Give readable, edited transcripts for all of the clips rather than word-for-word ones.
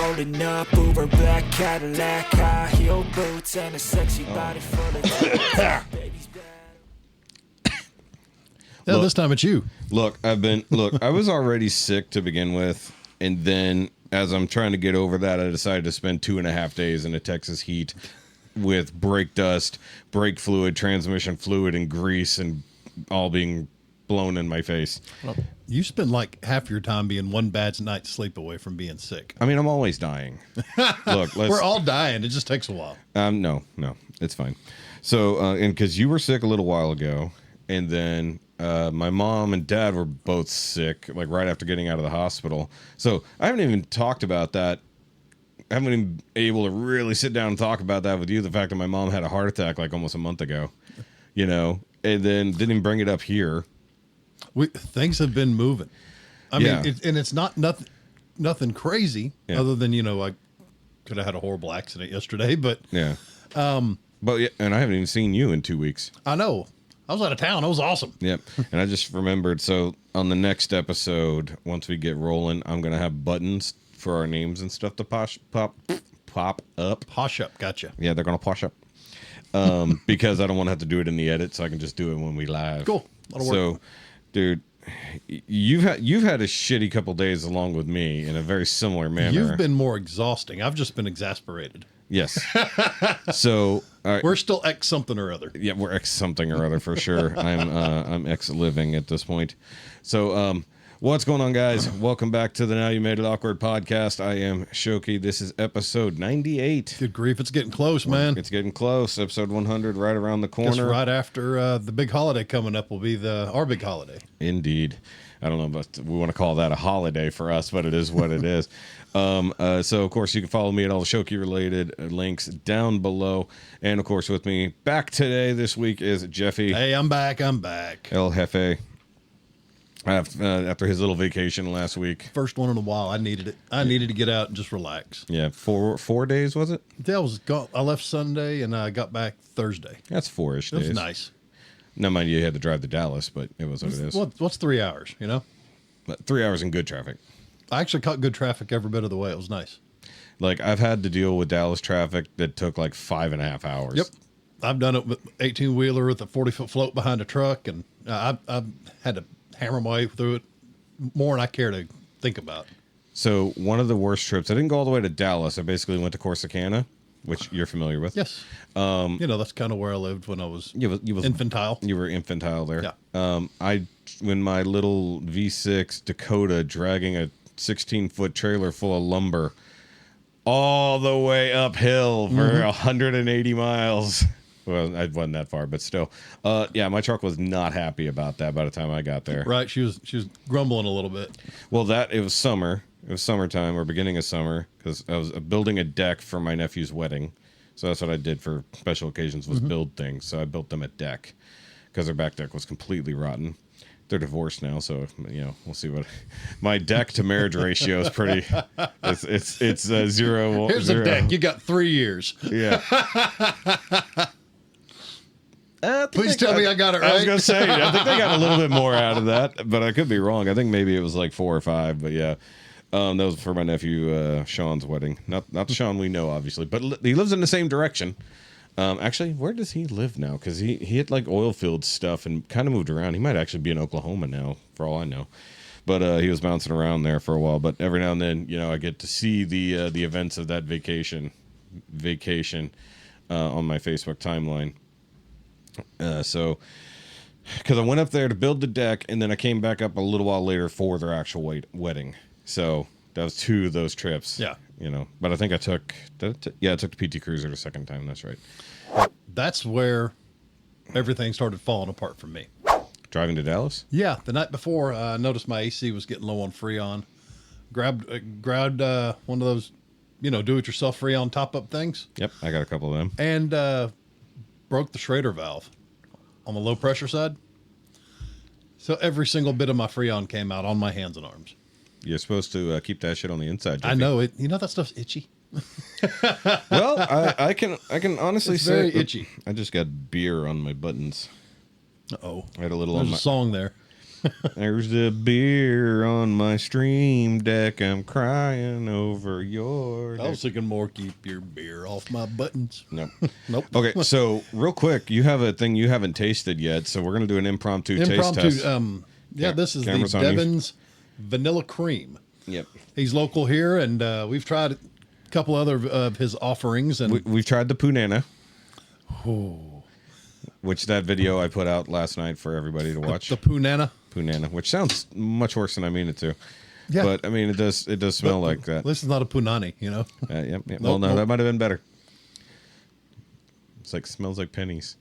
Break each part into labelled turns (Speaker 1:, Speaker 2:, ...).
Speaker 1: rolling up, Uber black Cadillac, high heel boots, and a sexy body full of baby's bad.
Speaker 2: Yeah, this time it's you.
Speaker 3: Look, I was already sick to begin with, and then as I'm trying to get over that, I decided to spend 2.5 days in the Texas heat with brake dust, brake fluid, transmission fluid, and grease, and all being blown in my face.
Speaker 2: Well, you spend like half your time being one bad night's sleep away from being sick.
Speaker 3: I mean, I'm always dying. Look,
Speaker 2: we're all dying. It just takes a while.
Speaker 3: No, it's fine. So, and because you were sick a little while ago, and then my mom and dad were both sick, like right after getting out of the hospital. So I haven't even talked about that. I haven't even been able to really sit down and talk about that with you. The fact that my mom had a heart attack like almost a month ago, and then didn't even bring it up here.
Speaker 2: Things have been moving. I mean, it's not nothing crazy other than, I could have had a horrible accident yesterday, but
Speaker 3: yeah. But yeah, and I haven't even seen you in 2 weeks.
Speaker 2: I know. I was out of town. It was awesome.
Speaker 3: Yep. And I just remembered. So on the next episode, once we get rolling, I'm going to have buttons for our names and stuff to pop up.
Speaker 2: Posh up. Gotcha.
Speaker 3: Yeah, they're going to posh up. Because I don't want to have to do it in the edit, so I can just do it when we live.
Speaker 2: Cool. That'll work.
Speaker 3: So, dude, you've had a shitty couple days along with me in a very similar manner.
Speaker 2: You've been more exhausting. I've just been exasperated.
Speaker 3: Yes. So
Speaker 2: we're still X something or other.
Speaker 3: Yeah, we're X something or other for sure. I'm X living at this point. So what's going on, guys? Welcome back to the Now You Made It Awkward podcast. I am Shoky. This is episode 98.
Speaker 2: Good grief, it's getting close, man.
Speaker 3: It's getting close. Episode 100 right around the corner.
Speaker 2: Just right after the big holiday coming up will be our big holiday.
Speaker 3: Indeed. I don't know, but we want to call that a holiday for us, but it is what it is. So, of course, you can follow me at all the Shoky-related links down below. And, of course, with me back today this week is Jefe.
Speaker 2: Hey, I'm back.
Speaker 3: El Jefe. After his little vacation last week.
Speaker 2: First one in a while. I needed it. I needed to get out and just relax.
Speaker 3: Yeah, four days, was it?
Speaker 2: Yeah, I left Sunday, and I got back Thursday.
Speaker 3: That's 4-ish days.
Speaker 2: It was nice.
Speaker 3: Now, mind you had to drive to Dallas, but it was what it is.
Speaker 2: What's 3 hours,
Speaker 3: But 3 hours in good traffic.
Speaker 2: I actually caught good traffic every bit of the way. It was nice.
Speaker 3: Like, I've had to deal with Dallas traffic that took like 5.5 hours.
Speaker 2: Yep. I've done it with 18-wheeler with a 40-foot float behind a truck, and I've had to hammer my way through it more than I care to think about.
Speaker 3: So, one of the worst trips, I didn't go all the way to Dallas. I basically went to Corsicana, which you're familiar with.
Speaker 2: Yes. That's kind of where I lived when I was infantile.
Speaker 3: You were infantile there.
Speaker 2: Yeah.
Speaker 3: When my little V6 Dakota dragging a 16-foot trailer full of lumber all the way uphill for 180 miles. Well, I wasn't that far, but still. My truck was not happy about that by the time I got there.
Speaker 2: Right. She was grumbling a little bit.
Speaker 3: Well, it was summer. It was summertime or beginning of summer because I was building a deck for my nephew's wedding. So that's what I did for special occasions was build things. So I built them a deck because their back deck was completely rotten. They're divorced now, so we'll see what my deck to marriage ratio is pretty. It's 0.
Speaker 2: Here's
Speaker 3: zero.
Speaker 2: a deck. You got 3 years.
Speaker 3: Yeah.
Speaker 2: Please tell me I got it right.
Speaker 3: I was gonna say I think they got a little bit more out of that, but I could be wrong. I think maybe it was like 4 or 5, but yeah. That was for my nephew Shaun's wedding. Not the Shaun we know, obviously, but he lives in the same direction. Actually, where does he live now? Because he had like oil field stuff and kind of moved around. He might actually be in Oklahoma now, for all I know. But he was bouncing around there for a while. But every now and then, I get to see the events of that vacation on my Facebook timeline. So, because I went up there to build the deck, and then I came back up a little while later for their actual wedding. So that was 2 of those trips.
Speaker 2: Yeah.
Speaker 3: But I think I took the PT Cruiser the second time. That's right.
Speaker 2: That's where everything started falling apart for me.
Speaker 3: Driving to Dallas?
Speaker 2: Yeah. The night before, I noticed my AC was getting low on Freon. Grabbed one of those, do-it-yourself Freon top-up things.
Speaker 3: Yep. I got a couple of them.
Speaker 2: And broke the Schrader valve on the low-pressure side. So every single bit of my Freon came out on my hands and arms.
Speaker 3: You're supposed to keep that shit on the inside, Jefe.
Speaker 2: I know it. That stuff's itchy.
Speaker 3: Well, I can honestly
Speaker 2: it's
Speaker 3: say
Speaker 2: very itchy.
Speaker 3: I just got beer on my buttons.
Speaker 2: Uh-oh.
Speaker 3: I had a little
Speaker 2: There's a song there.
Speaker 3: There's the beer on my stream deck. I'm crying over your deck.
Speaker 2: I was thinking more keep your beer off my buttons.
Speaker 3: Nope.
Speaker 2: Nope.
Speaker 3: Okay, so real quick, you have a thing you haven't tasted yet, so we're going to do an impromptu taste test.
Speaker 2: This is the
Speaker 3: Cameras on you.
Speaker 2: Devon's Vanilla Cream.
Speaker 3: Yep.
Speaker 2: He's local here, and we've tried a couple other of his offerings. And
Speaker 3: We've tried the Punana. Which that video I put out last night for everybody to watch.
Speaker 2: The Punana.
Speaker 3: Punana, which sounds much worse than I mean it to.
Speaker 2: Yeah.
Speaker 3: But I mean, it does smell like that.
Speaker 2: This is not a punani, you know.
Speaker 3: Yep.
Speaker 2: Nope,
Speaker 3: Well, no,
Speaker 2: nope.
Speaker 3: that might have been better. It's like smells like pennies.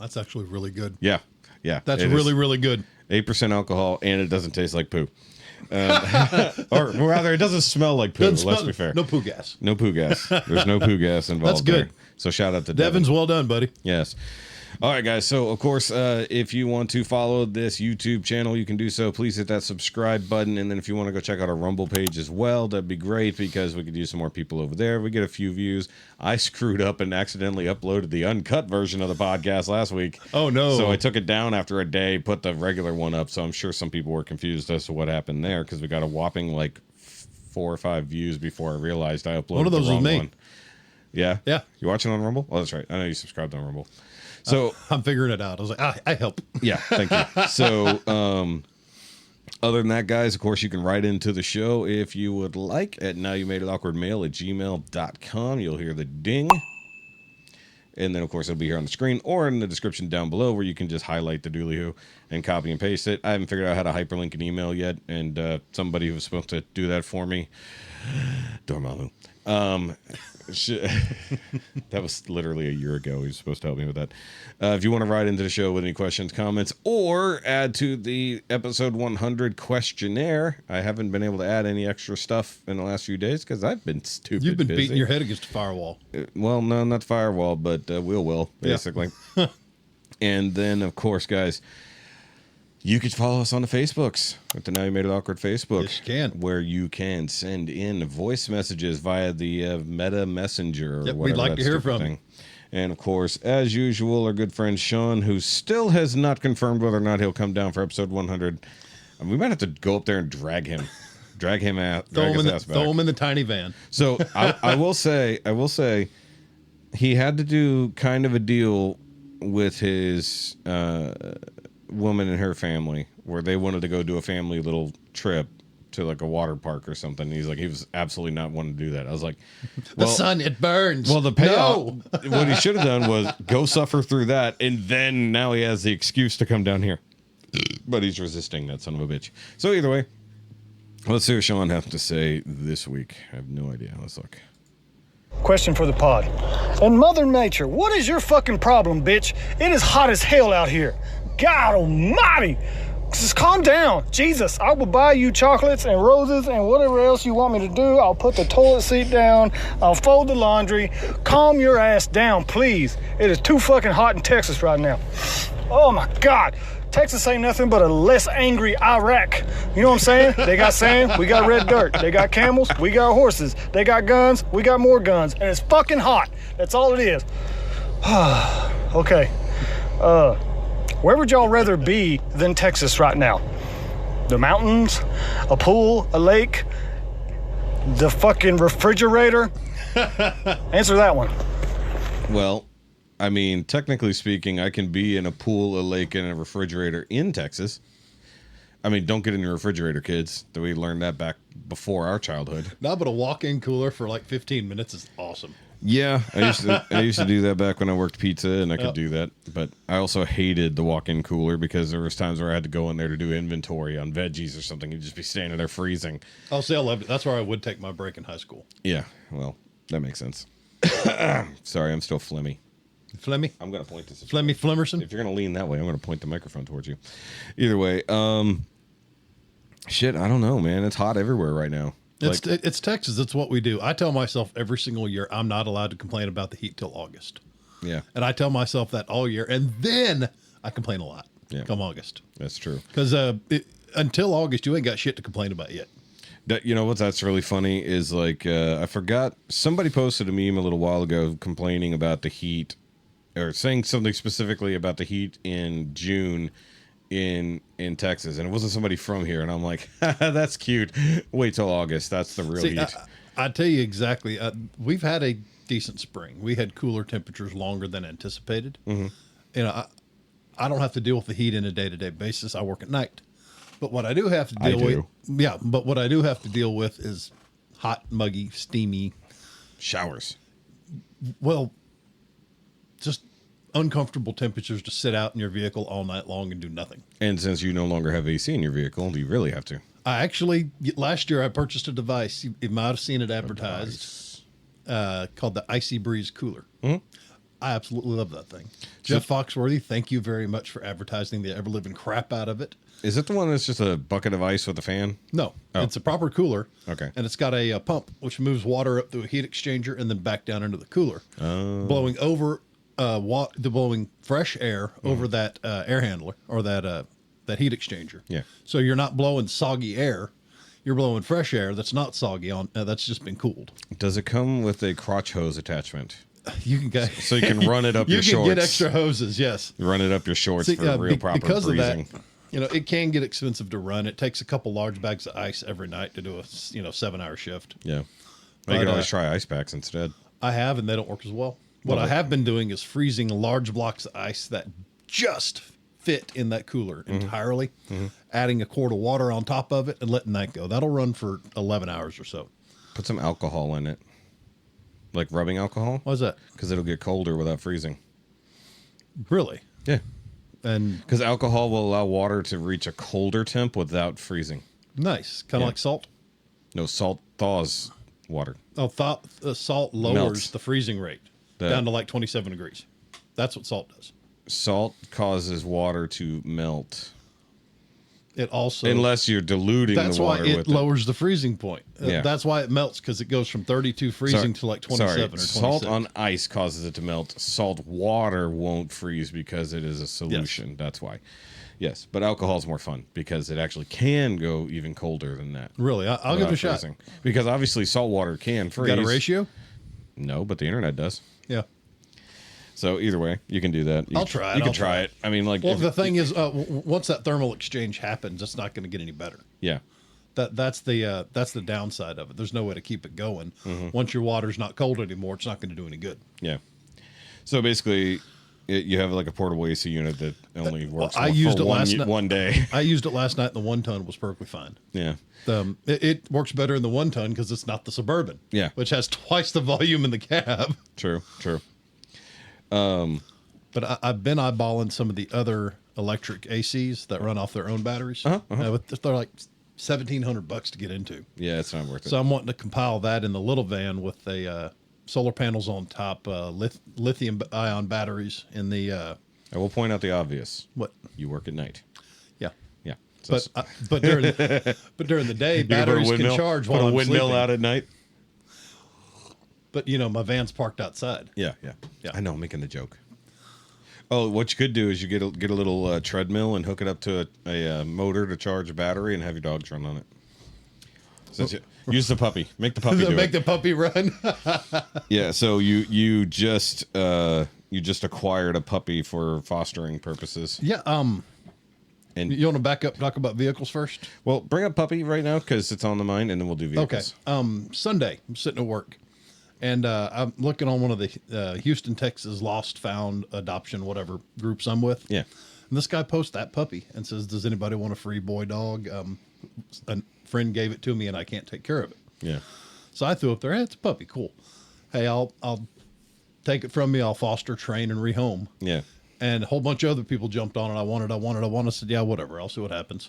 Speaker 2: That's actually really good.
Speaker 3: Yeah.
Speaker 2: That's
Speaker 3: it
Speaker 2: really,
Speaker 3: is.
Speaker 2: really good.
Speaker 3: 8% alcohol, and it doesn't taste like poo. Or rather, it doesn't smell like poo. Let's be fair.
Speaker 2: No poo gas.
Speaker 3: No poo gas. There's no poo gas involved.
Speaker 2: That's good.
Speaker 3: There. So shout out to Devin.
Speaker 2: Devon's well done, buddy.
Speaker 3: Yes. All right, guys. So, of course, if you want to follow this YouTube channel, you can do so. Please hit that subscribe button. And then if you want to go check out our Rumble page as well, that'd be great because we could use some more people over there. We get a few views. I screwed up and accidentally uploaded the uncut version of the podcast last week.
Speaker 2: Oh, no.
Speaker 3: So I took it down after a day, put the regular one up. So I'm sure some people were confused as to what happened there because we got a whopping like 4 or 5 views before I realized I uploaded
Speaker 2: One of those
Speaker 3: the wrong
Speaker 2: was me.
Speaker 3: one. Yeah?
Speaker 2: Yeah.
Speaker 3: You watching on Rumble? Oh, that's right. I know you subscribed on Rumble. So
Speaker 2: I'm figuring it out. I was like, I help.
Speaker 3: yeah, thank you. So other than that, guys, of course, you can write into the show if you would like at NowYouMadeItAwkwardMail@gmail.com. You'll hear the ding. And then, of course, it'll be here on the screen or in the description down below where you can just highlight the dooley-hoo and copy and paste it. I haven't figured out how to hyperlink an email yet, and somebody who was supposed to do that for me, Dormammu, that was literally a year ago. He was supposed to help me with that. If you want to write into the show with any questions, comments, or add to the episode 100 questionnaire, I haven't been able to add any extra stuff in the last few days because I've been stupid
Speaker 2: You've been
Speaker 3: busy.
Speaker 2: beating your head against a firewall.
Speaker 3: Well, no, not firewall, but will, basically. Yeah. And then, of course, guys, you could follow us on the Facebooks at the Now You Made It Awkward Facebook.
Speaker 2: Yes, you can.
Speaker 3: Where you can send in voice messages via the Meta Messenger or
Speaker 2: Yep,
Speaker 3: whatever.
Speaker 2: we'd like to hear from
Speaker 3: thing. And, of course, as usual, our good friend Shaun, who still has not confirmed whether or not he'll come down for episode 100. And we might have to go up there and drag him. Drag his ass back.
Speaker 2: Throw him in the tiny van.
Speaker 3: So I will say, he had to do kind of a deal with his woman and her family where they wanted to go do a family little trip to like a water park or something. He was absolutely not wanting to do that. I was like,
Speaker 2: the sun, it burns.
Speaker 3: Well, the payoff, what he should have done was go suffer through that, and then now he has the excuse to come down here. But he's resisting that son of a bitch. So either way, let's see what Shaun has to say this week. I have no idea. Let's look.
Speaker 4: Question for the pod. And Mother Nature, what is your fucking problem, bitch? It is hot as hell out here. God almighty. Just calm down. Jesus, I will buy you chocolates and roses and whatever else you want me to do. I'll put the toilet seat down. I'll fold the laundry. Calm your ass down, please. It is too fucking hot in Texas right now. Oh my God. Texas ain't nothing but a less angry Iraq. You know what I'm saying? They got sand, we got red dirt. They got camels, we got horses. They got guns, we got more guns. And it's fucking hot. That's all it is. Okay. Where would y'all rather be than Texas right now? The mountains? A pool? A lake? The fucking refrigerator? Answer that one.
Speaker 3: Well, I mean, technically speaking, I can be in a pool, a lake, and a refrigerator in Texas. I mean, don't get in your refrigerator, kids. We learned that back before our childhood.
Speaker 2: No, but a walk-in cooler for like 15 minutes is awesome.
Speaker 3: Yeah, I used to do that back when I worked pizza, and I could do that. But I also hated the walk-in cooler because there was times where I had to go in there to do inventory on veggies or something. You'd just be standing there freezing.
Speaker 2: Oh, see, I loved it. That's where I would take my break in high school.
Speaker 3: Yeah, well, that makes sense. Sorry, I'm still phlegmy.
Speaker 2: Flemmy?
Speaker 3: I'm going to point this.
Speaker 2: Flemmy Flimmerson?
Speaker 3: If you're going to lean that way, I'm going to point the microphone towards you. Either way, shit, I don't know, man. It's hot everywhere right now.
Speaker 2: It's Texas. It's what we do. I tell myself every single year I'm not allowed to complain about the heat till August.
Speaker 3: Yeah.
Speaker 2: And I tell myself that all year, and then I complain a lot come August.
Speaker 3: That's true.
Speaker 2: Because until August, you ain't got shit to complain about yet.
Speaker 3: You know what? That's really funny is like, I forgot. Somebody posted a meme a little while ago complaining about the heat or saying something specifically about the heat in June in Texas, and it wasn't somebody from here, and I'm like, that's cute. Wait till August. That's the real heat.
Speaker 2: I tell you exactly. We've had a decent spring. We had cooler temperatures longer than anticipated. You know, I don't have to deal with the heat in a day-to-day basis. I work at night, but what I do have to deal with, but what I do have to deal with is hot, muggy, steamy
Speaker 3: showers.
Speaker 2: Well, just uncomfortable temperatures to sit out in your vehicle all night long and do nothing.
Speaker 3: And since you no longer have AC in your vehicle, you really have to.
Speaker 2: I actually, last year I purchased a device. You might have seen it advertised, called the Icy Breeze Cooler. I absolutely love that thing. Jeff Foxworthy, thank you very much for advertising the ever-living crap out of it.
Speaker 3: Is it the one that's just a bucket of ice with a fan?
Speaker 2: No, it's a proper cooler.
Speaker 3: Okay.
Speaker 2: And it's got a pump which moves water up through a heat exchanger and then back down into the cooler, blowing over blowing fresh air over that air handler or that heat exchanger.
Speaker 3: Yeah.
Speaker 2: So you're not blowing soggy air. You're blowing fresh air that's not soggy on that's just been cooled.
Speaker 3: Does it come with a crotch hose attachment?
Speaker 2: You can get
Speaker 3: so you can run it up your shorts.
Speaker 2: You can get extra hoses, yes.
Speaker 3: Run it up your shorts for real proper
Speaker 2: because
Speaker 3: breezing.
Speaker 2: Of that, you know, it can get expensive to run. It takes a couple large bags of ice every night to do a 7-hour shift.
Speaker 3: Yeah. You can always try ice packs instead.
Speaker 2: I have, and they don't work as well. What I have been doing is freezing large blocks of ice that just fit in that cooler entirely, adding a quart of water on top of it and letting that go. That'll run for 11 hours or so.
Speaker 3: Put some alcohol in it. Like rubbing alcohol?
Speaker 2: Why's that?
Speaker 3: Because it'll get colder without freezing.
Speaker 2: Really?
Speaker 3: Yeah.
Speaker 2: And
Speaker 3: because alcohol will allow water to reach a colder temp without freezing.
Speaker 2: Nice. Kind of like salt?
Speaker 3: No, salt thaws water.
Speaker 2: Oh, salt lowers the freezing rate down to like 27 degrees. That's what salt does.
Speaker 3: Salt causes water to melt.
Speaker 2: It also,
Speaker 3: unless you're diluting the water with it.
Speaker 2: That's why it lowers the freezing point.
Speaker 3: Yeah.
Speaker 2: That's why it melts, because it goes from 32 freezing to like 27 or 26.
Speaker 3: Salt on ice causes it to melt. Salt water won't freeze because it is a solution. Yes. That's why. Yes, but alcohol is more fun because it actually can go even colder than that.
Speaker 2: Really? I'll give it a shot.
Speaker 3: Because obviously salt water can freeze.
Speaker 2: Got a ratio?
Speaker 3: No, but the internet does.
Speaker 2: Yeah.
Speaker 3: So either way, you can do that.
Speaker 2: I'll try it.
Speaker 3: You can try it. I mean, like,
Speaker 2: well, the thing is, once that thermal exchange happens, it's not going to get any better.
Speaker 3: Yeah.
Speaker 2: That's the downside of it. There's no way to keep it going. Once your water's not cold anymore, it's not going to do any good.
Speaker 3: Yeah. So basically, you have like a portable AC unit that only works for one day.
Speaker 2: I used it last night, and the 1 ton was perfectly fine.
Speaker 3: Yeah.
Speaker 2: It works better in the 1 ton because it's not the Suburban.
Speaker 3: Yeah.
Speaker 2: Which has twice the volume in the cab.
Speaker 3: True.
Speaker 2: But I've been eyeballing some of the other electric ACs that run off their own batteries. They're like $1,700 to get into.
Speaker 3: Yeah, it's not worth it.
Speaker 2: So I'm wanting to compile that in the little van with a solar panels on top, lithium-ion batteries in the.
Speaker 3: I will point out the obvious.
Speaker 2: What?
Speaker 3: You work at night.
Speaker 2: Yeah.
Speaker 3: Yeah.
Speaker 2: So but during the day, batteries can charge while I'm sleeping.
Speaker 3: Put a windmill out at night.
Speaker 2: But, my van's parked outside.
Speaker 3: Yeah. I know, I'm making the joke. Oh, what you could do is you get a little treadmill and hook it up to a motor to charge a battery and have your dogs run on it. Use the puppy. Make the puppy do
Speaker 2: Make the puppy run.
Speaker 3: Yeah, so you just acquired a puppy for fostering purposes.
Speaker 2: Yeah. And you want to back up, talk about vehicles first?
Speaker 3: Well, bring up puppy right now because it's on the mind, and then we'll do vehicles.
Speaker 2: Okay. Sunday, I'm sitting at work. And I'm looking on one of the Houston, Texas lost, found, adoption, whatever groups I'm with.
Speaker 3: Yeah.
Speaker 2: And this guy posts that puppy and says, does anybody want a free boy dog? A friend gave it to me and I can't take care of it.
Speaker 3: Yeah. So
Speaker 2: I threw up there, hey, it's a puppy. Cool. Hey, I'll take it from me. I'll foster, train, and rehome.
Speaker 3: Yeah.
Speaker 2: And a whole bunch of other people jumped on it. I wanted. I said, yeah, whatever. I'll see what happens.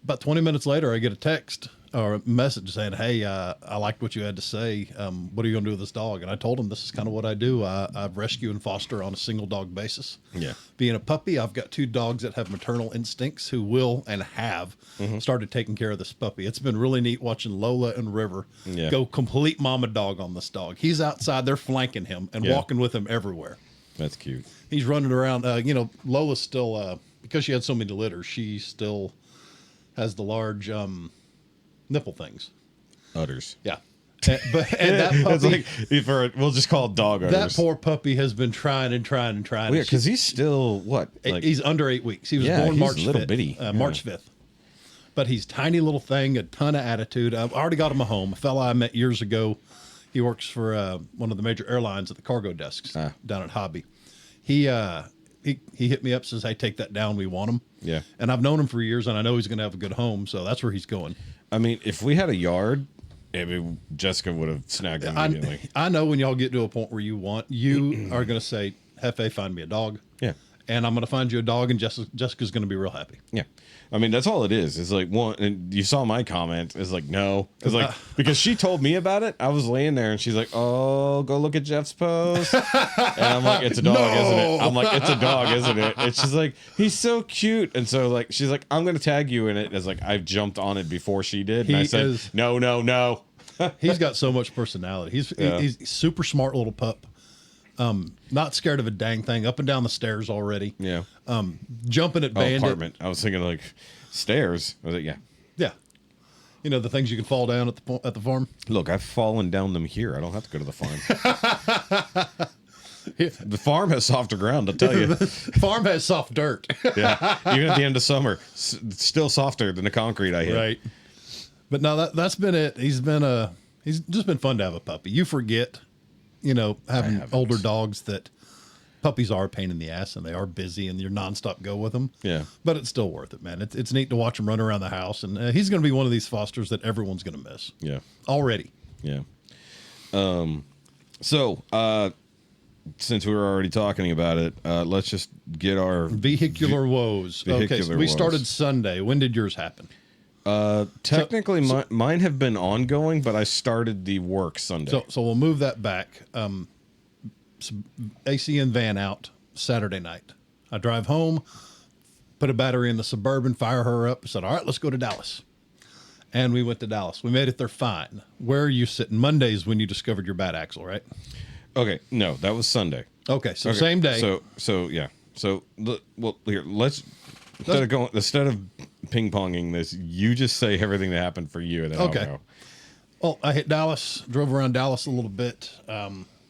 Speaker 2: About 20 minutes later, I get a text or a message saying, hey, I liked what you had to say. What are you going to do with this dog? And I told him this is kind of what I do. I rescue and foster on a single dog basis.
Speaker 3: Yeah.
Speaker 2: Being a puppy, I've got 2 dogs that have maternal instincts who will and have started taking care of this puppy. It's been really neat watching Lola and River go complete mama dog on this dog. He's outside. They're flanking him and walking with him everywhere.
Speaker 3: That's cute.
Speaker 2: He's running around. Lola's still, because she had so many litters, she still has the large nipple things.
Speaker 3: Udders.
Speaker 2: Yeah. And that puppy,
Speaker 3: it's like we'll just call it dog owners.
Speaker 2: that poor puppy has been trying.
Speaker 3: Yeah, because he's still what? Like,
Speaker 2: he's under 8 weeks. He was
Speaker 3: Yeah,
Speaker 2: born
Speaker 3: he's
Speaker 2: March
Speaker 3: little
Speaker 2: 5th,
Speaker 3: bitty. Yeah.
Speaker 2: March 5th. But he's tiny little thing, a ton of attitude. I've already got him a home. A fella I met years ago. He works for one of the major airlines at the cargo desks down at Hobby. He hit me up, says, "Hey, take that down. We want him."
Speaker 3: Yeah.
Speaker 2: And I've known him for years, and I know he's going to have a good home, so that's where he's going.
Speaker 3: I mean, if we had a yard, Jessica would have snagged him immediately.
Speaker 2: I know when y'all get to a point where you are going to say, "Jefe, find me a dog."
Speaker 3: Yeah.
Speaker 2: And I'm going to find you a dog, and Jessica's going to be real happy.
Speaker 3: Yeah. I mean, that's all it is. It's like one, and you saw my comment. It's like, no. It's like, because she told me about it. I was laying there and she's like, "Oh, go look at Jeff's post." And I'm like, "It's a dog, isn't it?" I'm like, "It's a dog, isn't it?" And she's like, "He's so cute." And so like, she's like, "I'm going to tag you in it." And it's like, I've jumped on it before she did. And I said, no.
Speaker 2: He's got so much personality. He's a super smart little pup. Not scared of a dang thing. Up and down the stairs already.
Speaker 3: Yeah.
Speaker 2: Jumping at Bandit.
Speaker 3: Apartment. I was thinking like stairs. I was like, yeah.
Speaker 2: Yeah. You know, the things you can fall down at the farm.
Speaker 3: Look, I've fallen down them here. I don't have to go to the farm. The farm has softer ground, I'll tell you.
Speaker 2: Farm has soft dirt.
Speaker 3: Yeah. Even at the end of summer, still softer than the concrete I hit.
Speaker 2: Right. But no, that's been it. He's just been fun to have a puppy. You forget, you know, having older dogs that puppies are a pain in the ass and they are busy and you're nonstop go with them.
Speaker 3: Yeah.
Speaker 2: But it's still worth it, man. It's neat to watch him run around the house. And he's going to be one of these fosters that everyone's going to miss.
Speaker 3: Yeah.
Speaker 2: Already.
Speaker 3: Yeah. So, since we were already talking about it, let's just get our
Speaker 2: vehicular woes. Okay, so we started Sunday. When did yours happen?
Speaker 3: Technically, mine have been ongoing, but I started the work Sunday.
Speaker 2: So we'll move that back. AC and van out Saturday night. I drive home, put a battery in the Suburban, fire her up. Said, "All right, let's go to Dallas." And we went to Dallas. We made it there fine. Where are you sitting? Monday's when you discovered your bad axle, right?
Speaker 3: Okay, no, that was Sunday.
Speaker 2: Okay, so same day.
Speaker 3: So yeah. So well, here instead of ping ponging this, you just say everything that happened for you. And then
Speaker 2: okay.
Speaker 3: I'll go.
Speaker 2: Well, I hit Dallas, drove around Dallas a little bit.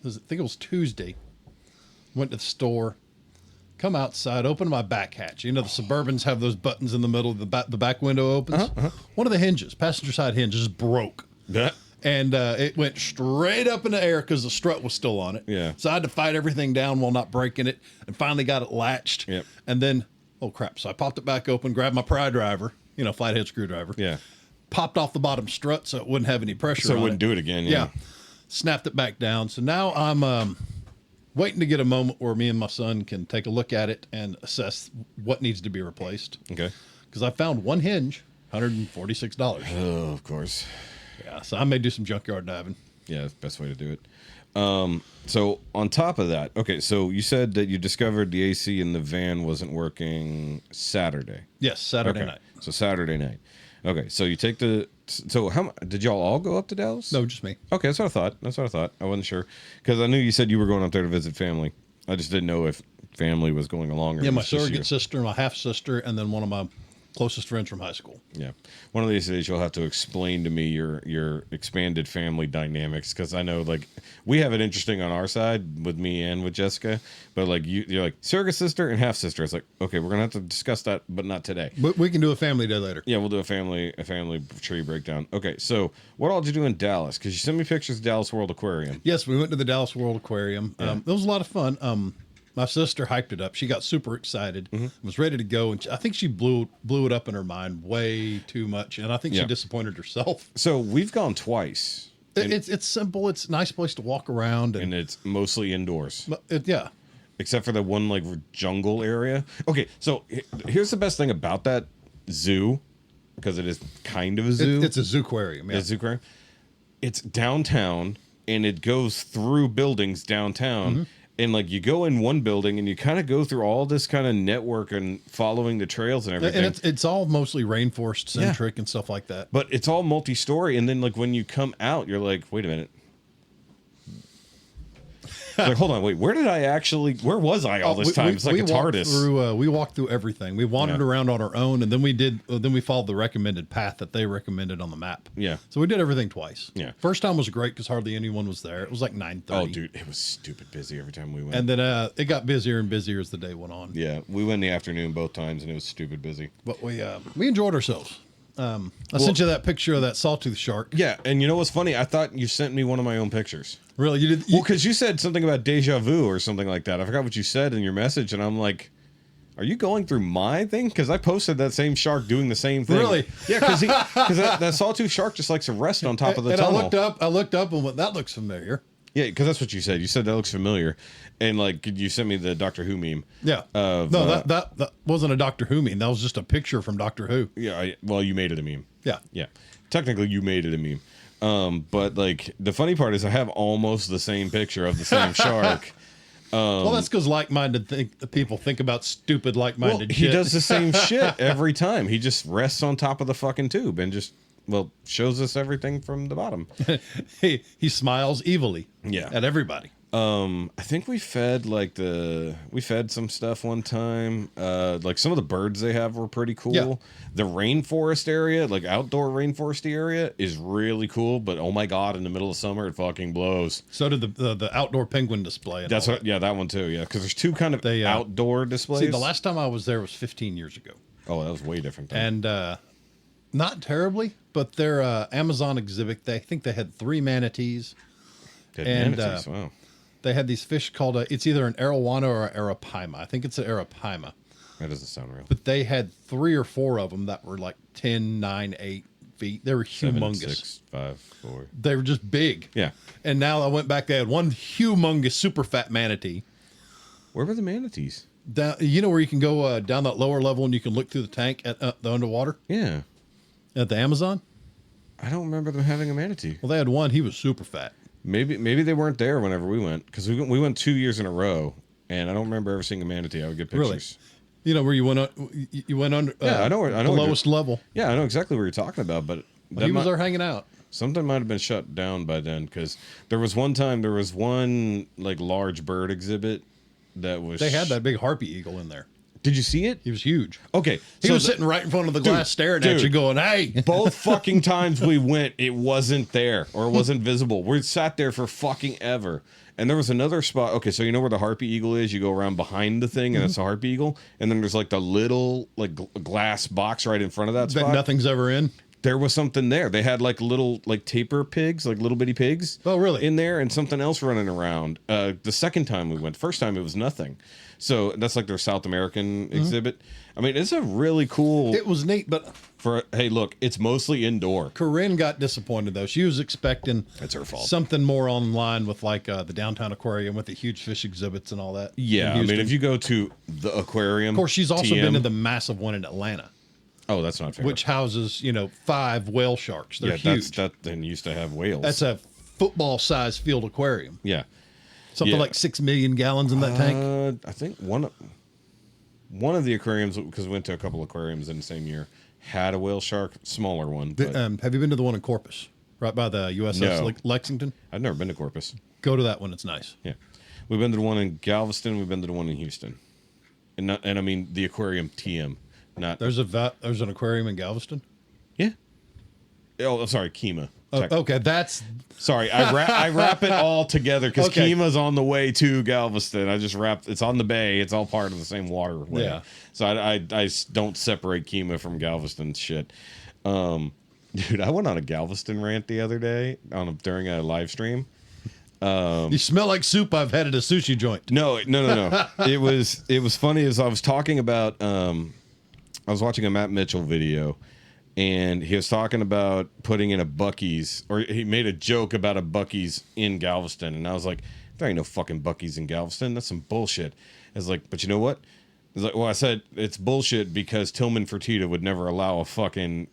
Speaker 2: I think it was Tuesday. Went to the store, come outside, opened my back hatch. You know, the Suburbans have those buttons in the middle of the back window opens. One of the hinges, passenger side hinge, just broke.
Speaker 3: Yeah.
Speaker 2: And it went straight up in the air because the strut was still on it.
Speaker 3: Yeah.
Speaker 2: So I had to fight everything down while not breaking it, and finally got it latched.
Speaker 3: Yep.
Speaker 2: And then, oh crap! So I popped it back open, grabbed my pry driver, you know, flathead screwdriver.
Speaker 3: Yeah.
Speaker 2: Popped off the bottom strut so it wouldn't have any pressure.
Speaker 3: So
Speaker 2: on
Speaker 3: it wouldn't do it again. Yeah.
Speaker 2: Snapped it back down. So now I'm waiting to get a moment where me and my son can take a look at it and assess what needs to be replaced.
Speaker 3: Okay.
Speaker 2: Because I found one hinge, $146.
Speaker 3: Oh, of course.
Speaker 2: Yeah, so I may do some junkyard diving.
Speaker 3: Yeah, that's the best way to do it. So on top of that, okay, so you said that you discovered the AC in the van wasn't Saturday.
Speaker 2: Yes, Saturday night.
Speaker 3: So Saturday night. Okay, so you take so how did y'all all go up to Dallas?
Speaker 2: No, just me.
Speaker 3: Okay, that's what I thought. I wasn't sure because I knew you said you were going up there to visit family. I just didn't know if family was going along. Or
Speaker 2: yeah, my surrogate sister, my half sister, and then one of my closest friends from high school.
Speaker 3: Yeah, one of these days you'll have to explain to me your expanded family dynamics because I know like we have it interesting on our side with me and with Jessica, but like you're like surrogate sister and half sister. It's like okay, we're gonna have to discuss that, but not today.
Speaker 2: But we can do a family day later.
Speaker 3: Yeah, we'll do a family tree breakdown. Okay, so what all did you do in Dallas? Because you sent me pictures of Dallas World Aquarium.
Speaker 2: Yes, we went to the Dallas World Aquarium.
Speaker 3: Yeah.
Speaker 2: It was a lot of fun. My sister hyped it up. She got super excited, was ready to go, and I think she blew it up in her mind way too much, and I think she disappointed herself.
Speaker 3: So we've gone twice.
Speaker 2: It's simple. It's a nice place to walk around,
Speaker 3: and it's mostly indoors.
Speaker 2: Yeah,
Speaker 3: except for the one like jungle area. Okay, so here's the best thing about that zoo, because it is kind of a zoo.
Speaker 2: It's a zooquarium. Yeah.
Speaker 3: It's a zooquarium. It's downtown, and it goes through buildings downtown. And like you go in one building and you kind of go through all this kind of network and following the trails and everything.
Speaker 2: And it's all mostly rainforest centric and stuff like that.
Speaker 3: But it's all multi-story. And then like when you come out, you're like, wait a minute. Like, hold on, wait, where was I all this time? It's like a TARDIS.
Speaker 2: We walked through everything. We wandered around on our own, and then we followed the recommended path that they recommended on the map.
Speaker 3: Yeah.
Speaker 2: So we did everything twice.
Speaker 3: Yeah.
Speaker 2: First time was great because hardly anyone was there. It was like 9:30.
Speaker 3: Oh, dude, it was stupid busy every time we went.
Speaker 2: And then it got busier and busier as the day went on.
Speaker 3: Yeah, we went in the afternoon both times, and it was stupid busy.
Speaker 2: But we enjoyed ourselves. I sent you that picture of that sawtooth shark.
Speaker 3: Yeah, and you know what's funny? I thought you sent me one of my own pictures.
Speaker 2: Really? You did?
Speaker 3: Well, because you said something about deja vu or something like that. I forgot what you said in your message, and I'm like, are you going through my thing? Because I posted that same shark doing the same thing.
Speaker 2: Really?
Speaker 3: Yeah, because that sawtooth shark just likes to rest on top of the
Speaker 2: and
Speaker 3: tunnel.
Speaker 2: I looked up and went, that looks familiar.
Speaker 3: Yeah, because that's what you said. You said that looks familiar, and like you sent me the Doctor Who meme.
Speaker 2: Yeah. That wasn't a Doctor Who meme. That was just a picture from Doctor Who.
Speaker 3: Yeah. Well, you made it a meme.
Speaker 2: Yeah.
Speaker 3: Yeah. Technically, you made it a meme. But like the funny part is, I have almost the same picture of the same shark.
Speaker 2: Well, that's because like-minded people think about stupid like-minded shit.
Speaker 3: He does the same shit every time. He just rests on top of the fucking tube and just shows us everything from the bottom.
Speaker 2: he smiles evilly.
Speaker 3: Yeah.
Speaker 2: At everybody.
Speaker 3: I think we fed some stuff one time. Like some of the birds they have were pretty cool.
Speaker 2: Yeah.
Speaker 3: The rainforest area, like outdoor rainforesty area, is really cool. But oh my god, in the middle of summer, it fucking blows.
Speaker 2: So did the outdoor penguin display. And
Speaker 3: That's what. Yeah, that one too. Yeah, because there's two kind of outdoor displays.
Speaker 2: See, the last time I was there was 15 years ago.
Speaker 3: Oh, that was way different. Then.
Speaker 2: And not terribly, but their Amazon exhibit, I think they had 3 manatees.
Speaker 3: Manatees, wow.
Speaker 2: They had these fish called, it's either an arowana or an arapaima. I think it's an arapaima.
Speaker 3: That doesn't sound real.
Speaker 2: But they had 3 or 4 of them that were like 10, 9, 8 feet. They were humongous.
Speaker 3: 7, 6, 5, 4.
Speaker 2: They were just big.
Speaker 3: Yeah.
Speaker 2: And now I went back, they had one humongous, super fat manatee.
Speaker 3: Where were the manatees?
Speaker 2: Down, you know where you can go down that lower level and you can look through the tank at the underwater?
Speaker 3: Yeah.
Speaker 2: At the Amazon?
Speaker 3: I don't remember them having a manatee.
Speaker 2: Well, they had one. He was super fat.
Speaker 3: Maybe they weren't there whenever we went, because we went 2 years in a row, and I don't remember ever seeing a manatee. I would get pictures.
Speaker 2: Really? You know where you went under?
Speaker 3: Yeah, I know.
Speaker 2: The lowest level.
Speaker 3: Yeah, I know exactly what you're talking about, but
Speaker 2: he was there hanging out.
Speaker 3: Something might have been shut down by then, because there was one like large bird exhibit that was.
Speaker 2: They had that big harpy eagle in there.
Speaker 3: Did you see it?
Speaker 2: He was huge.
Speaker 3: Okay.
Speaker 2: He was sitting right in front of the glass staring at you going, hey.
Speaker 3: Both fucking times we went, it wasn't there or it wasn't visible. We sat there for fucking ever. And there was another spot. Okay, so you know where the harpy eagle is? You go around behind the thing and it's a harpy eagle. And then there's like the little like glass box right in front of that spot.
Speaker 2: That nothing's ever in?
Speaker 3: There was something there. They had like little like taper pigs, like little bitty pigs.
Speaker 2: Oh, really?
Speaker 3: In there and something else running around. The second time we went. First time it was nothing. So that's like their South American exhibit. I mean, it's a really cool.
Speaker 2: It was neat, but
Speaker 3: hey, look, it's mostly indoor.
Speaker 2: Corinne got disappointed though. She was expecting
Speaker 3: that's her fault.
Speaker 2: Something more online with like the downtown aquarium with the huge fish exhibits and all that.
Speaker 3: Yeah, I mean, if you go to the aquarium,
Speaker 2: of course, she's also been to the massive one in Atlanta.
Speaker 3: Oh, that's not fair.
Speaker 2: Which houses 5 whale sharks. They're huge.
Speaker 3: That then used to have whales.
Speaker 2: That's a football-sized field aquarium.
Speaker 3: Yeah.
Speaker 2: Something like 6 million gallons in that tank.
Speaker 3: I think one of the aquariums, because we went to a couple aquariums in the same year, had a whale shark, smaller one.
Speaker 2: Have you been to the one in Corpus, right by the USS Lexington?
Speaker 3: I've never been to Corpus.
Speaker 2: Go to that one; it's nice.
Speaker 3: Yeah, we've been to the one in Galveston. We've been to the one in Houston, and I mean the aquarium TM. Not
Speaker 2: there's an aquarium in Galveston.
Speaker 3: Yeah. Oh, sorry, Kemah.
Speaker 2: Okay, that's
Speaker 3: sorry. I wrap it all together because Kemah's on the way to Galveston. I just it's on the bay. It's all part of the same waterway. Yeah. So I don't separate Kemah from Galveston shit. Dude, I went on a Galveston rant the other day during a live stream.
Speaker 2: You smell like soup I've had at a sushi joint.
Speaker 3: No. It was funny as I was talking about. I was watching a Matt Mitchell video. And he was talking about putting in a Buc-ee's, or he made a joke about a Buc-ee's in Galveston. And I was like, there ain't no fucking Buc-ee's in Galveston. That's some bullshit. I was like, but you know what? He's like, well, I said it's bullshit because Tillman Fertitta would never allow a fucking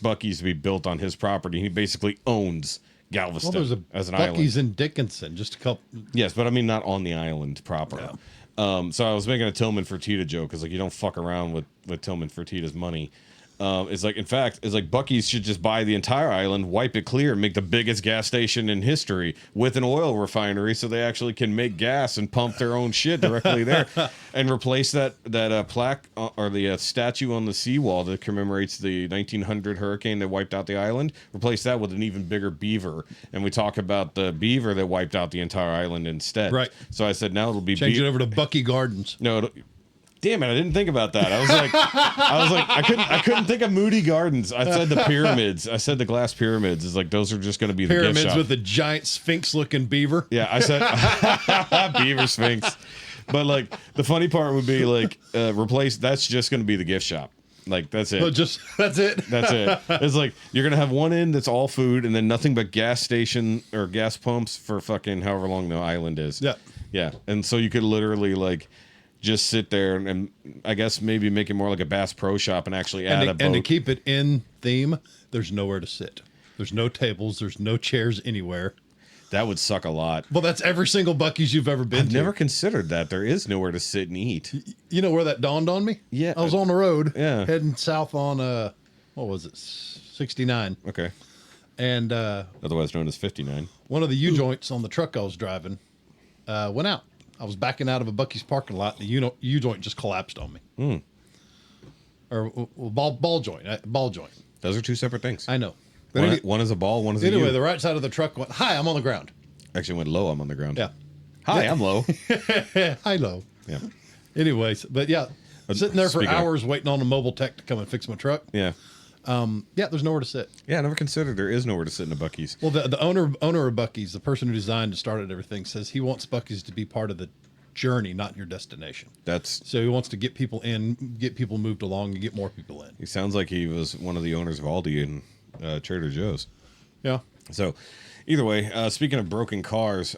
Speaker 3: Buc-ee's to be built on his property. He basically owns Galveston as an island.
Speaker 2: Buc-ee's in Dickinson, just a couple.
Speaker 3: Yes, but I mean not on the island proper. Yeah. So I was making a Tillman Fertitta joke because like you don't fuck around with Tillman Fertitta's money. It's like, in fact, it's like Buc-ee's should just buy the entire island, wipe it clear, and make the biggest gas station in history with an oil refinery, so they actually can make gas and pump their own shit directly there, and replace that plaque or the statue on the seawall that commemorates the 1900 hurricane that wiped out the island. Replace that with an even bigger beaver, and we talk about the beaver that wiped out the entire island instead.
Speaker 2: Right.
Speaker 3: So I said now it'll be
Speaker 2: Change it over to Bucky Gardens.
Speaker 3: No. Damn it! I didn't think about that. I was like, I couldn't think of Moody Gardens. I said the pyramids. I said the glass pyramids. It's like those are just going to be the gift
Speaker 2: Pyramids
Speaker 3: shop.
Speaker 2: with the giant sphinx-looking beaver.
Speaker 3: Yeah, I said beaver sphinx. But like the funny part would be like replace. That's just going to be the gift shop. Like that's it.
Speaker 2: Oh, that's it.
Speaker 3: That's it. It's like you're gonna have one end that's all food, and then nothing but gas station or gas pumps for fucking however long the island is.
Speaker 2: Yeah.
Speaker 3: Yeah, and so you could literally like. Just sit there and I guess maybe make it more like a Bass Pro Shop and actually add a boat.
Speaker 2: And to keep it in theme, there's nowhere to sit. There's no tables. There's no chairs anywhere.
Speaker 3: That would suck a lot.
Speaker 2: Well, that's every single Buc-ee's you've ever been
Speaker 3: I've
Speaker 2: to.
Speaker 3: never considered that. There is nowhere to sit and eat.
Speaker 2: You know where that dawned on me?
Speaker 3: Yeah.
Speaker 2: I was on the road
Speaker 3: heading
Speaker 2: south on, what was it, 69.
Speaker 3: Okay.
Speaker 2: And
Speaker 3: otherwise known as 59.
Speaker 2: One of the U-joints on the truck I was driving went out. I was backing out of a Buc-ee's parking lot, and the U-joint just collapsed on me. Or ball joint.
Speaker 3: Those are two separate things.
Speaker 2: I know.
Speaker 3: One is a ball, one is a U.
Speaker 2: Anyway, the right side of the truck went, hi, I'm on the ground.
Speaker 3: Actually went low, I'm on the ground.
Speaker 2: Yeah.
Speaker 3: Hi, I'm low.
Speaker 2: Hi, low.
Speaker 3: Yeah.
Speaker 2: Anyways, but yeah, sitting there for
Speaker 3: Speaking of-
Speaker 2: hours waiting on a mobile tech to come and fix my truck.
Speaker 3: Yeah.
Speaker 2: Yeah, there's nowhere to sit.
Speaker 3: Yeah, I never considered there is nowhere to sit in a Buc-ee's.
Speaker 2: Well, the owner of Buc-ee's, the person who designed and started everything, says he wants Buc-ee's to be part of the journey, not your destination. So he wants to get people in, get people moved along, and get more people in.
Speaker 3: He sounds like he was one of the owners of Aldi and Trader Joe's.
Speaker 2: Yeah.
Speaker 3: So, either way, speaking of broken cars,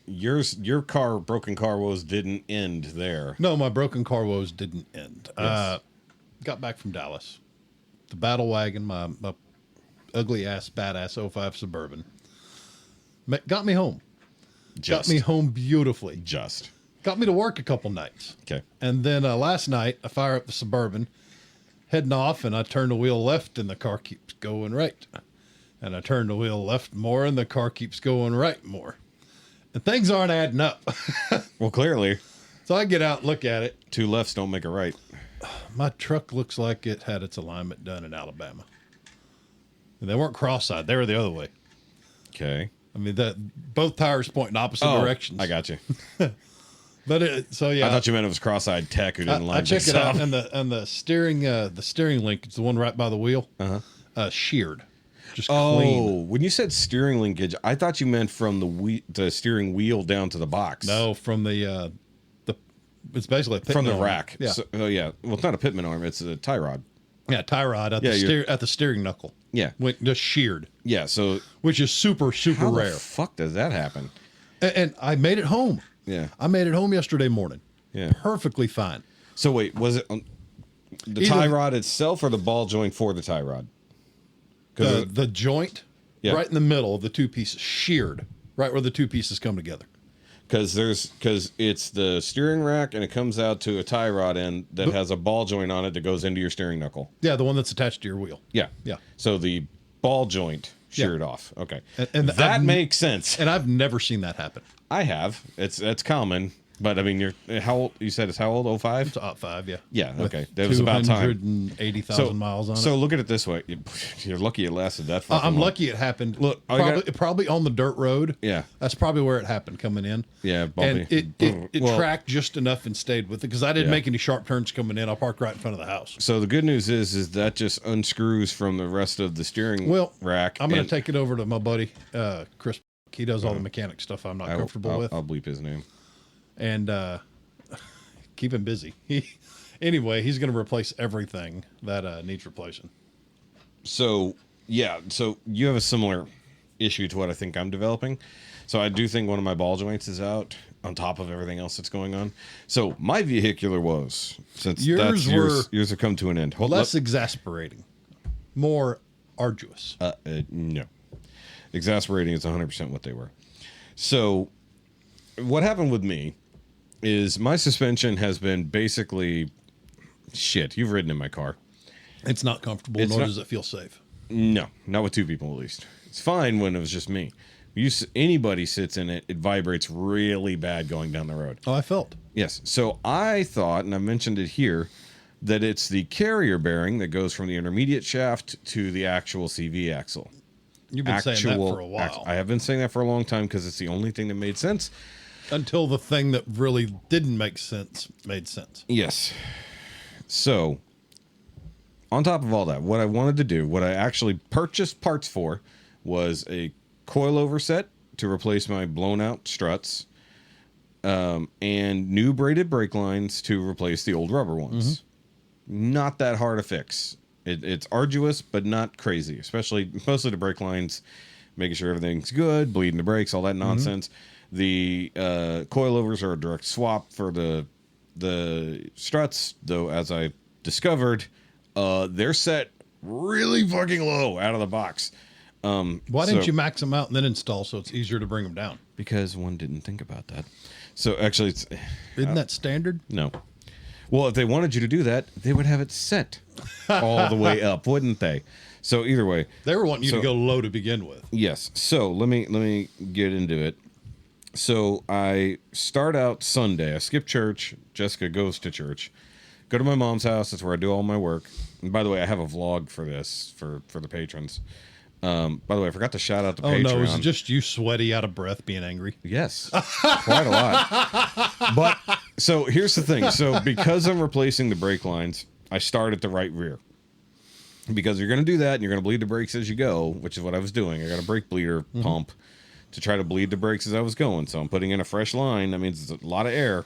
Speaker 3: your broken car woes didn't end there.
Speaker 2: No, my broken car woes didn't end.
Speaker 3: Yes.
Speaker 2: Got back from Dallas. The battle wagon, my ugly ass, badass 05 Suburban, got me home. Got me home beautifully. Got me to work a couple nights.
Speaker 3: Okay.
Speaker 2: And then last night, I fire up the Suburban, heading off, and I turn the wheel left, and the car keeps going right. And I turn the wheel left more, and the car keeps going right more. And things aren't adding up.
Speaker 3: Well, clearly.
Speaker 2: So I get out and look at it.
Speaker 3: Two lefts don't make a right.
Speaker 2: My truck looks like it had its alignment done in Alabama. And they weren't cross-eyed. They were the other way.
Speaker 3: Okay.
Speaker 2: I mean, both tires point in opposite directions.
Speaker 3: I got you.
Speaker 2: But so yeah,
Speaker 3: I thought you meant it was cross-eyed tech who didn't line
Speaker 2: I check
Speaker 3: things
Speaker 2: it out,
Speaker 3: up.
Speaker 2: and the steering link, it's the one right by the wheel, sheared, just
Speaker 3: Oh,
Speaker 2: clean.
Speaker 3: when you said steering linkage, I thought you meant from the steering wheel down to the box.
Speaker 2: No, from the it's basically a
Speaker 3: from the
Speaker 2: pitman arm.
Speaker 3: rack.
Speaker 2: Yeah,
Speaker 3: So, yeah. Well, it's not a pitman arm; it's a tie rod.
Speaker 2: yeah, tie rod at the steering knuckle.
Speaker 3: Yeah.
Speaker 2: Went just sheared,
Speaker 3: Yeah. So
Speaker 2: which is super
Speaker 3: how
Speaker 2: rare.
Speaker 3: the fuck does that happen?
Speaker 2: And I made it home.
Speaker 3: Yeah.
Speaker 2: I made it home yesterday morning.
Speaker 3: Yeah.
Speaker 2: Perfectly fine.
Speaker 3: So wait, was it on the
Speaker 2: Either-
Speaker 3: tie rod itself or the ball joint for the tie rod?
Speaker 2: The joint,
Speaker 3: Yeah.
Speaker 2: right in the middle of the two pieces, sheared, right where the two pieces come together.
Speaker 3: Because it's the steering rack and it comes out to a tie rod end that has a ball joint on it that goes into your steering knuckle.
Speaker 2: Yeah, the one that's attached to your wheel.
Speaker 3: Yeah.
Speaker 2: Yeah.
Speaker 3: So the ball joint sheared off. Okay.
Speaker 2: And
Speaker 3: that makes sense.
Speaker 2: And I've never seen that happen.
Speaker 3: I have. It's common. But I mean, you're how old? You said it's how old? 05?
Speaker 2: It's Op 5, yeah.
Speaker 3: Yeah,
Speaker 2: With
Speaker 3: okay. That was about time.
Speaker 2: 280,000 miles on it.
Speaker 3: So look at it this way. You're lucky it lasted that fucking
Speaker 2: I'm
Speaker 3: long.
Speaker 2: lucky it happened.
Speaker 3: Look,
Speaker 2: probably on the dirt road.
Speaker 3: Yeah.
Speaker 2: That's probably where it happened coming in.
Speaker 3: Yeah,
Speaker 2: and it
Speaker 3: Well,
Speaker 2: tracked just enough and stayed with it because I didn't make any sharp turns coming in. I parked right in front of the house.
Speaker 3: So the good news is that just unscrews from the rest of the steering rack.
Speaker 2: I'm going to take it over to my buddy, Chris. He does all the mechanic stuff I'm not comfortable with.
Speaker 3: I'll bleep his name.
Speaker 2: And keep him busy. Anyway, he's going to replace everything that needs replacing.
Speaker 3: So, yeah. So you have a similar issue to what I think I'm developing. So I do think one of my ball joints is out on top of everything else that's going on. So my vehicular woes, since yours have come to an end.
Speaker 2: Less exasperating, more arduous.
Speaker 3: No. Exasperating is 100% what they were. So what happened with me is my suspension has been basically shit. You've ridden in my car.
Speaker 2: It's not comfortable, nor does it feel safe.
Speaker 3: No, not with two people at least. It's fine when it was just me. Anybody sits in it, it vibrates really bad going down the road.
Speaker 2: Oh, I felt.
Speaker 3: Yes. So I thought, and I mentioned it here, that it's the carrier bearing that goes from the intermediate shaft to the actual CV axle.
Speaker 2: You've been saying that for a while.
Speaker 3: I have been saying that for a long time because it's the only thing that made sense.
Speaker 2: Until the thing that really didn't make sense made sense.
Speaker 3: Yes. So, on top of all that, what I wanted to do, what I actually purchased parts for, was a coilover set to replace my blown out struts, and new braided brake lines to replace the old rubber ones. Not that hard to fix. It's arduous, but not crazy. Especially, mostly the brake lines, making sure everything's good, bleeding the brakes, all that nonsense. The coilovers are a direct swap for the struts, though, as I discovered, they're set really fucking low out of the box.
Speaker 2: Why didn't you max them out and then install so it's easier to bring them down?
Speaker 3: Because one didn't think about that. So actually,
Speaker 2: Isn't that standard?
Speaker 3: No. Well, if they wanted you to do that, they would have it set all the way up, wouldn't they? So either way,
Speaker 2: They were wanting you to go low to begin with.
Speaker 3: yes. So let me get into it. So I start out Sunday. I skip church. Jessica goes to church. Go to my mom's house. That's where I do all my work. And by the way, I have a vlog for this for the patrons. By the way, I forgot to shout out the Patreon.
Speaker 2: Oh no, is it just you sweaty, out of breath, being angry?
Speaker 3: Yes, quite a lot. But so here's the thing. So because I'm replacing the brake lines, I start at the right rear. Because you're going to do that, and you're going to bleed the brakes as you go, which is what I was doing. I got a brake bleeder pump to try to bleed the brakes as I was going. So I'm putting in a fresh line. That means it's a lot of air.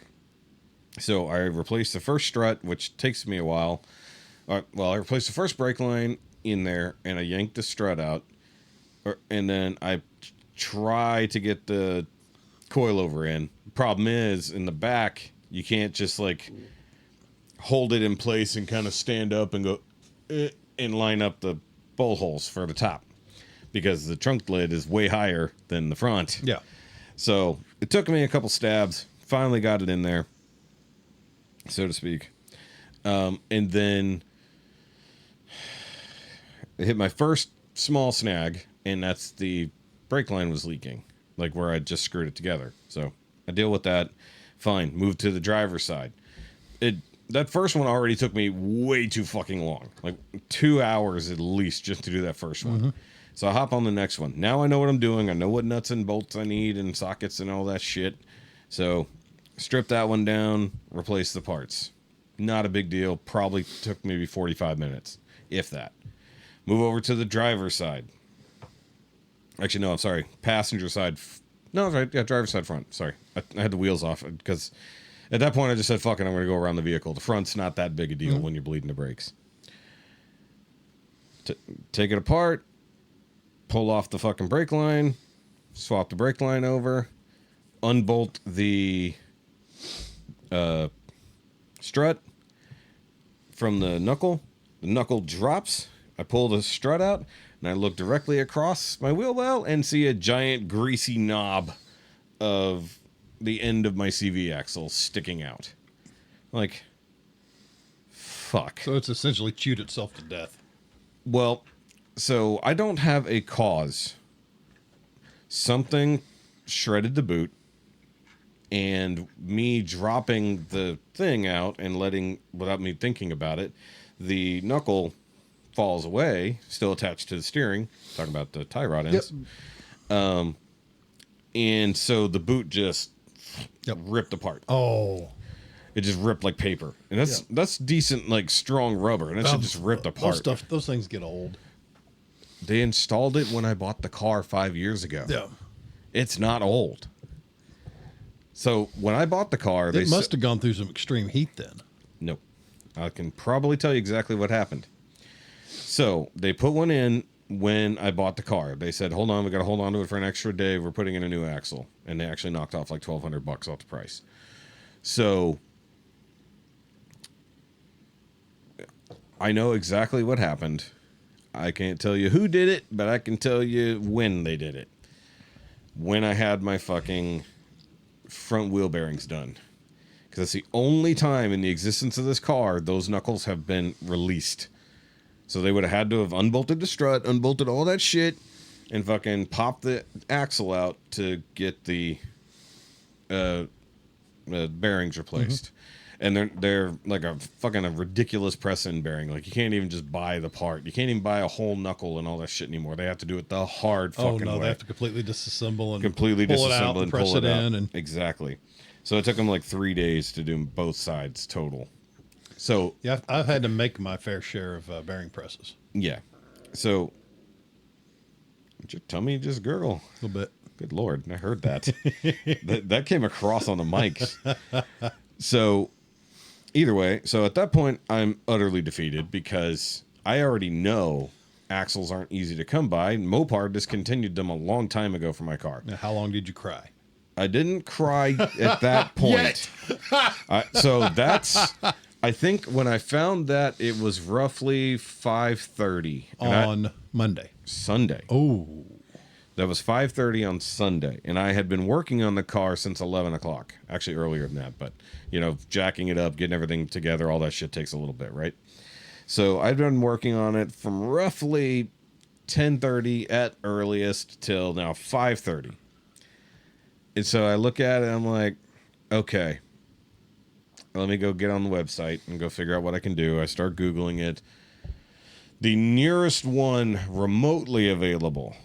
Speaker 3: So I replaced the first strut, which takes me a while. Well, I replaced the first brake line in there, and I yanked the strut out. And then I try to get the coilover in. Problem is, in the back, you can't just like hold it in place and kind of stand up and go and line up the bolt holes for the top, because the trunk lid is way higher than the front.
Speaker 2: Yeah.
Speaker 3: So it took me a couple stabs. Finally got it in there, so to speak. And then I hit my first small snag, and that's the brake line was leaking, like where I just screwed it together. So I deal with that. Fine. Move to the driver's side. That first one already took me way too fucking long, like 2 hours at least just to do that first one. So I hop on the next one. Now I know what I'm doing. I know what nuts and bolts I need and sockets and all that shit. So strip that one down, replace the parts. Not a big deal. Probably took maybe 45 minutes, if that. Move over to the driver's side. Actually, no, I'm sorry. Passenger side. No, right. Yeah, driver's side front. Sorry. I had the wheels off because at that point I just said, fuck it, I'm going to go around the vehicle. The front's not that big a deal when you're bleeding the brakes. Take it apart. Pull off the fucking brake line. Swap the brake line over. Unbolt the strut from the knuckle. The knuckle drops. I pull the strut out, and I look directly across my wheel well and see a giant greasy knob of the end of my CV axle sticking out. Like, fuck.
Speaker 2: So it's essentially chewed itself to death.
Speaker 3: Well, so I don't have a cause. Something shredded the boot, and me dropping the thing out and letting, without me thinking about it, the knuckle falls away, still attached to the steering. Talking about the tie rod ends. Yep. And so the boot just ripped apart.
Speaker 2: Oh.
Speaker 3: It just ripped like paper. And that's decent, like, strong rubber. And it just ripped apart.
Speaker 2: Those things get old.
Speaker 3: They installed it when I bought the car 5 years ago.
Speaker 2: Yeah.
Speaker 3: It's not old. So when I bought the car,
Speaker 2: It must have gone through some extreme heat then.
Speaker 3: Nope. I can probably tell you exactly what happened. So they put one in when I bought the car. They said, hold on, we got to hold on to it for an extra day. We're putting in a new axle. And they actually knocked off like $1,200 off the price. So I know exactly what happened. I can't tell you who did it, but I can tell you when they did it. When I had my fucking front wheel bearings done. Because that's the only time in the existence of this car those knuckles have been released. So they would have had to have unbolted the strut, unbolted all that shit, and fucking popped the axle out to get the bearings replaced. And they're like a ridiculous press-in bearing. Like, you can't even just buy the part. You can't even buy a whole knuckle and all that shit anymore. They have to do it the hard fucking way.
Speaker 2: They have to completely disassemble and
Speaker 3: pull it out
Speaker 2: and
Speaker 3: press it
Speaker 2: in.
Speaker 3: out.
Speaker 2: And
Speaker 3: exactly. So it took them like 3 days to do both sides total. So
Speaker 2: yeah, I've had to make my fair share of bearing presses.
Speaker 3: Yeah. So your tummy just gurgle
Speaker 2: A little bit.
Speaker 3: Good Lord, I heard that. that came across on the mics. So either way, so at that point, I'm utterly defeated because I already know axles aren't easy to come by. Mopar discontinued them a long time ago for my car.
Speaker 2: Now, how long did you cry?
Speaker 3: I didn't cry at that point. So that's, I think when I found that, it was roughly 5:30
Speaker 2: on Monday.
Speaker 3: Sunday.
Speaker 2: Oh.
Speaker 3: That was 5:30 on Sunday, and I had been working on the car since 11 o'clock. Actually, earlier than that, but, jacking it up, getting everything together, all that shit takes a little bit, right? So I'd been working on it from roughly 10:30 at earliest till now 5:30. And so I look at it, and I'm like, okay, let me go get on the website and go figure out what I can do. I start Googling it. The nearest one remotely available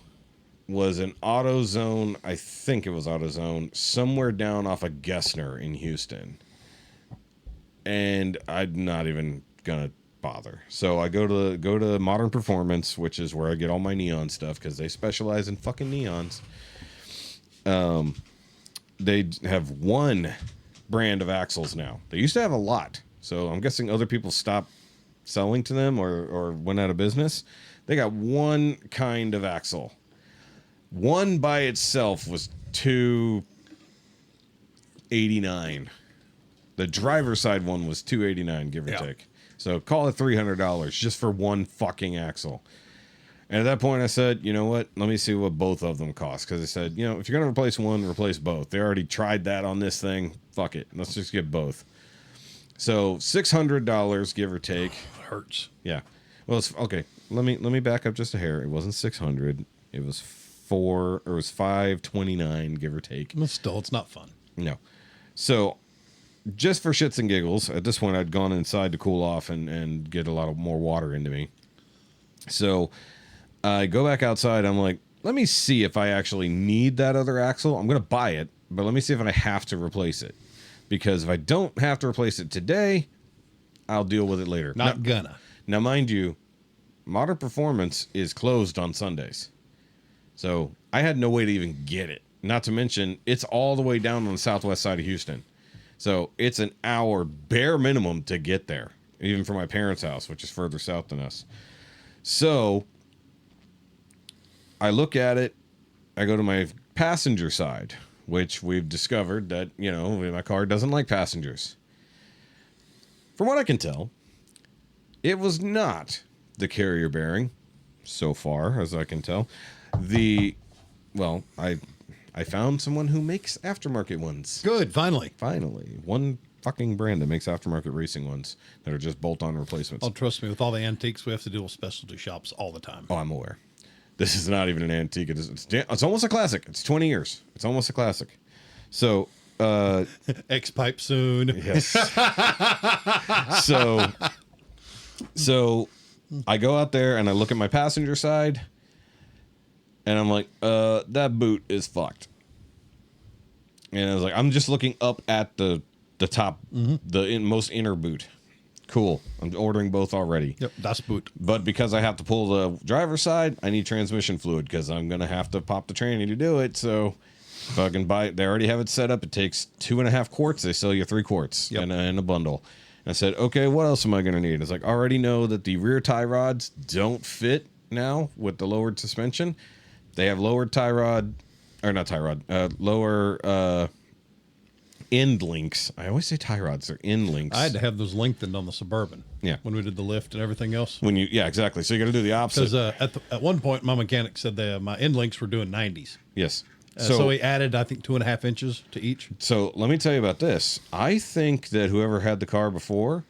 Speaker 3: was an AutoZone, I think it was AutoZone, somewhere down off of Gessner in Houston. And I'm not even gonna bother. So I go to Modern Performance, which is where I get all my neon stuff, because they specialize in fucking neons. They have one brand of axles now. They used to have a lot. So I'm guessing other people stopped selling to them or went out of business. They got one kind of axle. One by itself was $289. The driver's side one was $289, give or take. So call it $300 just for one fucking axle. And at that point, I said, you know what? Let me see what both of them cost. Because I said, if you're going to replace one, replace both. They already tried that on this thing. Fuck it. Let's just get both. So $600, give or take.
Speaker 2: Oh, it hurts.
Speaker 3: Yeah. Well, it's okay. Let me back up just a hair. It wasn't $600. It was $529, give or take.
Speaker 2: Well, still, it's not fun.
Speaker 3: No. So just for shits and giggles, at this point, I'd gone inside to cool off and get a lot of more water into me. So I go back outside. I'm like, let me see if I actually need that other axle. I'm going to buy it, but let me see if I have to replace it. Because if I don't have to replace it today, I'll deal with it later.
Speaker 2: Not gonna.
Speaker 3: Now, mind you, Modern Performance is closed on Sundays. So I had no way to even get it. Not to mention, it's all the way down on the southwest side of Houston. So it's an hour bare minimum to get there, even from my parents' house, which is further south than us. So I look at it. I go to my passenger side, which we've discovered that, my car doesn't like passengers. From what I can tell, it was not the carrier bearing, so far as I can tell. I found someone who makes aftermarket ones.
Speaker 2: Good, finally.
Speaker 3: Finally. One fucking brand that makes aftermarket racing ones that are just bolt-on replacements.
Speaker 2: Oh, trust me, with all the antiques, we have to deal with specialty shops all the time.
Speaker 3: Oh, I'm aware. This is not even an antique. It's almost a classic. It's 20 years. It's almost a classic. So,
Speaker 2: X-Pipe soon.
Speaker 3: Yes. So I go out there and I look at my passenger side and I'm like, that boot is fucked. And I was like, I'm just looking up at the top, the most inner boot. Cool. I'm ordering both already.
Speaker 2: Yep, that's boot.
Speaker 3: But because I have to pull the driver's side, I need transmission fluid because I'm going to have to pop the tranny to do it. So fucking buy it. They already have it set up. It takes 2.5 quarts. They sell you 3 quarts in a bundle. And I said, okay, what else am I going to need? It's like, I already know that the rear tie rods don't fit now with the lowered suspension. They have lowered tie rod, or not tie rod, lower end links. I always say tie rods. They're end links.
Speaker 2: I had to have those lengthened on the Suburban.
Speaker 3: Yeah.
Speaker 2: When we did the lift and everything else.
Speaker 3: Yeah, exactly. So you got to do the opposite.
Speaker 2: Because at one point, my mechanic said that my end links were doing 90s.
Speaker 3: Yes.
Speaker 2: So he added, I think, 2.5 inches to each.
Speaker 3: So let me tell you about this. I think that whoever had the car before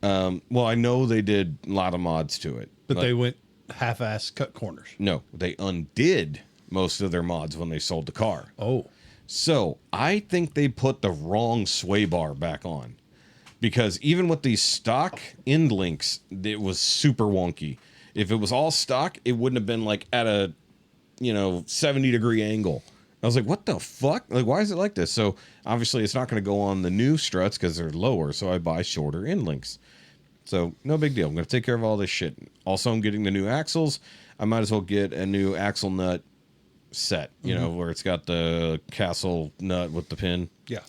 Speaker 3: Well, I know they did a lot of mods to it.
Speaker 2: But they went half-ass cut corners.
Speaker 3: No, they undid most of their mods when they sold the car.
Speaker 2: Oh.
Speaker 3: So I think they put the wrong sway bar back on. Because even with these stock end links, it was super wonky. If it was all stock, it wouldn't have been like at a 70-degree angle. I was like, what the fuck? Like, why is it like this? So obviously it's not going to go on the new struts because they're lower. So I buy shorter end links. So no big deal. I'm going to take care of all this shit. Also, I'm getting the new axles. I might as well get a new axle nut set, where it's got the castle nut with the pin.
Speaker 2: Yeah.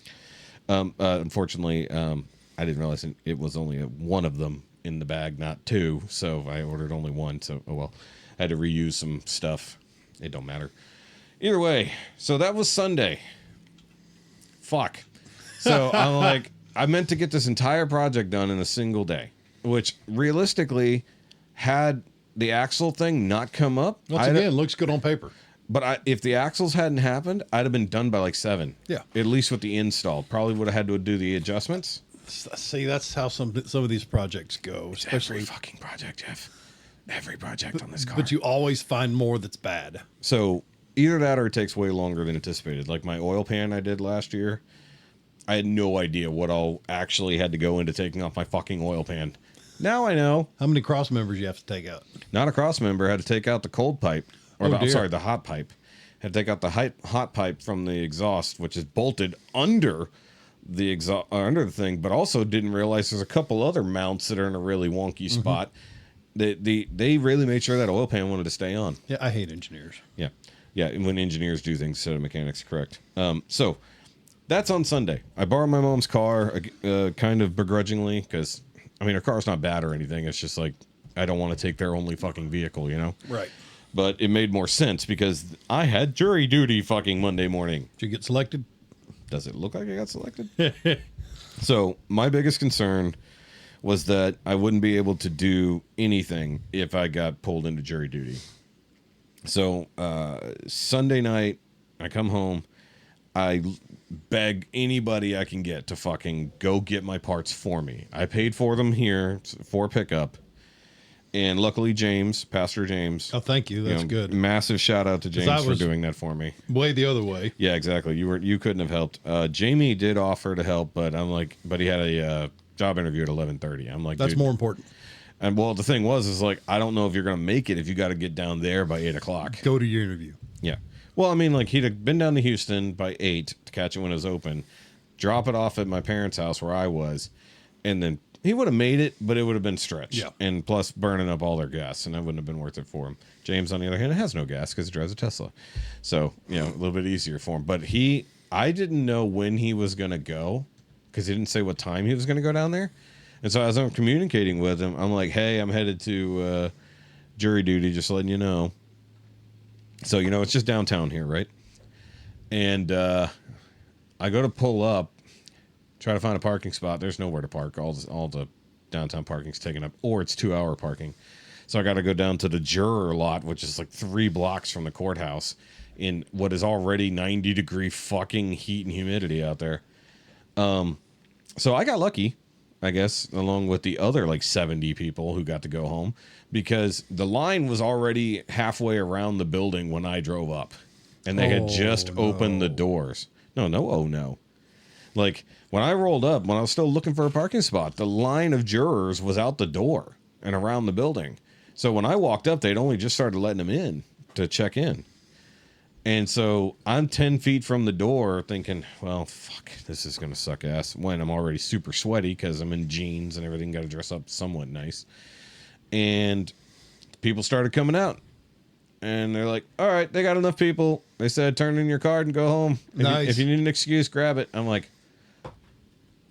Speaker 3: Unfortunately, I didn't realize it was only one of them in the bag, not two. So I ordered only one. So, oh well. I had to reuse some stuff. It don't matter. Either way, so that was Sunday. Fuck. So I'm like, I meant to get this entire project done in a single day, which realistically, had the axle thing not come up,
Speaker 2: Once again, looks good on paper.
Speaker 3: But if the axles hadn't happened, I'd have been done by like 7.
Speaker 2: Yeah.
Speaker 3: At least with the install. Probably would have had to do the adjustments.
Speaker 2: See, that's how some of these projects go. Especially
Speaker 3: Every fucking project, Jeff. Every project on this car.
Speaker 2: But you always find more that's bad.
Speaker 3: So either that or it takes way longer than anticipated. Like my oil pan I did last year, I had no idea what all actually had to go into taking off my fucking oil pan. Now I know.
Speaker 2: How many cross members you have to take out?
Speaker 3: Not a cross member. Had to take out the cold pipe. Or the hot pipe. Had to take out the hot pipe from the exhaust, which is bolted under the exhaust, under the thing, but also didn't realize there's a couple other mounts that are in a really wonky spot. They really made sure that oil pan wanted to stay on.
Speaker 2: Yeah, I hate engineers.
Speaker 3: Yeah. When engineers do things instead of mechanics, correct. So that's on Sunday. I borrowed my mom's car, kind of begrudgingly, because, her car's not bad or anything. It's just like, I don't want to take their only fucking vehicle,
Speaker 2: Right.
Speaker 3: But it made more sense because I had jury duty fucking Monday morning.
Speaker 2: Did you get selected?
Speaker 3: Does it look like I got selected? So my biggest concern was that I wouldn't be able to do anything if I got pulled into jury duty. So Sunday night, I come home. I beg anybody I can get to fucking go get my parts for me. I paid for them here for pickup. And luckily, Pastor James.
Speaker 2: Oh, thank you. That's good.
Speaker 3: Massive shout out to James for doing that for me.
Speaker 2: Way the other way.
Speaker 3: Yeah, exactly. You couldn't have helped. Jamie did offer to help, but he had a job interview at 11:30. I'm like,
Speaker 2: that's
Speaker 3: dude,
Speaker 2: more important.
Speaker 3: And well, the thing is like, I don't know if you're gonna make it if you got to get down there by 8 o'clock.
Speaker 2: Go to your interview.
Speaker 3: Yeah. Well, he'd have been down to Houston by 8 to catch it when it was open, drop it off at my parents' house where I was, and then. He would have made it, but it would have been stretched.
Speaker 2: Yeah.
Speaker 3: And plus burning up all their gas, and that wouldn't have been worth it for him. James, on the other hand, has no gas because he drives a Tesla. So, a little bit easier for him. But I didn't know when he was going to go because he didn't say what time he was going to go down there. And so as I'm communicating with him, I'm like, hey, I'm headed to jury duty, just letting you know. So, it's just downtown here, right? And I go to pull up. Try to find a parking spot. There's nowhere to park. All the downtown parking's taken up, or it's 2-hour parking. So I got to go down to the juror lot, which is like 3 blocks from the courthouse, in what is already 90-degree fucking heat and humidity out there. So I got lucky, I guess, along with the other like 70 people who got to go home, because the line was already halfway around the building when I drove up, and they had just opened the doors. No. Like, when I rolled up, when I was still looking for a parking spot, the line of jurors was out the door and around the building. So when I walked up, they'd only just started letting them in to check in. And so I'm 10 feet from the door thinking, well, fuck, this is going to suck ass, when I'm already super sweaty because I'm in jeans and everything, got to dress up somewhat nice. And people started coming out. And they're like, all right, they got enough people. They said, turn in your card and go home. If you need an excuse, grab it. I'm like,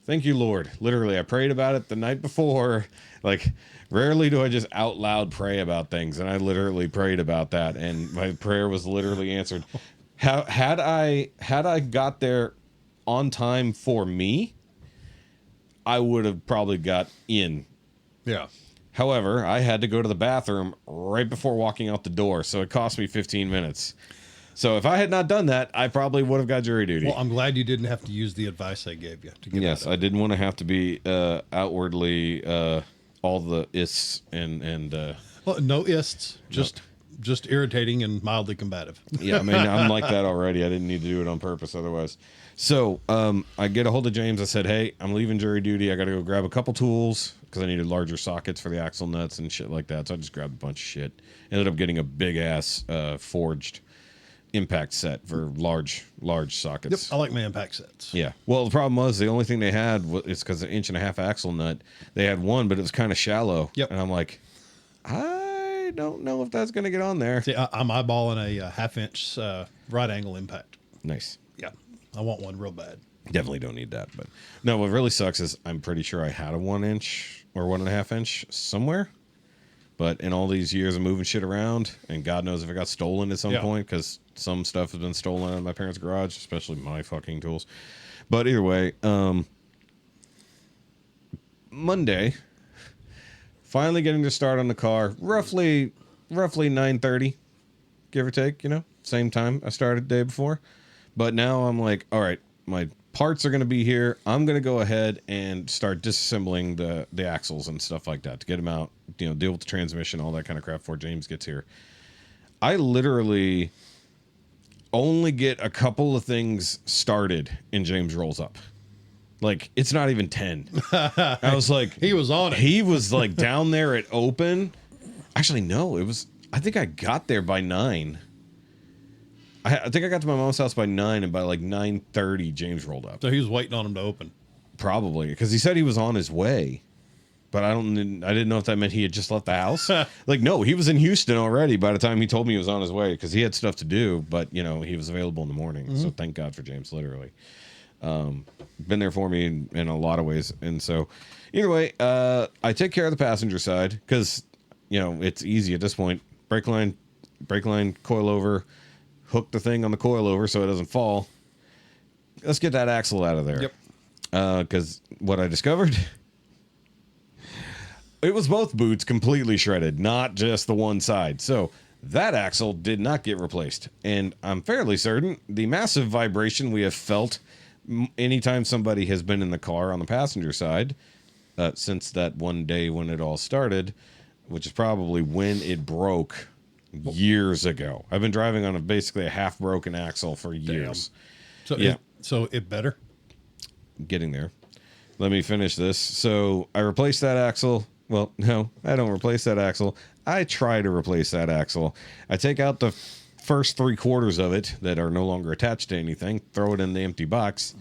Speaker 3: thank you, Lord. Literally, I prayed about it the night before. Like, rarely do I just out loud pray about things. And I literally prayed about that. And my prayer was literally answered. Had I got there on time for me, I would have probably got in.
Speaker 2: Yeah.
Speaker 3: However, I had to go to the bathroom right before walking out the door, so it cost me 15 minutes. So if I had not done that, I probably would have got jury duty.
Speaker 2: Well, I'm glad you didn't have to use the advice I gave you to get
Speaker 3: Yes, I didn't want to have to be outwardly all the ists and
Speaker 2: Well, no ists, just irritating and mildly combative.
Speaker 3: yeah, I mean, I'm like that already. I didn't need to do it on purpose otherwise. So I get a hold of James. I said, hey, I'm leaving jury duty. I got to go grab a couple tools because I needed larger sockets for the axle nuts and shit like that. So I just grabbed a bunch of shit. Ended up getting a big-ass forged impact set for large sockets.
Speaker 2: Yep, I like my impact sets.
Speaker 3: Yeah. Well, the problem was the only thing they had is because an 1.5-inch axle nut. They had one, but it was kind of shallow.
Speaker 2: Yep.
Speaker 3: And I'm like, I don't know if that's going to get on there.
Speaker 2: See, I'm eyeballing a 1/2-inch right angle impact.
Speaker 3: Nice.
Speaker 2: Yeah, I want one real bad.
Speaker 3: Definitely don't need that. But no, what really sucks is I'm pretty sure I had a 1-inch or 1.5-inch somewhere. But in all these years of moving shit around, and God knows if it got stolen at some point, because some stuff has been stolen out of my parents' garage, especially my fucking tools. But either way, Monday, finally getting to start on the car, roughly 9:30, give or take, same time I started the day before. But now I'm like, all right, my parts are going to be here. I'm going to go ahead and start disassembling the axles and stuff like that to get them out, deal with the transmission, all that kind of crap before James gets here. I literally only get a couple of things started and James rolls up. Like, it's not even 10. I was like...
Speaker 2: He was on it.
Speaker 3: He was, like, down there at open. Actually, no, I think I got there by 9. I think I got to my mom's house by 9, and by, like, 9:30, James rolled up.
Speaker 2: So he was waiting on him to open.
Speaker 3: Probably, because he said he was on his way. But I didn't know if that meant he had just left the house. Like, no, he was in Houston already by the time he told me he was on his way, because he had stuff to do, but, he was available in the morning. Mm-hmm. So thank God for James, literally. Been there for me in a lot of ways. And so either way, I take care of the passenger side because, it's easy at this point. Brake line, coil over, hook the thing on the coil over so it doesn't fall. Let's get that axle out of there.
Speaker 2: Yep.
Speaker 3: Because what I discovered, it was both boots completely shredded, not just the one side. So that axle did not get replaced. And I'm fairly certain the massive vibration we have felt anytime somebody has been in the car on the passenger side since that one day when it all started, which is probably when it broke years ago. I've been driving on basically a half broken axle for years.
Speaker 2: So
Speaker 3: yeah.
Speaker 2: It better?
Speaker 3: Getting there. Let me finish this. So I replaced that axle. Well, no, I don't replace that axle. I try to replace that axle. I take out the first 3/4 of it that are no longer attached to anything, throw it in the empty box,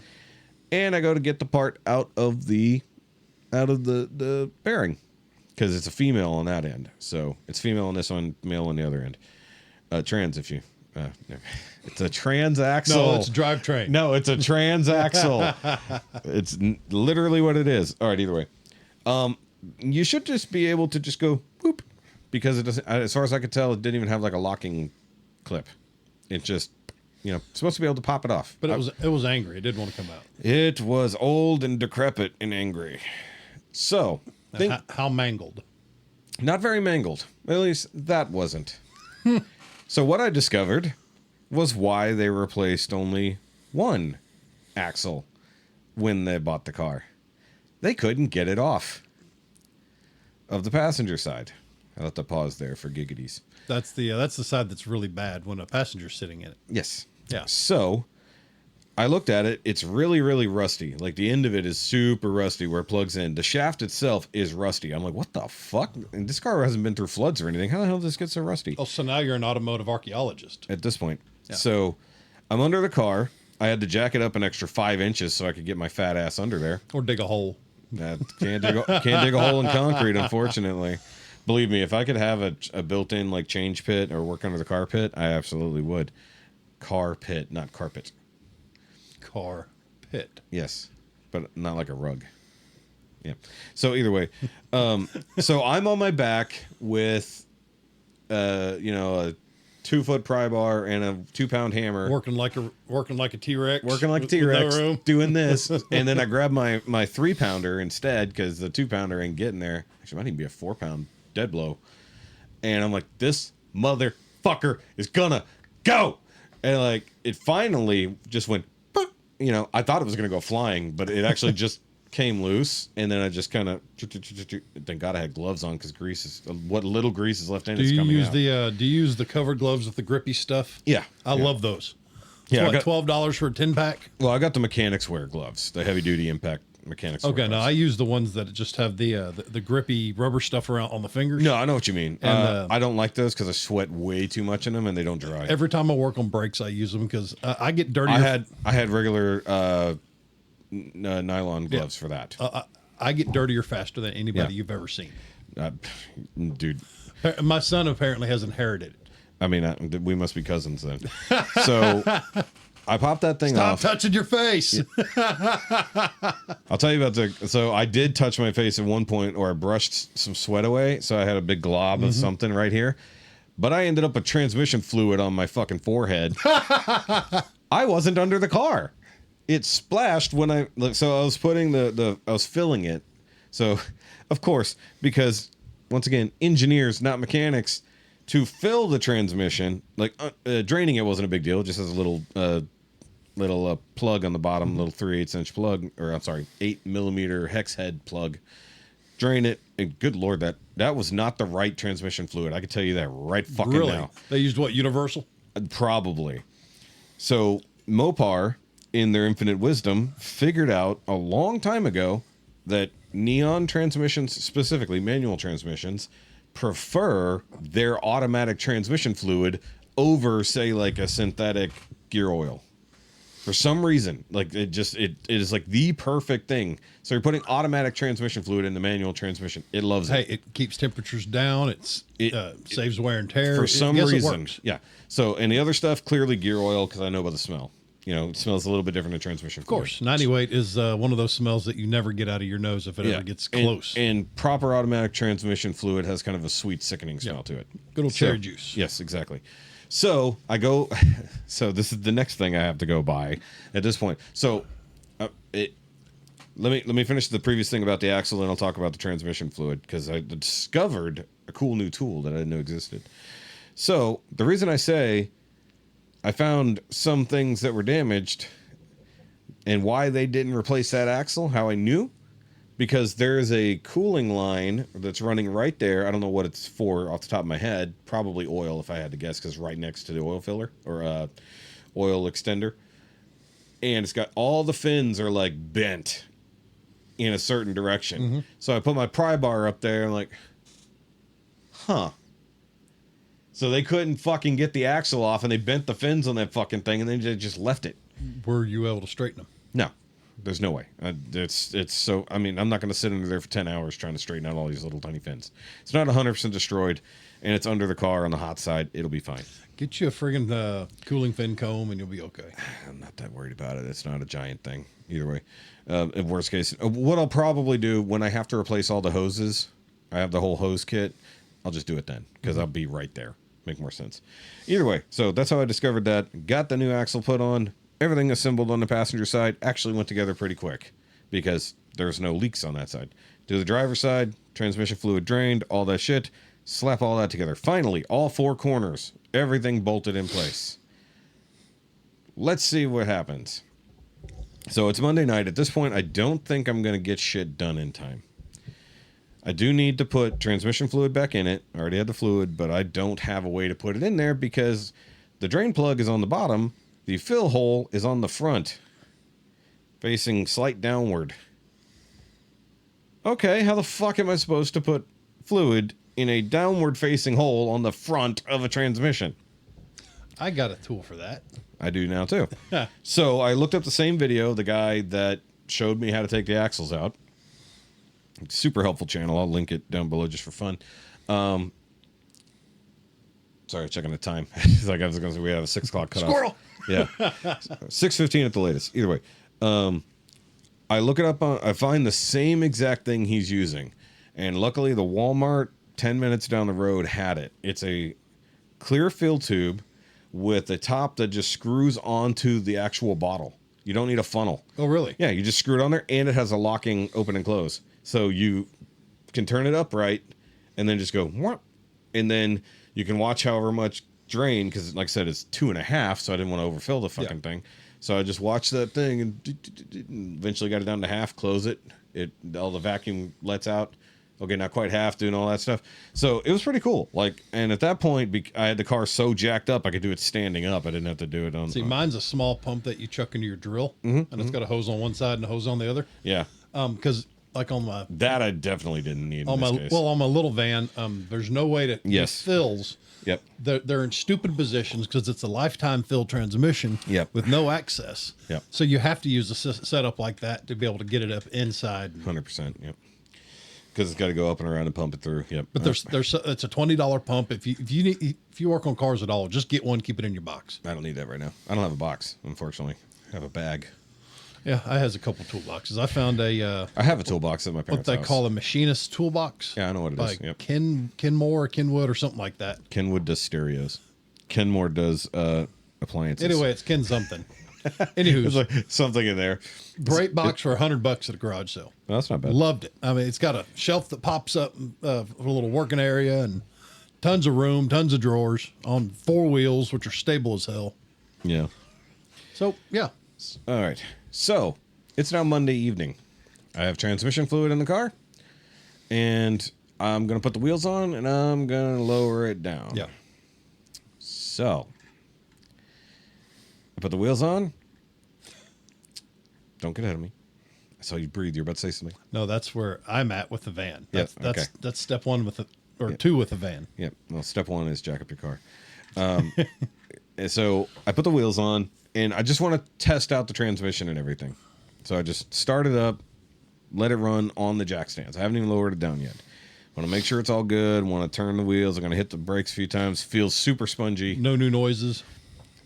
Speaker 3: and I go to get the part out of the bearing because it's a female on that end. So it's female on this one, male on the other end. Trans, if you it's a transaxle.
Speaker 2: No, it's a drivetrain.
Speaker 3: No, it's a transaxle. It's literally what it is. All right, either way. You should just be able to just go boop because it doesn't, as far as I could tell, it didn't even have like a locking clip. It just, supposed to be able to pop it off.
Speaker 2: But it was angry. It didn't want to come out.
Speaker 3: It was old and decrepit and angry. So,
Speaker 2: how mangled?
Speaker 3: Not very mangled. At least that wasn't. So what I discovered was why they replaced only one axle when they bought the car. They couldn't get it off of the passenger side. I'll have to pause there for giggities.
Speaker 2: That's the side that's really bad when a passenger's sitting in it.
Speaker 3: Yes.
Speaker 2: Yeah.
Speaker 3: So I looked at it. It's really, really rusty. Like the end of it is super rusty where it plugs in. The shaft itself is rusty. I'm like, what the fuck? And this car hasn't been through floods or anything. How the hell did this get so rusty?
Speaker 2: Oh, so now you're an automotive archaeologist.
Speaker 3: At this point.
Speaker 2: Yeah.
Speaker 3: So I'm under the car. I had to jack it up an extra 5 inches so I could get my fat ass under there.
Speaker 2: Or dig a hole.
Speaker 3: Can't dig a hole in concrete, unfortunately. Believe me, if I could have a built-in like change pit or work under the car pit, I absolutely would. Car pit, not carpet.
Speaker 2: Car pit.
Speaker 3: Yes, but not like a rug. Yeah. So either way, so I'm on my back with, a 2-foot pry bar and a 2-pound hammer.
Speaker 2: Working like a T-Rex.
Speaker 3: Working like a T-Rex. No room. Doing this, and then I grab my 3-pounder instead because the 2-pounder ain't getting there. Actually, it might even be a 4-pound dead blow. And I'm like, this motherfucker is gonna go. And like it finally just went, you know, I thought it was going to go flying, but it actually just came loose. And then I just kind of, thank God I had gloves on because grease is, what little grease is left in
Speaker 2: Do
Speaker 3: it's
Speaker 2: you
Speaker 3: coming
Speaker 2: use
Speaker 3: out.
Speaker 2: do you use the covered gloves with the grippy stuff?
Speaker 3: Yeah.
Speaker 2: I love those. It's
Speaker 3: Yeah, I
Speaker 2: what,
Speaker 3: got-
Speaker 2: $12 for a 10-pack?
Speaker 3: Well, I got the mechanics wear gloves, the heavy duty impact mechanics wear
Speaker 2: Okay, no,
Speaker 3: gloves.
Speaker 2: I use the ones that just have the grippy rubber stuff around on the fingers.
Speaker 3: No, I know what you mean.
Speaker 2: And,
Speaker 3: I don't like those because I sweat way too much in them and they don't dry.
Speaker 2: Every time I work on brakes, I use them because I get dirty.
Speaker 3: I had regular nylon gloves for that.
Speaker 2: I get dirtier faster than anybody
Speaker 3: Yeah.
Speaker 2: you've ever seen.
Speaker 3: Dude,
Speaker 2: My son apparently has inherited it.
Speaker 3: I mean, we must be cousins then. So I popped that thing
Speaker 2: Stop
Speaker 3: off.
Speaker 2: touching your face.
Speaker 3: I'll tell you about so I did touch my face at one point, or I brushed some sweat away, so I had a big glob of something right here. But I ended up with transmission fluid on my fucking forehead. I wasn't under the car. It splashed when I was putting I was filling it. So, of course, because once again, engineers, not mechanics, to fill the transmission, like draining it wasn't a big deal. It just has a little plug on the bottom, little 3/8 inch plug, or I'm sorry, 8 millimeter hex head plug. Drain it, and good lord, that was not the right transmission fluid. I can tell you that right fucking
Speaker 2: Really?
Speaker 3: now.
Speaker 2: They used what, Universal?
Speaker 3: Probably. So Mopar, in their infinite wisdom, figured out a long time ago that neon transmissions, specifically manual transmissions, prefer their automatic transmission fluid over, say, like a synthetic gear oil. For some reason, like it is like the perfect thing. So you're putting automatic transmission fluid in the manual transmission. It loves it.
Speaker 2: Hey, it keeps temperatures down. It saves wear and tear.
Speaker 3: For some
Speaker 2: Yes, it
Speaker 3: reason.
Speaker 2: works.
Speaker 3: Yeah. So, and the other stuff, clearly gear oil, because I know by the smell. You know, it smells a little bit different than transmission fluid.
Speaker 2: Of course. 98 is one of those smells that you never get out of your nose if it ever gets close.
Speaker 3: And proper automatic transmission fluid has kind of a sweet, sickening smell to it.
Speaker 2: Good old cherry juice.
Speaker 3: Yes, exactly. So I go. So this is the next thing I have to go buy at this point. So let me finish the previous thing about the axle, and I'll talk about the transmission fluid because I discovered a cool new tool that I didn't know existed. So the reason I say I found some things that were damaged and why they didn't replace that axle, how I knew. Because there is a cooling line that's running right there. I don't know what it's for off the top of my head. Probably oil, if I had to guess, because right next to the oil filler or oil extender. And it's got all the fins are like bent in a certain direction. Mm-hmm. So I put my pry bar up there and like, huh. So they couldn't fucking get the axle off, and they bent the fins on that fucking thing, and then they just left it.
Speaker 2: Were you able to straighten them?
Speaker 3: No. There's no way. It's so. I mean, I'm not going to sit under there for 10 hours trying to straighten out all these little tiny fins. It's not 100% destroyed, and it's under the car on the hot side. It'll be fine.
Speaker 2: Get you a friggin' cooling fin comb, and you'll be okay.
Speaker 3: I'm not that worried about it. It's not a giant thing either way. In worst case, what I'll probably do when I have to replace all the hoses, I have the whole hose kit. I'll just do it then because I'll be right there. Make more sense. Either way, so that's how I discovered that. Got the new axle put on. Everything assembled on the passenger side actually went together pretty quick because there's no leaks on that side. To the driver's side, transmission fluid drained, all that shit. Slap all that together. Finally, all four corners, everything bolted in place. Let's see what happens. So it's Monday night. At this point, I don't think I'm going to get shit done in time. I do need to put transmission fluid back in it. I already had the fluid, but I don't have a way to put it in there because the drain plug is on the bottom. The fill hole is on the front, facing slight downward. Okay, how the fuck am I supposed to put fluid in a downward-facing hole on the front of a transmission?
Speaker 2: I got a tool for that.
Speaker 3: I do now, too. So I looked up the same video, the guy that showed me how to take the axles out. Super helpful channel. I'll link it down below just for fun. Sorry, checking the time. Like I was going to say, we have a 6 o'clock cutoff.
Speaker 2: Squirrel!
Speaker 3: Yeah. 6:15 at the latest. Either way. I look it up I find the same exact thing he's using. And luckily the Walmart 10 minutes down the road had it. It's a clear fill tube with a top that just screws onto the actual bottle. You don't need a funnel.
Speaker 2: Oh, really?
Speaker 3: Yeah, you just screw it on there, and it has a locking open and close. So you can turn it upright and then just go, whoop, and then you can watch however much drain because, like I said, it's 2.5, so I didn't want to overfill the fucking thing. So I just watched that thing and eventually got it down to half, close it. All the vacuum lets out. Okay, not quite half, doing all that stuff. So it was pretty cool. Like, and at that point, I had the car so jacked up, I could do it standing up. I didn't have to do it on.
Speaker 2: See, mine's a small pump that you chuck into your drill, and it's got a hose on one side and a hose on the other.
Speaker 3: Yeah.
Speaker 2: Because like on my
Speaker 3: that I definitely didn't need.
Speaker 2: On my
Speaker 3: case.
Speaker 2: on my little van, there's no way to
Speaker 3: yes
Speaker 2: fills.
Speaker 3: Yep.
Speaker 2: They're in stupid positions because it's a lifetime fill transmission.
Speaker 3: Yep.
Speaker 2: With no access.
Speaker 3: Yep.
Speaker 2: So you have to use a setup like that to be able to get it up inside.
Speaker 3: 100%. Yep. Because it's got to go up and around and pump it through. Yep.
Speaker 2: But it's a $20 pump. If you work on cars at all, just get one, keep it in your box.
Speaker 3: I don't need that right now. I don't have a box, unfortunately. I have a bag.
Speaker 2: Yeah, I has a couple toolboxes. I found I
Speaker 3: have a toolbox at my parents'
Speaker 2: what they
Speaker 3: house.
Speaker 2: call a machinist toolbox.
Speaker 3: Yeah, I know what it is. Yep.
Speaker 2: Kenmore or Kenwood or something like that.
Speaker 3: Kenwood does stereos. Kenmore does appliances.
Speaker 2: Anyway, it's Ken something. Anywho,
Speaker 3: there's like something in there.
Speaker 2: Great box for $100 at a garage sale.
Speaker 3: Well, that's not bad.
Speaker 2: Loved it. I mean, it's got a shelf that pops up for a little working area and tons of room, tons of drawers on 4 wheels, which are stable as hell.
Speaker 3: Yeah.
Speaker 2: So, yeah.
Speaker 3: All right. So, it's now Monday evening. I have transmission fluid in the car, and I'm going to put the wheels on, and I'm going to lower it down.
Speaker 2: Yeah.
Speaker 3: So, I put the wheels on. Don't get ahead of me. I saw you breathe. You're about to say something.
Speaker 2: No, that's where I'm at with the van.
Speaker 3: Yep,
Speaker 2: That's step one with the, 2 with the van.
Speaker 3: Yep. Well, step 1 is jack up your car. So I put the wheels on, and I just want to test out the transmission and everything. So I just start it up, let it run on the jack stands. I haven't even lowered it down yet. Want to make sure it's all good. Want to turn the wheels. I'm going to hit the brakes a few times. Feels super spongy.
Speaker 2: No new noises.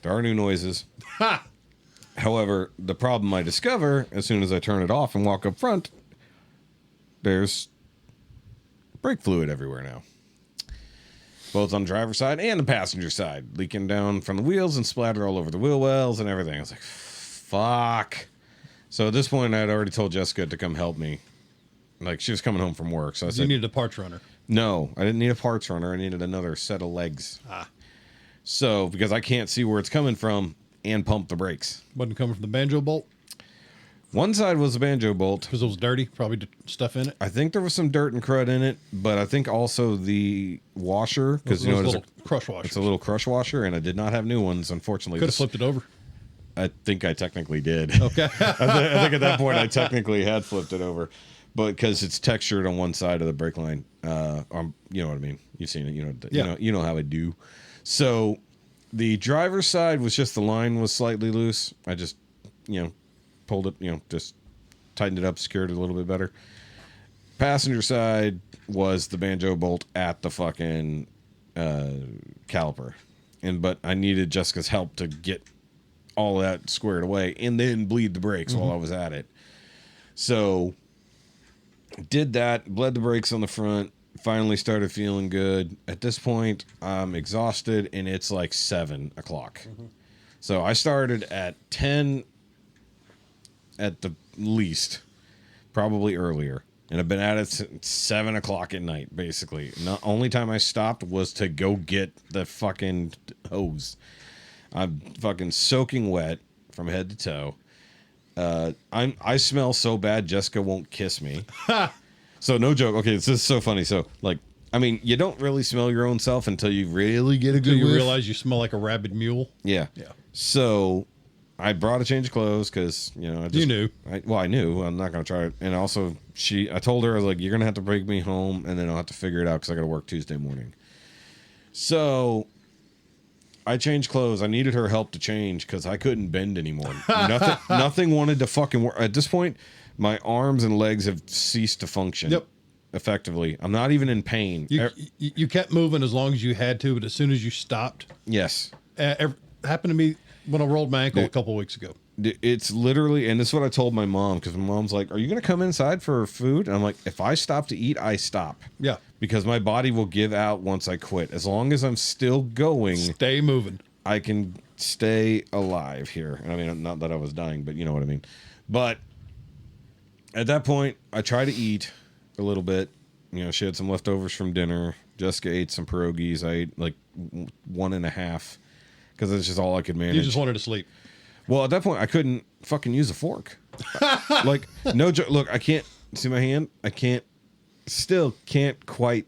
Speaker 3: There are new noises. Ha! However, the problem I discover as soon as I turn it off and walk up front, there's brake fluid everywhere now. Both on the driver's side and the passenger side, leaking down from the wheels and splattered all over the wheel wells and everything. I was like, fuck. So at this point, I had already told Jessica to come help me. Like, she was coming home from work. So I said,
Speaker 2: you needed a parts runner.
Speaker 3: No, I didn't need a parts runner. I needed another set of legs. So, because I can't see where it's coming from and pump the brakes.
Speaker 2: Wasn't coming from the banjo bolt?
Speaker 3: One side was a banjo bolt.
Speaker 2: Because it was dirty, probably stuff in it.
Speaker 3: I think there was some dirt and crud in it, but I think also the washer, because you know it's a
Speaker 2: crush washer.
Speaker 3: It's a little crush washer, and I did not have new ones, unfortunately.
Speaker 2: Could have flipped it over.
Speaker 3: I think I technically did.
Speaker 2: Okay.
Speaker 3: I think at that point I technically had flipped it over, but because it's textured on one side of the brake line, you know what I mean. You've seen it. You know how I do. So the driver's side was just the line was slightly loose. I just pulled it, just tightened it up, secured it a little bit better. Passenger side was the banjo bolt at the fucking caliper, but I needed Jessica's help to get all that squared away and then bleed the brakes while I was at it. So did that, bled the brakes on the front, finally started feeling good. At this point, I'm exhausted and it's like 7 o'clock. So I started at 10 at the least, probably earlier. And I've been at it since 7 o'clock at night, basically. The only time I stopped was to go get the fucking hose. I'm fucking soaking wet from head to toe. I smell so bad, Jessica won't kiss me. So no joke. Okay, this is so funny. So you don't really smell your own self until you really get a good
Speaker 2: you
Speaker 3: whiff.
Speaker 2: realize you smell like a rabid mule.
Speaker 3: Yeah. So I brought a change of clothes because
Speaker 2: you knew.
Speaker 3: I knew I'm not gonna try it. And also I told her, I was like, you're gonna have to bring me home, and then I'll have to figure it out because I got to work Tuesday morning. So I changed clothes. I needed her help to change because I couldn't bend anymore. Nothing wanted to fucking work. At this point, my arms and legs have ceased to function.
Speaker 2: Yep.
Speaker 3: Effectively. I'm not even in pain.
Speaker 2: You kept moving as long as you had to, but as soon as you stopped.
Speaker 3: Yes.
Speaker 2: Happened to me when I rolled my ankle a couple of weeks ago.
Speaker 3: It's literally, and this is what I told my mom, because my mom's like, are you going to come inside for food? And I'm like, if I stop to eat, I stop.
Speaker 2: Yeah.
Speaker 3: Because my body will give out once I quit. As long as I'm still going.
Speaker 2: Stay moving.
Speaker 3: I can stay alive here. I mean, not that I was dying, but you know what I mean. But at that point, I try to eat a little bit. She had some leftovers from dinner. Jessica ate some pierogies. I ate like 1.5 because that's just all I could manage.
Speaker 2: You just wanted to sleep.
Speaker 3: Well, at that point, I couldn't fucking use a fork. Like, no joke. Look, I can't see my hand. Still can't quite.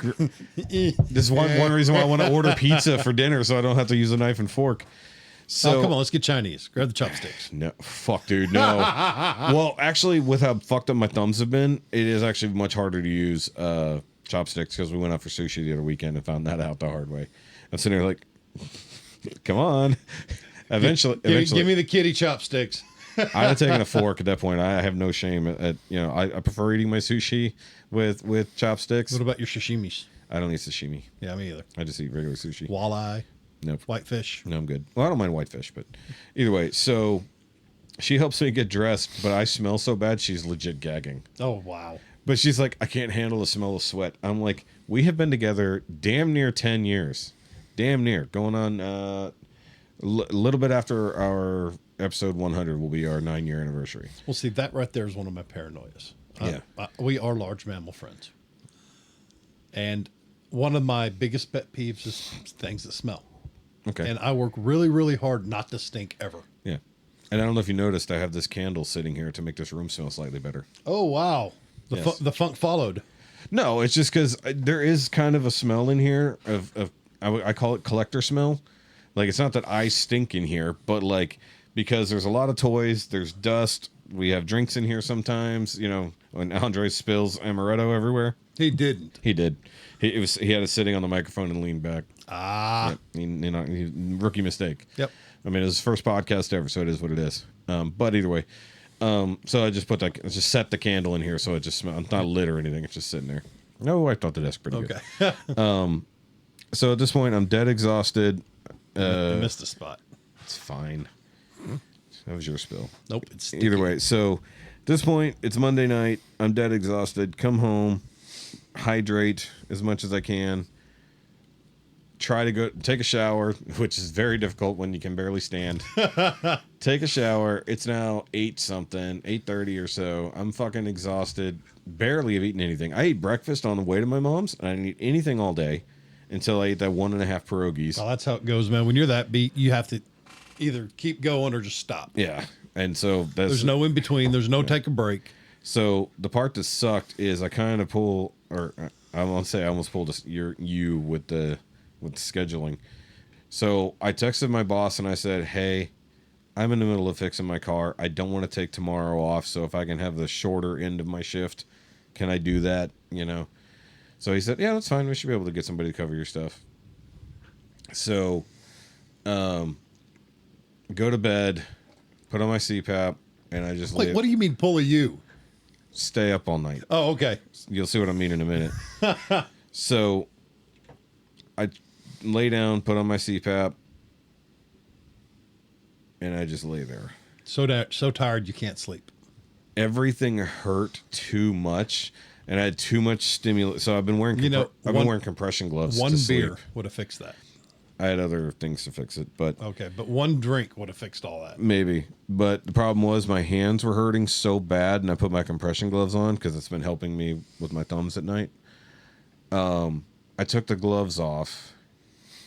Speaker 3: This is one reason why I want to order pizza for dinner so I don't have to use a knife and fork. So
Speaker 2: come on, let's get Chinese. Grab the chopsticks.
Speaker 3: No, fuck, dude, no. Well, actually, with how fucked up my thumbs have been, it is actually much harder to use chopsticks because we went out for sushi the other weekend and found that out the hard way. I'm sitting there like, come on. Eventually,
Speaker 2: give me the kitty chopsticks.
Speaker 3: I had taken a fork at that point. I have no shame at I prefer eating my sushi with chopsticks.
Speaker 2: What about your sashimis?
Speaker 3: I don't eat sashimi.
Speaker 2: Yeah, me either.
Speaker 3: I just eat regular sushi.
Speaker 2: Walleye.
Speaker 3: Nope.
Speaker 2: Whitefish.
Speaker 3: No, I'm good. Well, I don't mind whitefish, but either way. So she helps me get dressed, but I smell so bad she's legit gagging.
Speaker 2: Oh, wow.
Speaker 3: But she's like, I can't handle the smell of sweat. I'm like, we have been together damn near 10 years. Damn near. Going on a little bit after our episode 100 will be our 9-year anniversary.
Speaker 2: Well, see, that right there is one of my paranoias.
Speaker 3: Yeah.
Speaker 2: We are large mammal friends. And one of my biggest pet peeves is things that smell.
Speaker 3: Okay.
Speaker 2: And I work really, really hard not to stink ever.
Speaker 3: Yeah. And I don't know if you noticed, I have this candle sitting here to make this room smell slightly better.
Speaker 2: Oh, wow.
Speaker 3: Yes.
Speaker 2: The funk followed.
Speaker 3: No, it's just because there is kind of a smell in here of I call it collector smell. Like, it's not that I stink in here, but like, because there's a lot of toys, there's dust. We have drinks in here sometimes, when Andre spills amaretto everywhere.
Speaker 2: He didn't.
Speaker 3: He did. He had it sitting on the microphone and leaned back.
Speaker 2: Ah.
Speaker 3: Yep. Rookie mistake.
Speaker 2: Yep.
Speaker 3: I mean, it was his first podcast ever, so it is what it is. But either way, so I just just set the candle in here, so it just smells. It's not lit or anything. It's just sitting there. No, I thought the desk pretty good.
Speaker 2: Okay.
Speaker 3: So at this point, I'm dead exhausted.
Speaker 2: I missed a spot.
Speaker 3: It's fine. That was your spill.
Speaker 2: Nope. It's sticky.
Speaker 3: Either way, so at this point, it's Monday night. I'm dead exhausted. Come home, hydrate as much as I can. Try to go take a shower, which is very difficult when you can barely stand. Take a shower. It's now 8:30 or so. I'm fucking exhausted. Barely have eaten anything. I ate breakfast on the way to my mom's, and I didn't eat anything all day until I ate that 1.5 pierogies.
Speaker 2: Oh, that's how it goes, man. When you're that beat, you have to either keep going or just stop.
Speaker 3: Yeah, and so
Speaker 2: there's no in between. There's no take a break.
Speaker 3: So the part that sucked is I kind of pull, or I won't say I almost pulled you with the scheduling. So I texted my boss and I said, hey, I'm in the middle of fixing my car. I don't want to take tomorrow off. So if I can have the shorter end of my shift, can I do that? So he said, yeah, that's fine. We should be able to get somebody to cover your stuff. So, go to bed, put on my CPAP, and I just
Speaker 2: Wait, what do you mean pull a you?
Speaker 3: Stay up all night.
Speaker 2: Oh, okay.
Speaker 3: You'll see what I mean in a minute. So I lay down, put on my CPAP, and I just lay there.
Speaker 2: So tired you can't sleep.
Speaker 3: Everything hurt too much, and I had too much stimulus. So I've been wearing wearing compression gloves.
Speaker 2: One
Speaker 3: to
Speaker 2: beer
Speaker 3: sleep.
Speaker 2: would have fixed that.
Speaker 3: I had other things to fix it, but
Speaker 2: okay, but one drink would have fixed all that.
Speaker 3: Maybe, but the problem was my hands were hurting so bad, and I put my compression gloves on because it's been helping me with my thumbs at night. I took the gloves off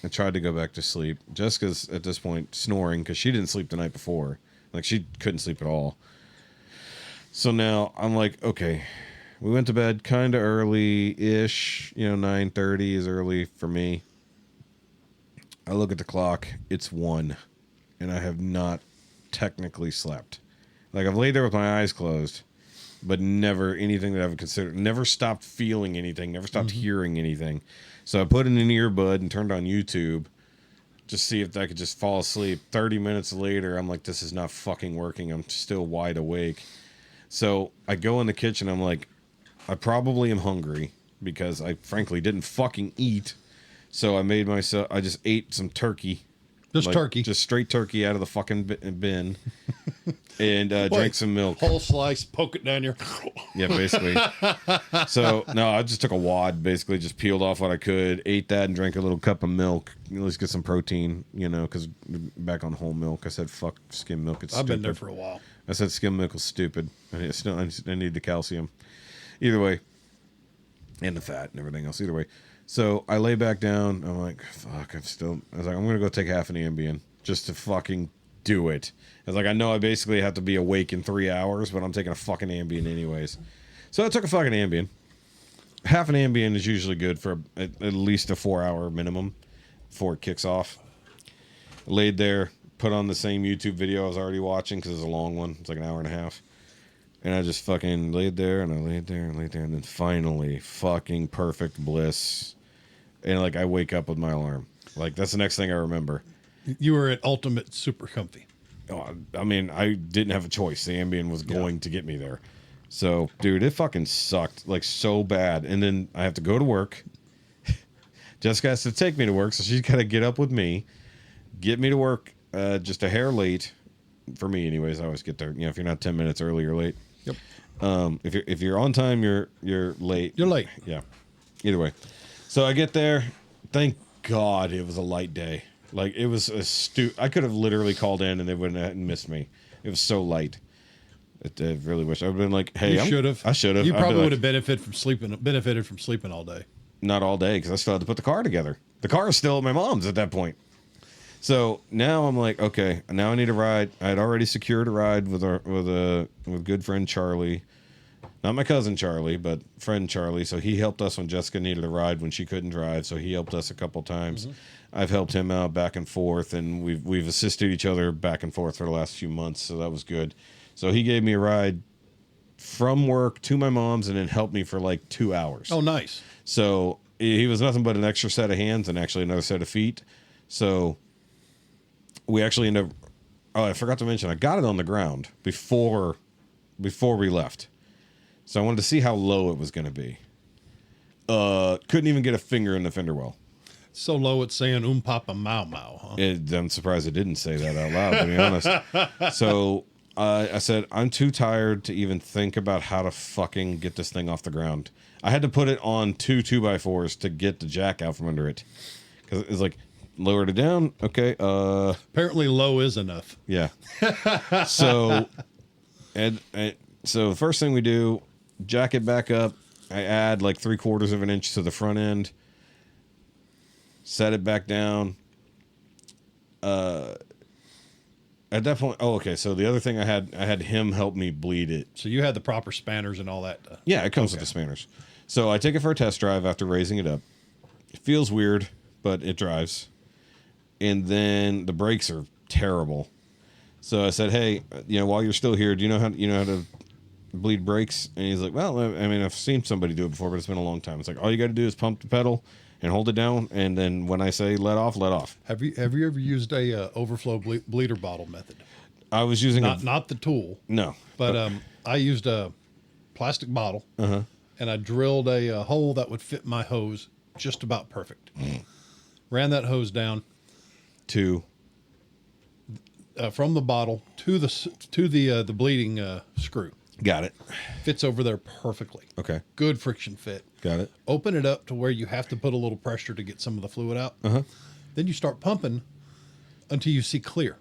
Speaker 3: and tried to go back to sleep. Jessica's at this point snoring because she didn't sleep the night before. Like, she couldn't sleep at all. So now I'm like, okay, we went to bed kind of early-ish. 9:30 is early for me. I look at the clock. It's 1, and I have not technically slept. Like, I've laid there with my eyes closed, but never anything that I've considered. Never stopped feeling anything. Never stopped hearing anything. So I put in an earbud and turned on YouTube just see if I could just fall asleep. 30 minutes later, I'm like, this is not fucking working. I'm still wide awake. So I go in the kitchen. I'm like, I probably am hungry because I frankly didn't fucking eat. So I just ate some turkey.
Speaker 2: Turkey.
Speaker 3: Just straight turkey out of the fucking bin. And drank some milk.
Speaker 2: Whole slice, poke it down your...
Speaker 3: Yeah, basically. So, no, I just took a wad, basically just peeled off what I could, ate that, and drank a little cup of milk. At least get some protein, because back on whole milk. I said, fuck skim milk, it's stupid.
Speaker 2: I've been there for a while.
Speaker 3: I said skim milk is stupid. I need the calcium. Either way. And the fat and everything else. Either way. So I lay back down. I'm like, fuck, I was like, I'm going to go take half an Ambien just to fucking do it. I was like, I know I basically have to be awake in 3 hours, but I'm taking a fucking Ambien anyways. So I took a fucking Ambien. Half an Ambien is usually good for at least a 4-hour minimum before it kicks off. Laid there, put on the same YouTube video I was already watching because it's a long one. It's like an hour and a half. And I just fucking laid there, and I laid there, and laid there, and then finally, fucking perfect bliss. And, like, I wake up with my alarm. Like, that's the next thing I remember.
Speaker 2: You were at ultimate super comfy.
Speaker 3: Oh, I mean, I didn't have a choice. The Ambien was going to get me there. So, dude, it fucking sucked, like, so bad. And then I have to go to work. Jessica has to take me to work, so she's got to get up with me, get me to work just a hair late. For me, anyways, I always get there. You know, if you're not 10 minutes early, you're late.
Speaker 2: Yep.
Speaker 3: If you're on time, you're late.
Speaker 2: You're late.
Speaker 3: Yeah. Either way. So I get there. Thank God it was a light day. Like, it was I could have literally called in and they wouldn't have missed me. It was so light. I really wish I would have been like, hey,
Speaker 2: You should have.
Speaker 3: I should have.
Speaker 2: You probably would have benefited from sleeping all day.
Speaker 3: Not all day, because I still had to put the car together. The car is still at my mom's at that point. So now I'm like, okay, now I need a ride. I had already secured a ride with good friend Charlie. Not my cousin Charlie, but friend Charlie. So he helped us when Jessica needed a ride when she couldn't drive. So he helped us a couple times. Mm-hmm. I've helped him out back and forth, and we've assisted each other back and forth for the last few months. So that was good. So he gave me a ride from work to my mom's and then helped me for like 2 hours.
Speaker 2: Oh, nice.
Speaker 3: So he was nothing but an extra set of hands and actually another set of feet. So we actually ended up... Oh, I forgot to mention, I got it on the ground before we left. So I wanted to see how low it was going to be. Couldn't even get a finger in the fender well.
Speaker 2: So low it's saying papa mau mau, huh?
Speaker 3: I'm surprised it didn't say that out loud, to be honest. So I said, I'm too tired to even think about how to fucking get this thing off the ground. I had to put it on 2 2x4s to get the jack out from under it. Because it's like, lowered it down. Okay.
Speaker 2: Apparently low is enough.
Speaker 3: Yeah. So, so the first thing we do, jack it back up. I add like 3/4 of an inch to the front end. Set it back down. At that point, okay. So the other thing I had him help me bleed it.
Speaker 2: So you had the proper spanners and all that.
Speaker 3: Yeah, it comes with the spanners. So I take it for a test drive after raising it up. It feels weird, but it drives. And then the brakes are terrible. So I said, hey, while you're still here, do you know how to bleed brakes? And he's like, well, I mean, I've seen somebody do it before, but it's been a long time. It's like, all you got to do is pump the pedal and hold it down, and then when I say let off, let off.
Speaker 2: Have you ever used a overflow bleeder bottle method?
Speaker 3: I was using
Speaker 2: not the tool.
Speaker 3: No,
Speaker 2: but I used a plastic bottle, and I drilled a hole that would fit my hose just about perfect. Ran that hose down from the bottle to the bleeding screw.
Speaker 3: Got it.
Speaker 2: Fits over there perfectly.
Speaker 3: Okay.
Speaker 2: Good friction fit.
Speaker 3: Got it.
Speaker 2: Open it up to where you have to put a little pressure to get some of the fluid out. Then you start pumping until you see clear.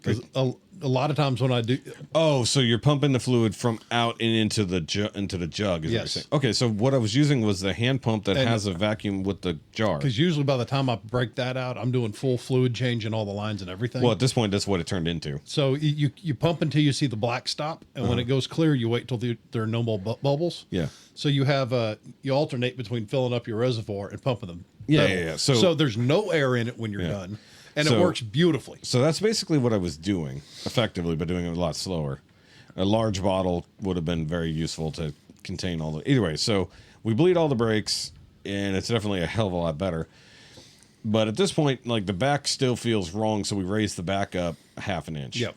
Speaker 2: Because a lot of times when I do...
Speaker 3: Oh, so you're pumping the fluid from out and into the jug, is what you're saying. Okay, so what I was using was the hand pump that has a vacuum with the jar.
Speaker 2: Because usually by the time I break that out, I'm doing full fluid change in all the lines and everything.
Speaker 3: Well, at this point, that's what it turned into.
Speaker 2: So you pump until you see the black stop, and when it goes clear, you wait till there are no more bubbles.
Speaker 3: Yeah.
Speaker 2: So you have you alternate between filling up your reservoir and pumping them.
Speaker 3: Yeah.
Speaker 2: So there's no air in it when you're done. And it works beautifully.
Speaker 3: So that's basically what I was doing, effectively, but doing it a lot slower. A large bottle would have been very useful to contain all the... Either way, so we bleed all the brakes, and it's definitely a hell of a lot better. But at this point, like, the back still feels wrong, so we raise the back up a half an inch.
Speaker 2: Yep.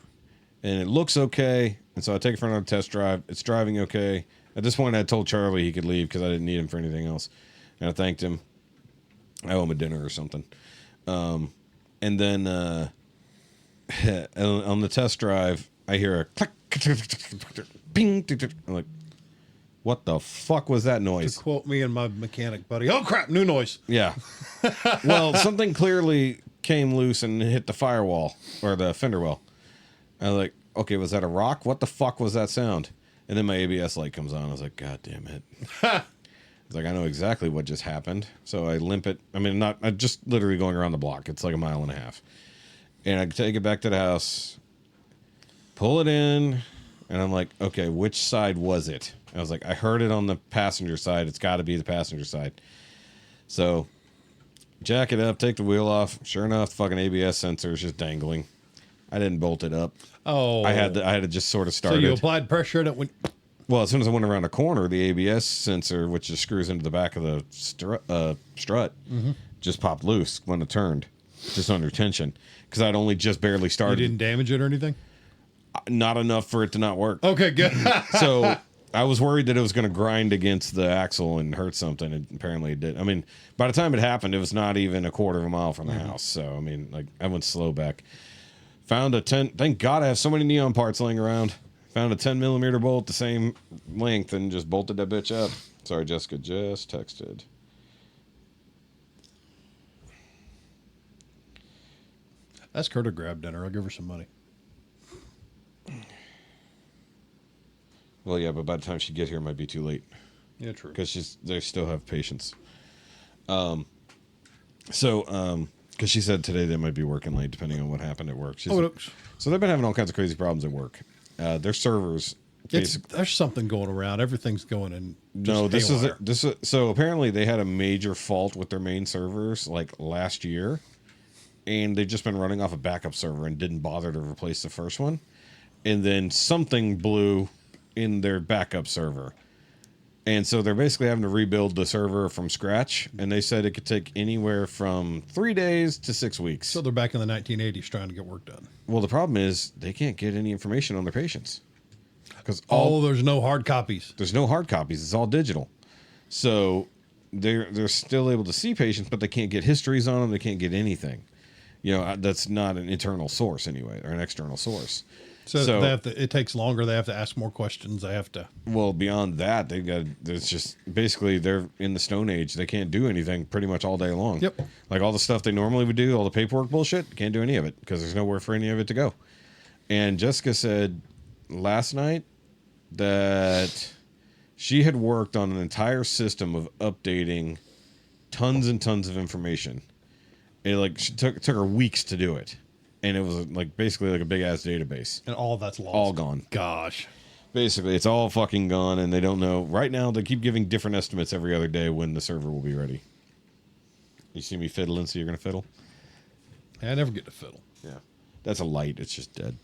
Speaker 3: And it looks okay, and so I take it for another test drive. It's driving okay. At this point, I told Charlie he could leave because I didn't need him for anything else. And I thanked him. I owe him a dinner or something. And then on the test drive, I hear a click, ping. I'm like, what the fuck was that noise?
Speaker 2: To quote me and my mechanic buddy, oh crap, new noise.
Speaker 3: Yeah. Well, something clearly came loose and hit the firewall or the fender well. I was like, okay, was that a rock? What the fuck was that sound? And then my ABS light comes on. I was like, God damn it. He's like, I know exactly what just happened. So I limp it. I mean, I'm just literally going around the block. It's like a mile and a half. And I take it back to the house, pull it in, and I'm like, okay, which side was it? I was like, I heard it on the passenger side. It's got to be the passenger side. So jack it up, take the wheel off. Sure enough, the fucking ABS sensor is just dangling. I didn't bolt it up.
Speaker 2: Oh.
Speaker 3: I had to just sort of start
Speaker 2: So you
Speaker 3: it.
Speaker 2: applied pressure and it went...
Speaker 3: Well, as soon as I went around the corner, the ABS sensor, which just screws into the back of the strut, just popped loose when it turned, just under tension. Because I'd only just barely started.
Speaker 2: You didn't damage it or anything?
Speaker 3: Not enough for it to not work.
Speaker 2: Okay, good.
Speaker 3: So I was worried that it was going to grind against the axle and hurt something. And apparently it did. I mean, by the time it happened, it was not even a quarter of a mile from the house. So, I mean, like, I went slow back. Found a 10. Thank God I have so many neon parts laying around. Found a 10 millimeter bolt the same length and just bolted that bitch up. Sorry, Jessica just texted.
Speaker 2: Ask her to grab dinner. I'll give her some money.
Speaker 3: Well, yeah, but by the time she get here, it might be too late.
Speaker 2: Yeah, true.
Speaker 3: Because they still have patience. Because she said today they might be working late, depending on what happened at work. So they've been having all kinds of crazy problems at work. Their servers.
Speaker 2: There's something going around. Everything's going in.
Speaker 3: No, this is so apparently they had a major fault with their main servers like last year, and they've just been running off a backup server and didn't bother to replace the first one, and then something blew in their backup server. And so they're basically having to rebuild the server from scratch, and they said it could take anywhere from 3 days to 6 weeks.
Speaker 2: So they're back in the 1980s trying to get work done.
Speaker 3: Well, the problem is they can't get any information on their patients. Because
Speaker 2: there's no hard copies.
Speaker 3: There's no hard copies. It's all digital. So they're still able to see patients, but they can't get histories on them. They can't get anything. You know, that's not an internal source anyway, or an external source.
Speaker 2: So they have to, it takes longer. They have to ask more questions. They have to.
Speaker 3: Well, beyond that, there's just basically they're in the Stone Age. They can't do anything pretty much all day long.
Speaker 2: Yep.
Speaker 3: Like all the stuff they normally would do, all the paperwork bullshit, can't do any of it because there's nowhere for any of it to go. And Jessica said last night that she had worked on an entire system of updating tons and tons of information. It took her weeks to do it. And it was like basically like a big ass database.
Speaker 2: And all of that's lost.
Speaker 3: All gone.
Speaker 2: Gosh.
Speaker 3: Basically, it's all fucking gone, and they don't know. Right now, they keep giving different estimates every other day when the server will be ready. You see me fiddling, so you're going to fiddle?
Speaker 2: I never get to fiddle.
Speaker 3: Yeah. That's a light. It's just dead.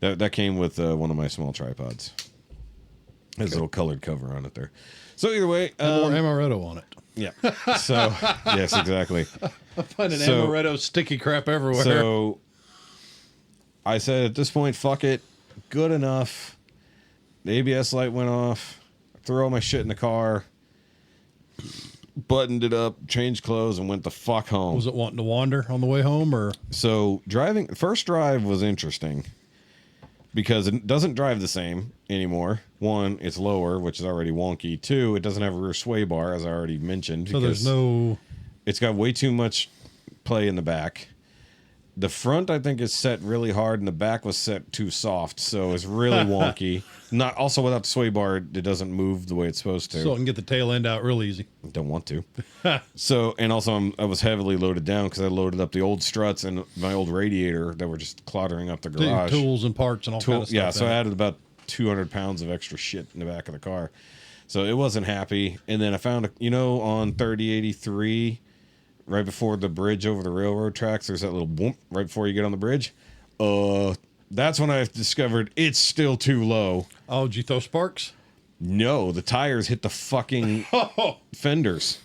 Speaker 3: That came with one of my small tripods. Has a little colored cover on it there. So either way.
Speaker 2: More amaretto on it.
Speaker 3: Yeah. So, yes, exactly.
Speaker 2: I find an amaretto sticky crap everywhere.
Speaker 3: So I said at this point, fuck it. Good enough. The ABS light went off. I threw all my shit in the car. Buttoned it up, changed clothes, and went the fuck home.
Speaker 2: Was it wanting to wander on the way home, or?
Speaker 3: So first drive was interesting because it doesn't drive the same anymore. One, it's lower, which is already wonky. Two, it doesn't have a rear sway bar, as I already mentioned.
Speaker 2: So there's no...
Speaker 3: It's got way too much play in the back. The front, I think, is set really hard, and the back was set too soft, so it's really wonky. Not also without the sway bar, it doesn't move the way it's supposed to.
Speaker 2: So it can get the tail end out real easy.
Speaker 3: Don't want to. So, and also I was heavily loaded down because I loaded up the old struts and my old radiator that were just clottering up the garage.
Speaker 2: Tools and parts and all kinds of stuff.
Speaker 3: Yeah, so I added about 200 pounds of extra shit in the back of the car. So it wasn't happy. And then I found, on 3083, right before the bridge over the railroad tracks, there's that little boom right before you get on the bridge. That's when I discovered it's still too low.
Speaker 2: Oh, did you throw sparks?
Speaker 3: No, the tires hit the fucking fenders.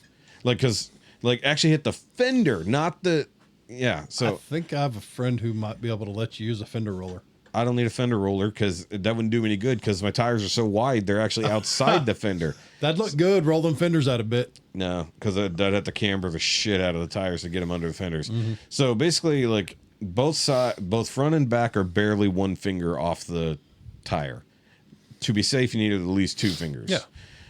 Speaker 3: Actually hit the fender, not the... Yeah, so...
Speaker 2: I think I have a friend who might be able to let you use a fender roller.
Speaker 3: I don't need a fender roller because that wouldn't do me any good because my tires are so wide, they're actually outside the fender.
Speaker 2: That'd look good. Roll them fenders out a bit.
Speaker 3: No, because I'd have to camber the shit out of the tires to get them under the fenders. Mm-hmm. So basically, both front and back are barely one finger off the tire. To be safe, you need at least 2 fingers.
Speaker 2: Yeah.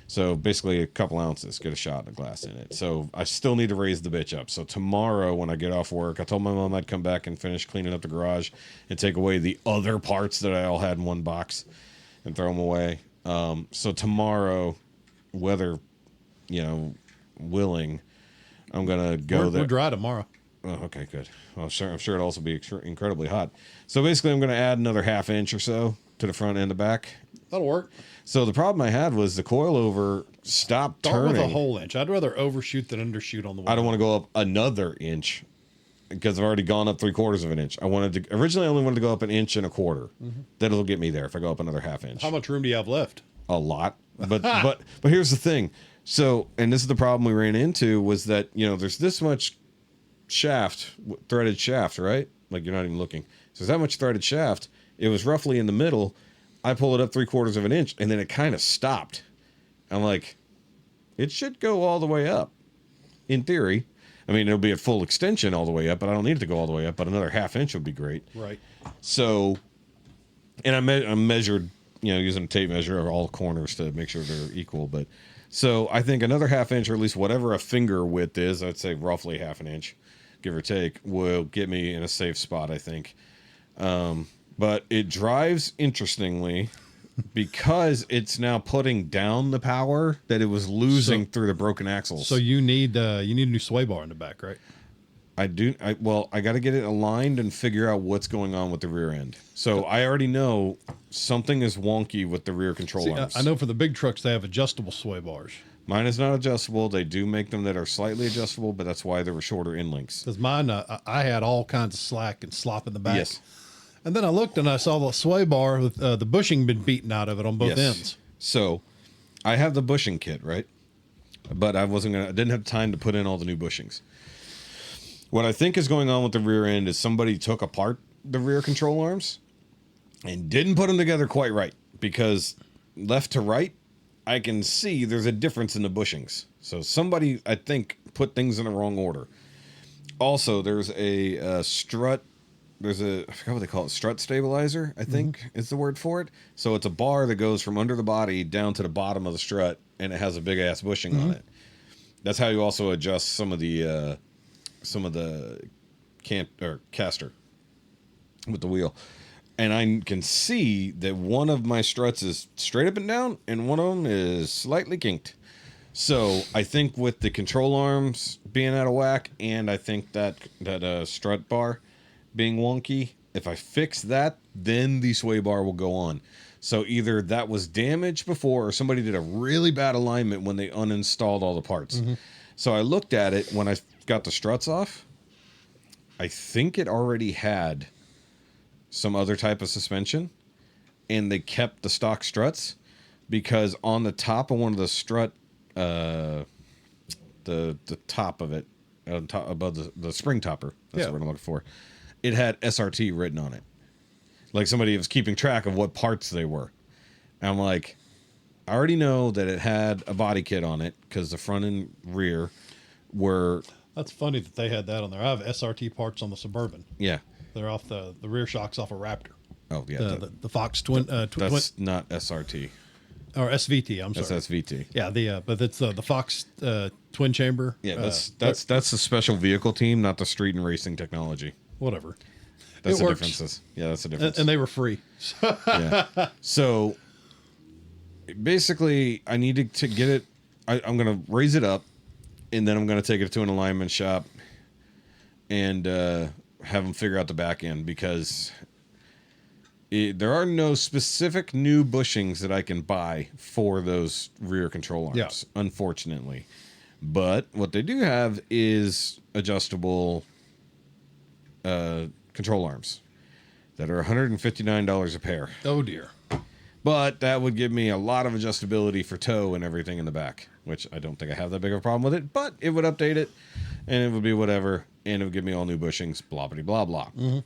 Speaker 3: So basically a couple ounces, get a shot of glass in it. So I still need to raise the bitch up. So tomorrow when I get off work, I told my mom I'd come back and finish cleaning up the garage and take away the other parts that I all had in one box and throw them away. So tomorrow, weather willing, I'm gonna go there.
Speaker 2: We're dry tomorrow.
Speaker 3: Oh, okay, good. Well, I'm sure it'll also be incredibly hot. So basically, I'm gonna add another ½ inch or so to the front and the back.
Speaker 2: That'll work.
Speaker 3: So the problem I had was the coilover stopped
Speaker 2: Start
Speaker 3: turning.
Speaker 2: with a whole inch. I'd rather overshoot than undershoot on the wall.
Speaker 3: I don't want to go up another inch because I've already gone up 3/4 of an inch. Originally I only wanted to go up 1.25 inches. That'll get me there if I go up another ½ inch.
Speaker 2: How much room do you have left?
Speaker 3: A lot. But here's the thing. So, and this is the problem we ran into was that, there's this much threaded shaft, right? Like you're not even looking. So there's that much threaded shaft. It was roughly in the middle. I pull it up 3/4 of an inch and then it kind of stopped. I'm like, it should go all the way up in theory. I mean, it'll be at full extension all the way up, but I don't need it to go all the way up, but another ½ inch would be great.
Speaker 2: Right.
Speaker 3: So, and I measured, using a tape measure of all the corners to make sure they're equal. But so I think another ½ inch, or at least whatever a finger width is, I'd say roughly ½ inch, give or take, will get me in a safe spot, I think. But it drives interestingly because it's now putting down the power that it was losing through the broken axles.
Speaker 2: So you need a new sway bar in the back, right?
Speaker 3: I got to get it aligned and figure out what's going on with the rear end. So I already know something is wonky with the rear control arms.
Speaker 2: I know for the big trucks they have adjustable sway bars.
Speaker 3: Mine is not adjustable. They do make them that are slightly adjustable, but that's why there were shorter end links.
Speaker 2: Because mine, I had all kinds of slack and slop in the back.
Speaker 3: Yes.
Speaker 2: And then I looked and I saw the sway bar with the bushing been beaten out of it on both ends.
Speaker 3: So I have the bushing kit, right? But I didn't have time to put in all the new bushings. What I think is going on with the rear end is somebody took apart the rear control arms and didn't put them together quite right, because left to right, I can see there's a difference in the bushings. So somebody, I think, put things in the wrong order. Also, there's a strut. I forgot what they call it, strut stabilizer, I think is the word for it. So it's a bar that goes from under the body down to the bottom of the strut, and it has a big ass bushing on it. That's how you also adjust some of the caster with the wheel. And I can see that one of my struts is straight up and down, and one of them is slightly kinked. So I think with the control arms being out of whack, and I think that strut bar being wonky, if I fix that, then the sway bar will go on. So either that was damaged before, or somebody did a really bad alignment when they uninstalled all the parts. So I looked at it when I got the struts off. I think it already had some other type of suspension, and they kept the stock struts, because on the top of one of the strut, the top of it, above the spring topper, that's what I'm looking for, it had SRT written on it. Like somebody was keeping track of what parts they were. And I'm like, I already know that it had a body kit on it, because the front and rear were...
Speaker 2: That's funny that they had that on there. I have SRT parts on the Suburban.
Speaker 3: Yeah.
Speaker 2: They're off the rear shocks off a Raptor.
Speaker 3: Oh, yeah.
Speaker 2: The Fox twin.
Speaker 3: That's not SRT.
Speaker 2: Or SVT, I'm sorry.
Speaker 3: That's SVT.
Speaker 2: Yeah, but it's the Fox twin chamber.
Speaker 3: Yeah, that's the special vehicle team, not the street and racing technology.
Speaker 2: Whatever.
Speaker 3: That's
Speaker 2: it
Speaker 3: the
Speaker 2: works.
Speaker 3: differences. Yeah, that's the difference.
Speaker 2: And they were free.
Speaker 3: Yeah. So basically, I needed to get it. I'm going to raise it up, and then I'm going to take it to an alignment shop and have them figure out the back end, because there are no specific new bushings that I can buy for those rear control arms, unfortunately. But what they do have is adjustable control arms that are $159 a pair.
Speaker 2: Oh, dear.
Speaker 3: But that would give me a lot of adjustability for toe and everything in the back, which I don't think I have that big of a problem with it, but it would update it, and it would be whatever, and it would give me all new bushings, blah, blah, blah, blah.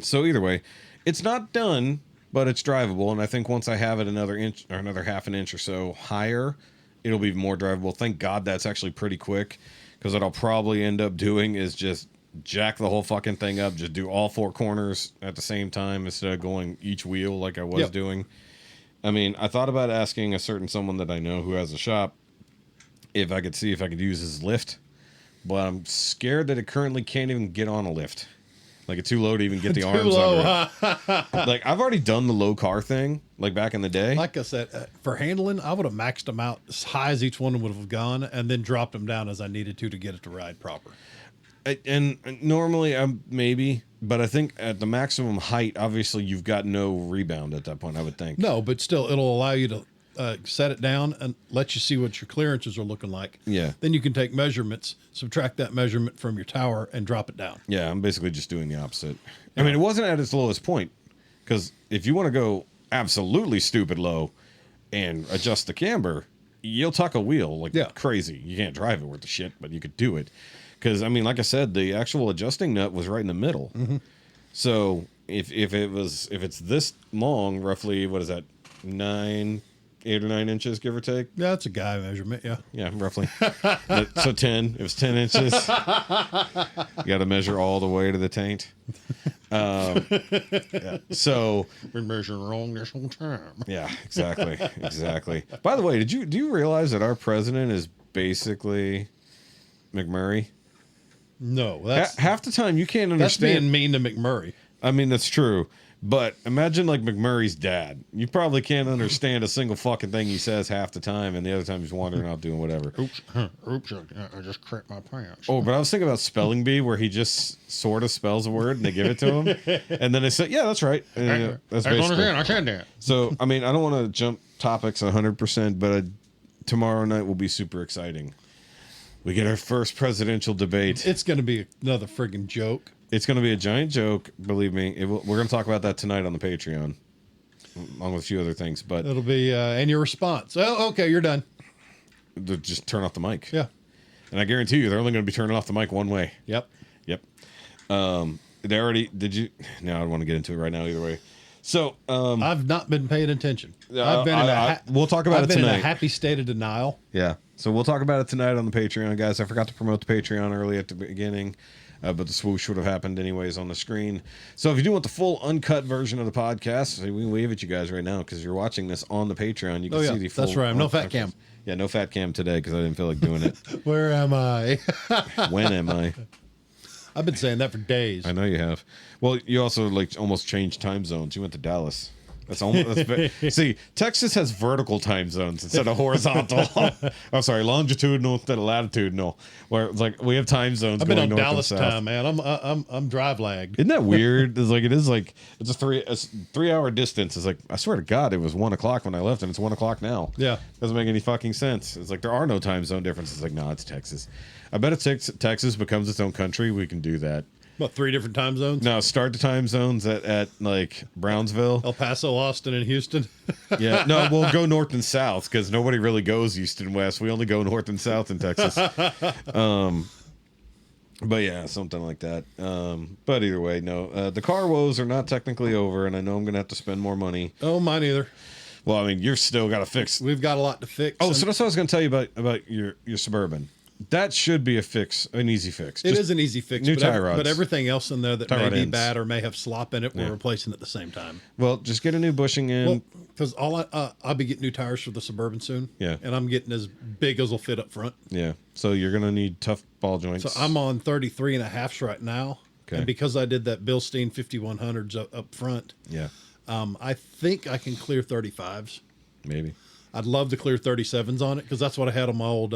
Speaker 3: So either way, it's not done, but it's drivable, and I think once I have it another inch or another ½ an inch or so higher, it'll be more drivable. Thank God that's actually pretty quick, because what I'll probably end up doing is just jack the whole fucking thing up, just do all 4 corners at the same time instead of going each wheel like I was doing. I mean, I thought about asking a certain someone that I know who has a shop if I could see if I could use his lift, but I'm scared that it currently can't even get on a lift. Like it's too low to even get the
Speaker 2: Too
Speaker 3: arms
Speaker 2: low,
Speaker 3: under it. Like I've already done the low car thing, like back in the day.
Speaker 2: Like I said, for handling, I would have maxed them out as high as each one would have gone, and then dropped them down as I needed to get it to ride proper.
Speaker 3: And normally I'm maybe, but I think at the maximum height, obviously you've got no rebound at that point, I would think.
Speaker 2: No, but still, it'll allow you to set it down and let you see what your clearances are looking like.
Speaker 3: Yeah.
Speaker 2: Then you can take measurements, subtract that measurement from your tower, and drop it down.
Speaker 3: Yeah, I'm basically just doing the opposite. I mean, it wasn't at its lowest point, because if you want to go absolutely stupid low and adjust the camber, you'll tuck a wheel like crazy. You can't drive it worth the shit, but you could do it. Because, I mean, like I said, the actual adjusting nut was right in the middle. Mm-hmm. So if it's this long, roughly, what is that, 8 or 9 inches, give or take?
Speaker 2: Yeah, that's a guy measurement, yeah.
Speaker 3: Yeah, roughly. So 10. If it's 10 inches, you got to measure all the way to the taint. Yeah. So
Speaker 2: Been measuring wrong this whole time.
Speaker 3: yeah, exactly. By the way, do you realize that our president is basically McMurray?
Speaker 2: No, that's
Speaker 3: Half the time you can't
Speaker 2: that's
Speaker 3: understand.
Speaker 2: being mean to McMurray.
Speaker 3: I mean, that's true. But imagine like McMurray's dad. You probably can't understand a single fucking thing he says half the time, and the other time he's wandering off doing whatever.
Speaker 2: Oops, I just cracked my pants.
Speaker 3: Oh, but I was thinking about spelling bee, where he just sort of spells a word and they give it to him, and then they say, "Yeah, that's right." And, that's basically.
Speaker 2: I said that.
Speaker 3: So, I mean, I don't want to jump topics 100%, but tomorrow night will be super exciting. We get our first presidential debate.
Speaker 2: It's going to be another friggin' joke.
Speaker 3: It's going to be a giant joke, believe me. We're going to talk about that tonight on the Patreon, along with a few other things. But
Speaker 2: It'll be, and your response. Oh, okay, you're done.
Speaker 3: just turn off the mic.
Speaker 2: Yeah.
Speaker 3: And I guarantee you, they're only going to be turning off the mic one way.
Speaker 2: Yep.
Speaker 3: Yep. They already, did you? No, I don't want to get into it right now either way. So,
Speaker 2: I've not been paying attention. I've been
Speaker 3: we'll talk about
Speaker 2: I've
Speaker 3: it
Speaker 2: been
Speaker 3: tonight.
Speaker 2: in a happy state of denial.
Speaker 3: Yeah. So we'll talk about it tonight on the Patreon, guys. I forgot to promote the Patreon early at the beginning, but the swoosh would have happened anyways on the screen. So if you do want the full uncut version of the podcast, we can wave at you guys right now because you're watching this on the Patreon. You can see the full.
Speaker 2: That's right. No fat cam.
Speaker 3: Yeah, no fat cam today because I didn't feel like doing it.
Speaker 2: Where am I?
Speaker 3: When am I?
Speaker 2: I've been saying that for days.
Speaker 3: I know you have. Well, you also like almost changed time zones. You went to Dallas. That's almost. See, Texas has vertical time zones instead of horizontal. I'm sorry, longitudinal instead of latitudinal. Where it's like we have time zones.
Speaker 2: I've been
Speaker 3: going
Speaker 2: on
Speaker 3: north
Speaker 2: Dallas
Speaker 3: and south.
Speaker 2: time, man. I'm drive lagged.
Speaker 3: Isn't that weird? It's a 3 hour distance. It's like I swear to God, it was 1 o'clock when I left, and it's 1 o'clock now.
Speaker 2: Yeah,
Speaker 3: doesn't make any fucking sense. It's like there are no time zone differences. It's like no, it's Texas. I bet if Texas becomes its own country, we can do that.
Speaker 2: What, 3 different time zones?
Speaker 3: No, start the time zones at like Brownsville,
Speaker 2: El Paso, Austin, and Houston.
Speaker 3: Yeah, no, we'll go north and south because nobody really goes east and west. We only go north and south in Texas. But yeah, something like that. But either way, no, the car woes are not technically over, and I know I'm gonna have to spend more money.
Speaker 2: Oh, mine either.
Speaker 3: Well, I mean, you're still got to fix.
Speaker 2: We've got a lot to fix.
Speaker 3: Oh, so that's what I was gonna tell you about your Suburban. That should be an easy fix.
Speaker 2: It is an easy fix.
Speaker 3: New tie rods.
Speaker 2: But everything else in there that
Speaker 3: Tie
Speaker 2: may
Speaker 3: rod
Speaker 2: be
Speaker 3: ends.
Speaker 2: bad or may have slop in it, we're replacing at the same time.
Speaker 3: Well, just get a new bushing in.
Speaker 2: Well, because I'll be getting new tires for the Suburban soon.
Speaker 3: Yeah.
Speaker 2: And I'm getting as big as will fit up front.
Speaker 3: Yeah. So you're gonna need tough ball joints.
Speaker 2: So I'm on 33 and a halves right now.
Speaker 3: Okay.
Speaker 2: And because I did that Bilstein 5100s up front,
Speaker 3: yeah.
Speaker 2: I think I can clear 35s.
Speaker 3: Maybe.
Speaker 2: I'd love to clear 37s on it because that's what I had on my old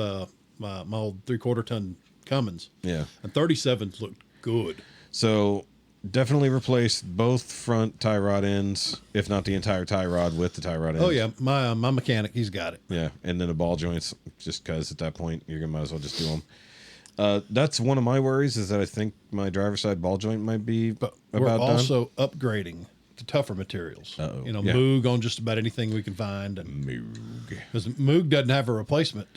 Speaker 2: my old 3/4 ton Cummins.
Speaker 3: Yeah.
Speaker 2: And 37s looked good.
Speaker 3: So definitely replace both front tie rod ends, if not the entire tie rod with the tie rod ends.
Speaker 2: Oh yeah, my mechanic, he's got it.
Speaker 3: Yeah, and then the ball joints, just because at that point you're gonna might as well just do them. That's one of my worries is that I think my driver's side ball joint might be
Speaker 2: But
Speaker 3: about
Speaker 2: we're
Speaker 3: done.
Speaker 2: also upgrading to tougher materials.
Speaker 3: Uh-oh.
Speaker 2: You know,
Speaker 3: Yeah.
Speaker 2: Moog on just about anything we can find.
Speaker 3: Moog.
Speaker 2: Because Moog doesn't have a replacement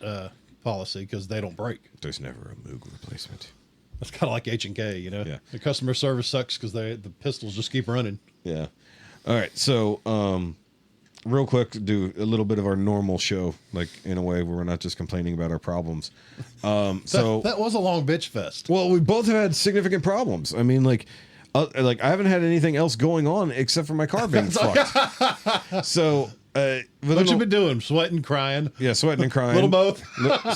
Speaker 2: policy because they don't break.
Speaker 3: There's never a Moog replacement.
Speaker 2: That's kind of like H&K, you know?
Speaker 3: Yeah.
Speaker 2: The customer service sucks because the pistols just keep running.
Speaker 3: Yeah. All right. So, real quick, do a little bit of our normal show, like in a way where we're not just complaining about our problems. So
Speaker 2: that was a long bitch fest.
Speaker 3: well, we both have had significant problems. I mean, like I haven't had anything else going on except for my car being fucked. So,
Speaker 2: What you been doing? Sweating, crying?
Speaker 3: yeah, sweating and crying.
Speaker 2: Little both.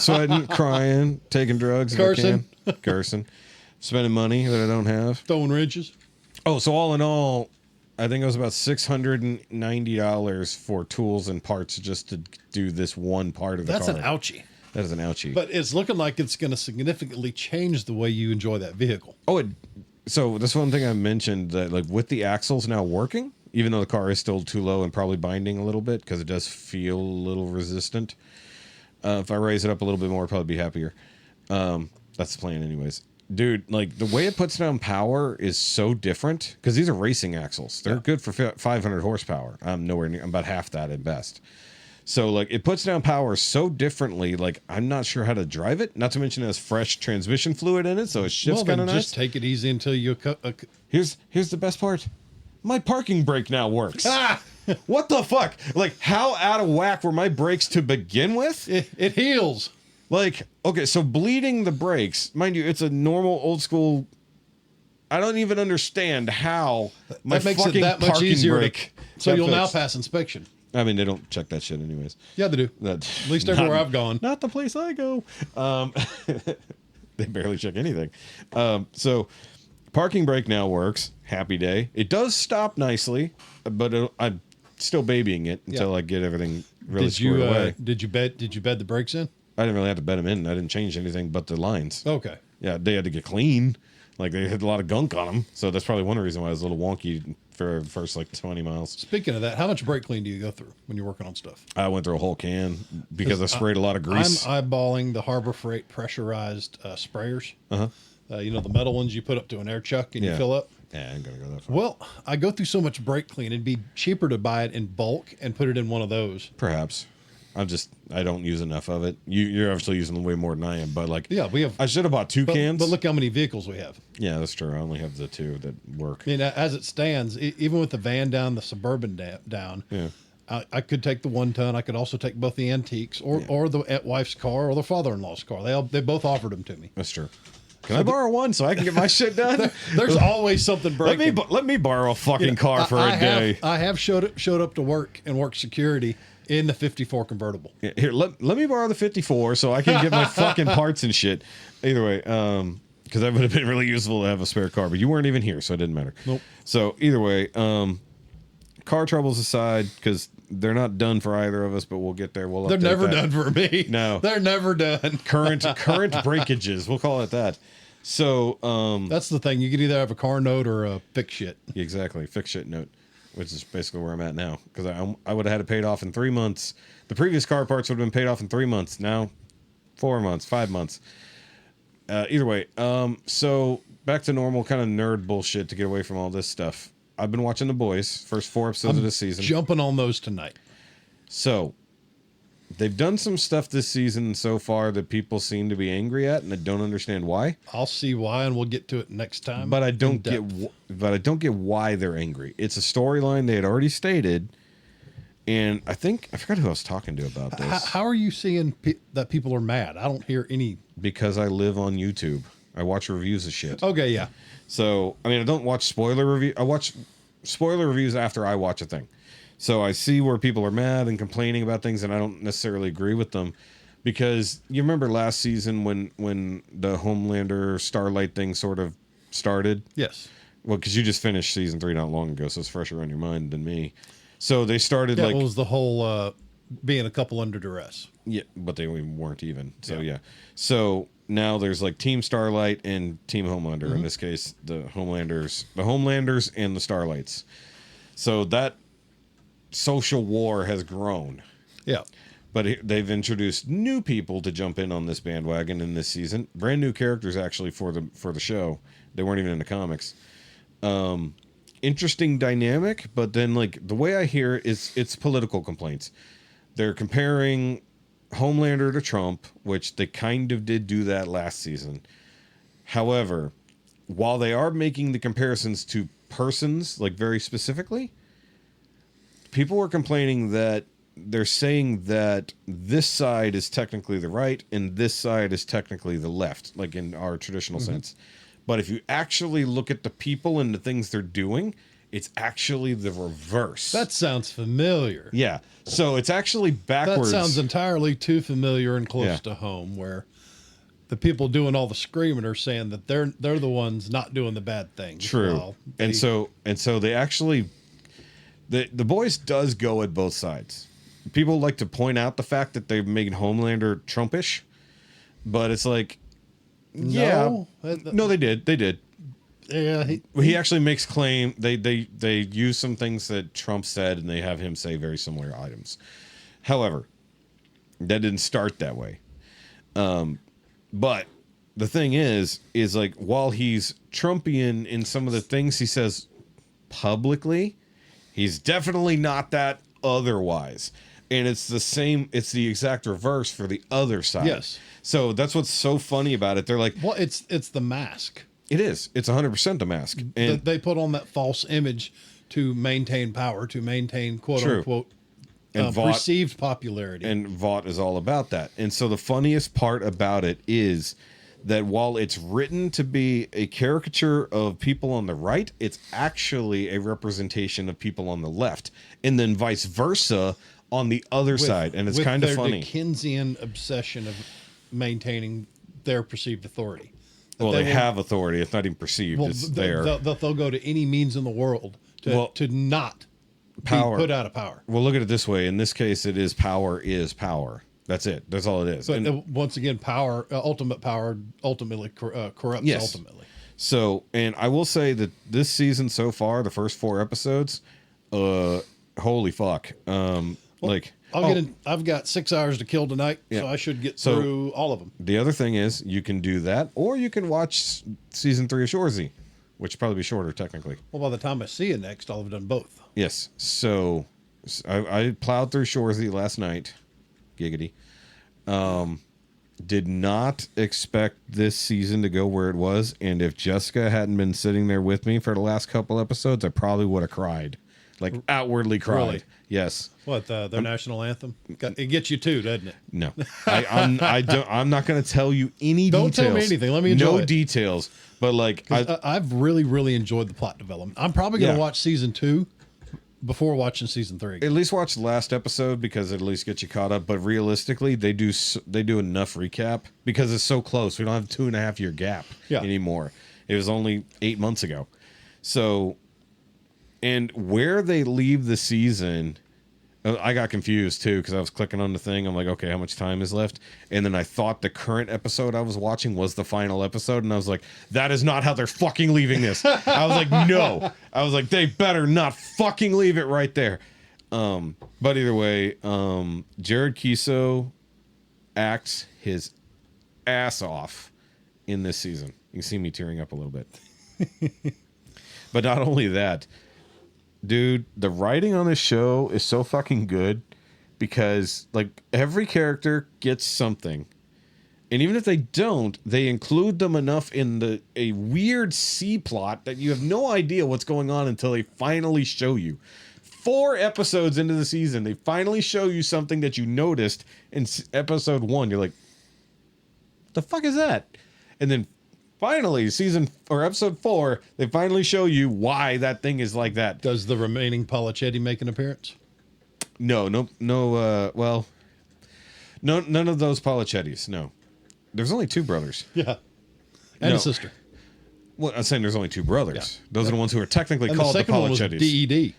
Speaker 3: Sweating, crying, taking drugs.
Speaker 2: Cursing.
Speaker 3: If I can. Cursing. Spending money that I don't have.
Speaker 2: Throwing wrenches?
Speaker 3: Oh, so all in all, I think it was about $690 for tools and parts just to do this one part of the
Speaker 2: That's
Speaker 3: car.
Speaker 2: an ouchie.
Speaker 3: That is an ouchie.
Speaker 2: But it's looking like it's going to significantly change the way you enjoy that vehicle.
Speaker 3: So that's one thing I mentioned, that like with the axles now working, even though the car is still too low and probably binding a little bit because it does feel a little resistant. If I raise it up a little bit more, I'd probably be happier. That's the plan anyways. Dude, like the way it puts down power is so different because these are racing axles. They're good for 500 horsepower. I'm nowhere near, I'm about half that at best. So like it puts down power so differently. Like I'm not sure how to drive it. Not to mention it has fresh transmission fluid in it, so it shifts kind of nice.
Speaker 2: Just take it easy until you.
Speaker 3: Here's the best part. My parking brake now works. What the fuck? Like how out of whack were my brakes to begin with?
Speaker 2: It heals.
Speaker 3: Like, okay, so bleeding the brakes, mind you, it's a normal old school. I don't even understand how my
Speaker 2: that makes
Speaker 3: fucking
Speaker 2: it that much
Speaker 3: parking
Speaker 2: easier.
Speaker 3: brake.
Speaker 2: So you'll now
Speaker 3: fixed.
Speaker 2: pass inspection.
Speaker 3: I mean, they don't check that shit anyways.
Speaker 2: Yeah, they do. At least everywhere I've gone.
Speaker 3: Not the place I go. They barely check anything. So parking brake now works. Happy day. It does stop nicely, but I'm still babying it until I get everything really squared away.
Speaker 2: Did you bed the brakes in?
Speaker 3: I didn't really have to bed them in. I didn't change anything but the lines.
Speaker 2: Okay.
Speaker 3: Yeah, they had to get clean. Like they had a lot of gunk on them, so that's probably one reason why it was a little wonky for the first like 20 miles.
Speaker 2: Speaking of that, how much brake clean do you go through when you're working on stuff?
Speaker 3: I went through a whole can because I sprayed a lot of grease.
Speaker 2: I'm eyeballing the Harbor Freight pressurized sprayers. You know, the metal ones you put up to an air chuck and you fill up.
Speaker 3: Yeah, I ain't gonna go that far.
Speaker 2: Well, I go through so much brake clean, it'd be cheaper to buy it in bulk and put it in one of those.
Speaker 3: Perhaps. I don't use enough of it. You're obviously using way more than I am, but like,
Speaker 2: Yeah, we have.
Speaker 3: I should have bought two cans.
Speaker 2: But look how many vehicles we have.
Speaker 3: Yeah, that's true. I only have the two that work.
Speaker 2: I mean, as it stands, even with the van down, the Suburban down,
Speaker 3: Yeah.
Speaker 2: I could take the 1 ton. I could also take both the antiques or the wife's car or the father-in-law's car. They both offered them to me.
Speaker 3: That's true. Can I borrow one so I can get my shit done?
Speaker 2: There's always something breaking.
Speaker 3: Let me borrow a fucking car for a day.
Speaker 2: I have showed up to work and worked security in the 54 convertible.
Speaker 3: Yeah, here, let me borrow the 54 so I can get my fucking parts and shit. Either way, because that would have been really useful to have a spare car, but you weren't even here, so it didn't matter.
Speaker 2: Nope.
Speaker 3: So either way, car troubles aside, because they're not done for either of us, but we'll get there.
Speaker 2: They're never done for me.
Speaker 3: No.
Speaker 2: They're never done.
Speaker 3: Current breakages, we'll call it that. So
Speaker 2: that's the thing. You could either have a car note or a fix shit.
Speaker 3: Exactly, fix shit note, which is basically where I'm at now. Because I would have had it paid off in 3 months. The previous car parts would have been paid off in 3 months. Now, 4 months, 5 months. Either way, so back to normal kind of nerd bullshit to get away from all this stuff. I've been watching The Boys, first 4 episodes of this season.
Speaker 2: Jumping on those tonight.
Speaker 3: So, they've done some stuff this season so far that people seem to be angry at, and I don't understand why.
Speaker 2: I'll see why, and we'll get to it next time.
Speaker 3: But I don't get why they're angry. It's a storyline they had already stated, and I forgot who I was talking to about this.
Speaker 2: How are you seeing that people are mad? I don't hear any.
Speaker 3: Because I live on YouTube. I watch reviews of shit.
Speaker 2: Okay, yeah.
Speaker 3: So, I mean, I don't watch spoiler review. I watch spoiler reviews after I watch a thing. So I see where people are mad and complaining about things, and I don't necessarily agree with them. Because you remember last season when the Homelander Starlight thing sort of started?
Speaker 2: Yes.
Speaker 3: Well, because you just finished season 3 not long ago, so it's fresher on your mind than me. So they started
Speaker 2: That was the whole being a couple under duress.
Speaker 3: Yeah, but they weren't even. So yeah. So now there's like Team Starlight and Team Homelander. In this case, the Homelanders and the Starlights. So that social war has grown.
Speaker 2: Yeah.
Speaker 3: But they've introduced new people to jump in on this bandwagon in this season. Brand new characters actually for the show. They weren't even in the comics. Interesting dynamic, but then like the way I hear it is it's political complaints. They're comparing Homelander to Trump, which they kind of did do that last season. However, while they are making the comparisons to persons, like very specifically, people were complaining that they're saying that this side is technically the right and this side is technically the left, like in our traditional sense. But if you actually look at the people and the things they're doing, it's actually the reverse.
Speaker 2: That sounds familiar.
Speaker 3: Yeah. So it's actually backwards.
Speaker 2: That sounds entirely too familiar and close to home, where the people doing all the screaming are saying that they're the ones not doing the bad things.
Speaker 3: True.
Speaker 2: Well,
Speaker 3: and so they actually, the boys does go at both sides. People like to point out the fact that they've made Homelander Trumpish, but it's like, no, they did.
Speaker 2: Yeah,
Speaker 3: he actually makes claim. They use some things that Trump said, and they have him say very similar items. However, that didn't start that way. But the thing is like, while he's Trumpian in some of the things he says publicly, he's definitely not that otherwise. And it's the exact reverse for the other side.
Speaker 2: Yes.
Speaker 3: So that's what's so funny about it. They're like,
Speaker 2: well, it's the mask.
Speaker 3: It is. It's 100% the mask. And
Speaker 2: they put on that false image to maintain power, to maintain quote unquote
Speaker 3: and
Speaker 2: perceived popularity.
Speaker 3: And Vought is all about that. And so the funniest part about it is that while it's written to be a caricature of people on the right, it's actually a representation of people on the left, and then vice versa on the other side. And it's kind of funny.
Speaker 2: Their Dickensian obsession of maintaining their perceived authority.
Speaker 3: Well, they have authority. It's not even perceived. It's there.
Speaker 2: They'll go to any means in the world to not
Speaker 3: power.
Speaker 2: Be put out of power.
Speaker 3: Well, look at it this way. In this case, it is power is power. That's it. That's all it is.
Speaker 2: But once again, ultimate power ultimately corrupts ultimately.
Speaker 3: So, and I will say that this season so far, the first 4 episodes, holy fuck.
Speaker 2: I've got 6 hours to kill tonight, so I should get through all of them.
Speaker 3: The other thing is, you can do that, or you can watch season 3 of Shorzy, which will probably be shorter technically.
Speaker 2: Well, by the time I see you next, I'll have done both.
Speaker 3: Yes. So I plowed through Shorzy last night. Giggity. Did not expect this season to go where it was, and if Jessica hadn't been sitting there with me for the last couple episodes, I probably would have cried. Like, outwardly cried. Really? Yes.
Speaker 2: What, their national anthem? It gets you too, doesn't it?
Speaker 3: No. I'm not going to tell you any details.
Speaker 2: Don't tell me anything. Let me enjoy it.
Speaker 3: Details. But like,
Speaker 2: I've really, really enjoyed the plot development. I'm probably going to watch season 2 before watching season 3.
Speaker 3: At least watch the last episode, because it at least gets you caught up. But realistically, they do enough recap because it's so close. We don't have a 2.5 year gap anymore. It was only 8 months ago. So, and where they leave the season, I got confused too, because I was clicking on the thing. I'm like, okay, how much time is left? And then I thought the current episode I was watching was the final episode, and I was like, that is not how they're fucking leaving this. I was like, no. I was like, they better not fucking leave it right there. But either way, Jared Kiso acts his ass off in this season. You can see me tearing up a little bit. But not only that, dude, the writing on this show is so fucking good, because like, every character gets something, and even if they don't, they include them enough in a weird C plot that you have no idea what's going on until they finally show you. 4 episodes into the season, they finally show you something that you noticed in episode 1. You're like, the fuck is that? And then finally, episode 4, they finally show you why that thing is like that.
Speaker 2: Does the remaining Polichetti make an appearance?
Speaker 3: No. Well, no, none of those Polichettis. No, there's only 2 brothers.
Speaker 2: Yeah, and a sister.
Speaker 3: Well, I'm saying there's only 2 brothers. Yeah. Those are the ones who are technically called the Polichettis.
Speaker 2: One was DED.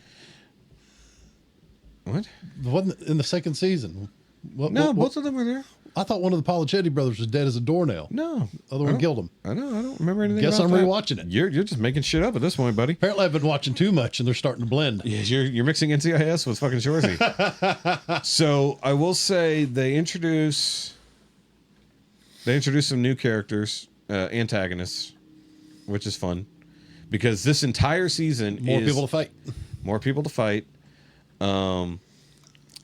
Speaker 3: What?
Speaker 2: Wasn't in the second season?
Speaker 3: Both of them were there.
Speaker 2: I thought one of the Polichetti brothers was dead as a doornail.
Speaker 3: No.
Speaker 2: The other one killed him.
Speaker 3: I know. I don't remember anything
Speaker 2: Guess
Speaker 3: about
Speaker 2: I'm
Speaker 3: that.
Speaker 2: rewatching it.
Speaker 3: You're just making shit up at this point, buddy.
Speaker 2: Apparently I've been watching too much, and they're starting to blend.
Speaker 3: Yeah, you're mixing NCIS with fucking Shorzy. So I will say they introduce some new characters, antagonists, which is fun, because this entire season
Speaker 2: More people to fight.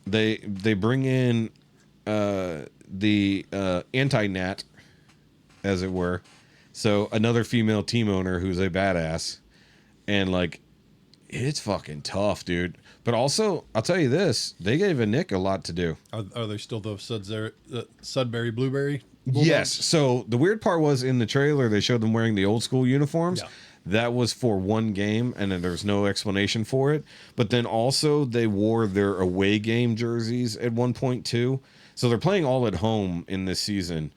Speaker 3: They bring in the anti-Nat, as it were. So another female team owner who's a badass, and like, it's fucking tough, dude. But also, I'll tell you this, they gave Nick a lot to do.
Speaker 2: Are they still the Sudbury Blueberry Bulldogs?
Speaker 3: Yes. So the weird part was, in the trailer, they showed them wearing the old school uniforms. Yeah. That was for one game, and then there's no explanation for it. But then also, they wore their away game jerseys at one point too. So they're playing all at home in this season.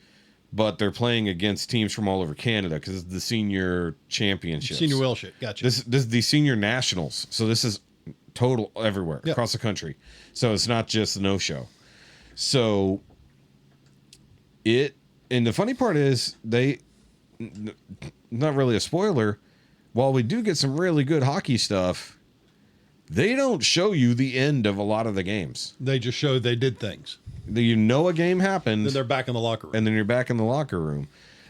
Speaker 3: but they're playing against teams from all over Canada because it's the senior championships.
Speaker 2: Senior whale shit. Gotcha.
Speaker 3: This is the senior nationals. So this is total everywhere across the country. So it's not just the no-show. So and the funny part is not really a spoiler, while we do get some really good hockey stuff, they don't show you the end of a lot of the games.
Speaker 2: They just show they did things.
Speaker 3: You know a game happened.
Speaker 2: Then they're back in the locker room.
Speaker 3: And then you're back in the locker room.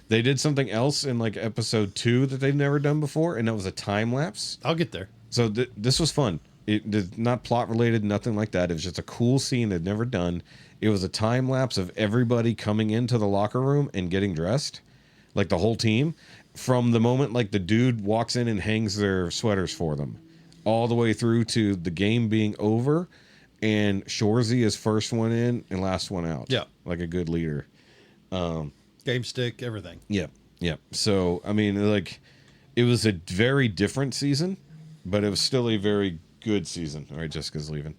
Speaker 3: They did something else in like episode 2 that they've never done before, and that was a time lapse.
Speaker 2: I'll get there.
Speaker 3: So this was fun. It did not plot related, nothing like that. It was just a cool scene they'd never done. It was a time lapse of everybody coming into the locker room and getting dressed, like the whole team, from the moment like the dude walks in and hangs their sweaters for them, all the way through to the game being over, and Shorzy is first one in and last one out.
Speaker 2: Yeah,
Speaker 3: like a good leader.
Speaker 2: Game stick, everything.
Speaker 3: Yeah. So I mean, like, it was a very different season, but it was still a very good season. All right, Jessica's leaving.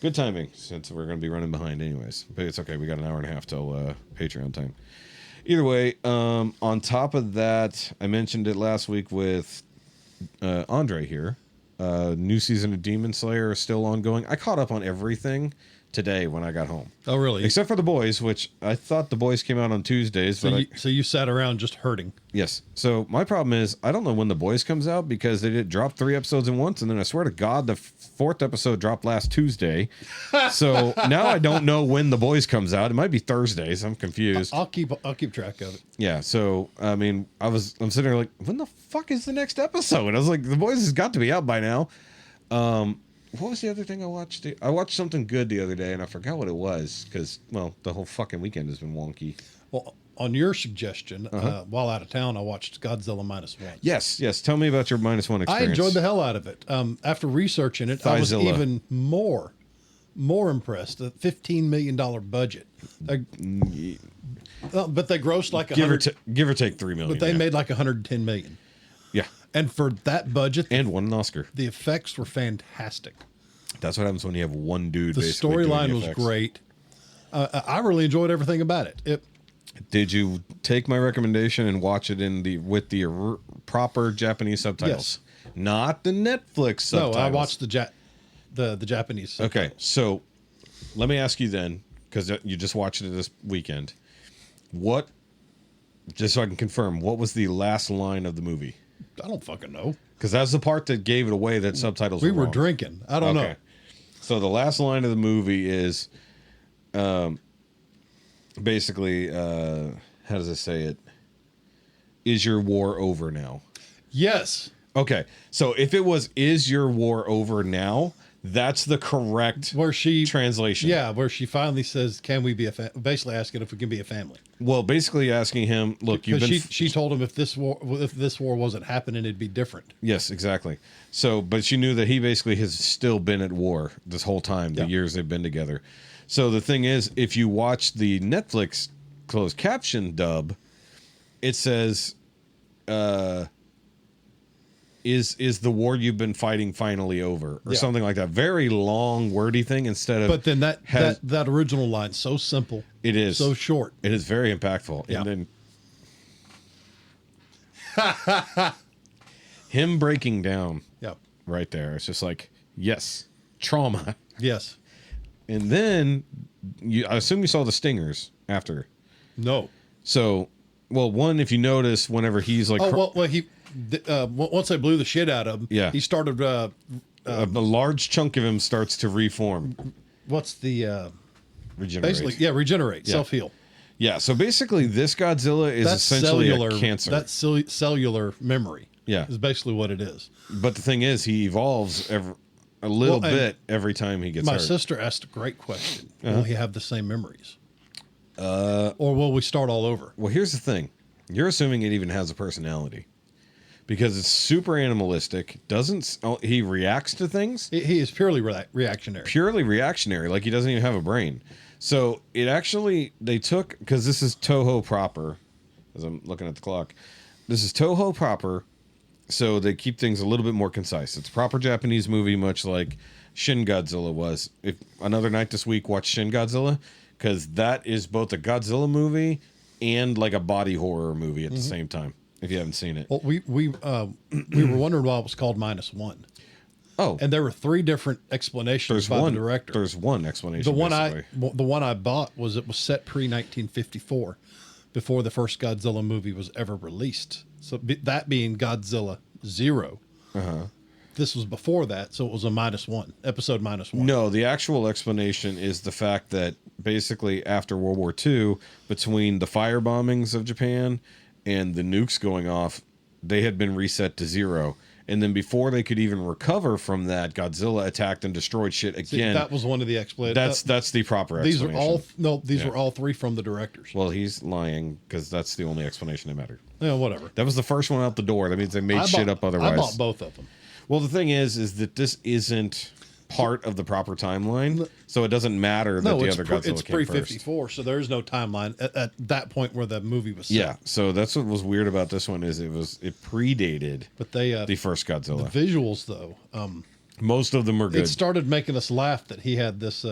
Speaker 3: Good timing, since we're going to be running behind anyways. But it's okay. We got an hour and a half till Patreon time. Either way, on top of that, I mentioned it last week with Andre here. New season of Demon Slayer is still ongoing. I caught up on everything today when I got home.
Speaker 2: Oh, really?
Speaker 3: Except for The Boys, which I thought The Boys came out on Tuesdays.
Speaker 2: So you sat around just hurting.
Speaker 3: Yes. So my problem is I don't know when The Boys comes out because they did drop 3 episodes in once, and then I swear to God the 4th episode dropped last Tuesday. So now I don't know when The Boys comes out. It might be Thursdays. I'm confused.
Speaker 2: I'll keep track of it.
Speaker 3: Yeah. So I mean, I'm sitting there like, when the fuck is the next episode? And I was like, The Boys has got to be out by now. What was the other thing I watched? I watched something good the other day, and I forgot what it was because, well, the whole fucking weekend has been wonky.
Speaker 2: Well, on your suggestion, while out of town, I watched Godzilla -1.
Speaker 3: Yes. Tell me about your -1 experience.
Speaker 2: I enjoyed the hell out of it. After researching it, I was even more impressed. A $15 million budget. But they grossed like
Speaker 3: give or take $3 million.
Speaker 2: But they made like $110 million.
Speaker 3: Yeah.
Speaker 2: And for that budget,
Speaker 3: and won an Oscar.
Speaker 2: The effects were fantastic.
Speaker 3: That's what happens when you have one dude.
Speaker 2: The storyline was great. I really enjoyed everything about it.
Speaker 3: Did you take my recommendation and watch it with the proper Japanese subtitles? Yes. Not the Netflix subtitles.
Speaker 2: No, I watched the Japanese subtitles.
Speaker 3: Okay, so let me ask you then, because you just watched it this weekend. Just so I can confirm, what was the last line of the movie?
Speaker 2: I don't fucking know.
Speaker 3: Because that's the part that gave it away that subtitles
Speaker 2: were
Speaker 3: wrong.
Speaker 2: drinking. I don't know.
Speaker 3: So the last line of the movie is basically, how does it say it? Is your war over now?
Speaker 2: Yes.
Speaker 3: Okay. So if it was, is your war over now? That's the correct translation.
Speaker 2: Yeah, where she finally says, "Can we be basically asking if we can be a family?"
Speaker 3: Well, basically asking him, look,
Speaker 2: she told him if this war wasn't happening, it'd be different.
Speaker 3: Yes, exactly. So, but she knew that he basically has still been at war this whole time, the years they've been together. So the thing is, if you watch the Netflix closed caption dub, it says, is the war you've been fighting finally over, or something like that? Very long, wordy thing instead of.
Speaker 2: But then that original line, so simple.
Speaker 3: It is
Speaker 2: so short.
Speaker 3: It is very impactful.
Speaker 2: Yeah.
Speaker 3: And then him breaking down.
Speaker 2: Yeah.
Speaker 3: Right there. It's just like, yes, trauma.
Speaker 2: Yes.
Speaker 3: And then I assume you saw the stingers after.
Speaker 2: No.
Speaker 3: So, well, one, if you notice, whenever he's like,
Speaker 2: he. Once I blew the shit out of him, he started. A
Speaker 3: large chunk of him starts to reform.
Speaker 2: What's the
Speaker 3: regenerate?
Speaker 2: Basically, regenerate, self-heal.
Speaker 3: Yeah. So basically, this Godzilla is essentially a cancer.
Speaker 2: That's cellular memory.
Speaker 3: Yeah,
Speaker 2: is basically what it is.
Speaker 3: But the thing is, he evolves a little bit every time he gets hurt.
Speaker 2: My sister asked a great question: will he have the same memories, or will we start all over?
Speaker 3: Well, here's the thing: you're assuming it even has a personality. Because it's super animalistic. He reacts to things?
Speaker 2: He is purely reactionary.
Speaker 3: Purely reactionary. Like he doesn't even have a brain. So it actually, because this is Toho proper, as I'm looking at the clock. This is Toho proper, so they keep things a little bit more concise. It's a proper Japanese movie, much like Shin Godzilla was. If another night this week, watch Shin Godzilla, because that is both a Godzilla movie and like a body horror movie at the same time. If you haven't seen it.
Speaker 2: Well, we were wondering why it was called -1.
Speaker 3: Oh,
Speaker 2: And there were 3 different explanations by the director.
Speaker 3: There's one explanation.
Speaker 2: The one I bought was it was set pre-1954, before the first Godzilla movie was ever released. So that being Godzilla 0. This was before that, so it was a -1 episode -1.
Speaker 3: No, the actual explanation is the fact that basically after World War II, between the fire bombings of Japan and the nukes going off, they had been reset to 0. And then before they could even recover from that, Godzilla attacked and destroyed shit again.
Speaker 2: See, that was one of the explanations.
Speaker 3: That's the proper
Speaker 2: These
Speaker 3: explanation.
Speaker 2: These were all 3 from the directors.
Speaker 3: Well, he's lying because that's the only explanation that mattered.
Speaker 2: Yeah, whatever.
Speaker 3: That was the first one out the door. That means they made shit up otherwise.
Speaker 2: I bought both of them.
Speaker 3: Well, the thing is that this isn't part of the proper timeline, so it doesn't matter that the other Godzilla
Speaker 2: it's
Speaker 3: came first.
Speaker 2: pre-54, so there is no timeline at that point where the movie was set.
Speaker 3: Yeah, so that's what was weird about this one is it predated
Speaker 2: But they
Speaker 3: the first Godzilla.
Speaker 2: the visuals though,
Speaker 3: Most of them were good.
Speaker 2: it started making us laugh that he had this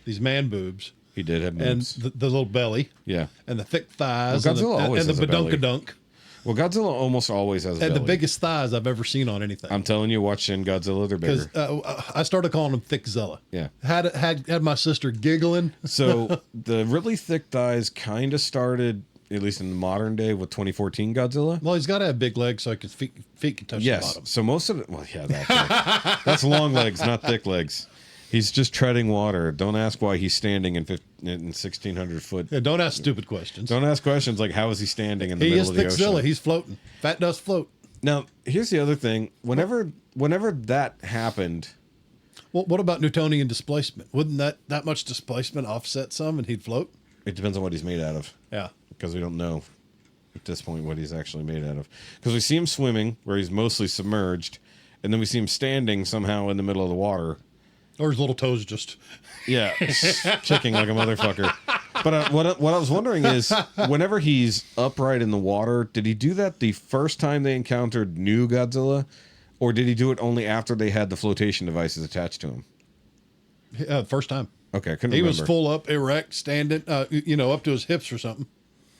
Speaker 2: these man boobs
Speaker 3: He did have
Speaker 2: and
Speaker 3: boobs.
Speaker 2: the little belly,
Speaker 3: Yeah.
Speaker 2: and the thick thighs,
Speaker 3: Well, Godzilla always
Speaker 2: and the
Speaker 3: has a belly.
Speaker 2: badunkadunk,
Speaker 3: Well, Godzilla almost always has a
Speaker 2: and
Speaker 3: belly.
Speaker 2: the biggest thighs I've ever seen on anything.
Speaker 3: I'm telling you, watch Shin Godzilla, they're
Speaker 2: Because
Speaker 3: bigger.
Speaker 2: I started calling him Thickzilla.
Speaker 3: Yeah.
Speaker 2: Had my sister giggling.
Speaker 3: So the really thick thighs kind of started, at least in the modern day, with 2014 Godzilla.
Speaker 2: Well, he's got to have big legs so his feet can touch the
Speaker 3: Yes.
Speaker 2: bottom.
Speaker 3: So most of it, well, yeah, that's long legs, not thick legs. He's just treading water. Don't ask why he's standing in 1,600 foot.
Speaker 2: Yeah, don't ask stupid questions.
Speaker 3: Don't ask questions like how is he standing in the
Speaker 2: He
Speaker 3: middle
Speaker 2: is
Speaker 3: of the
Speaker 2: Thickzilla.
Speaker 3: ocean.
Speaker 2: He's floating. Fat does float.
Speaker 3: Now, here's the other thing. Whenever that happened,
Speaker 2: Well, what about Newtonian displacement? Wouldn't that much displacement offset some and he'd float?
Speaker 3: it depends on what he's made out of.
Speaker 2: Yeah.
Speaker 3: Because we don't know at this point what he's actually made out of. Because we see him swimming, where he's mostly submerged, and then we see him standing somehow in the middle of the water.
Speaker 2: Or his little toes just...
Speaker 3: Yeah, kicking like a motherfucker. But what I was wondering is, whenever he's upright in the water, did he do that the first time they encountered new Godzilla? Or did he do it only after they had the flotation devices attached to him?
Speaker 2: First time.
Speaker 3: Okay, I couldn't
Speaker 2: He
Speaker 3: remember.
Speaker 2: was full up, erect, standing, up to his hips or something.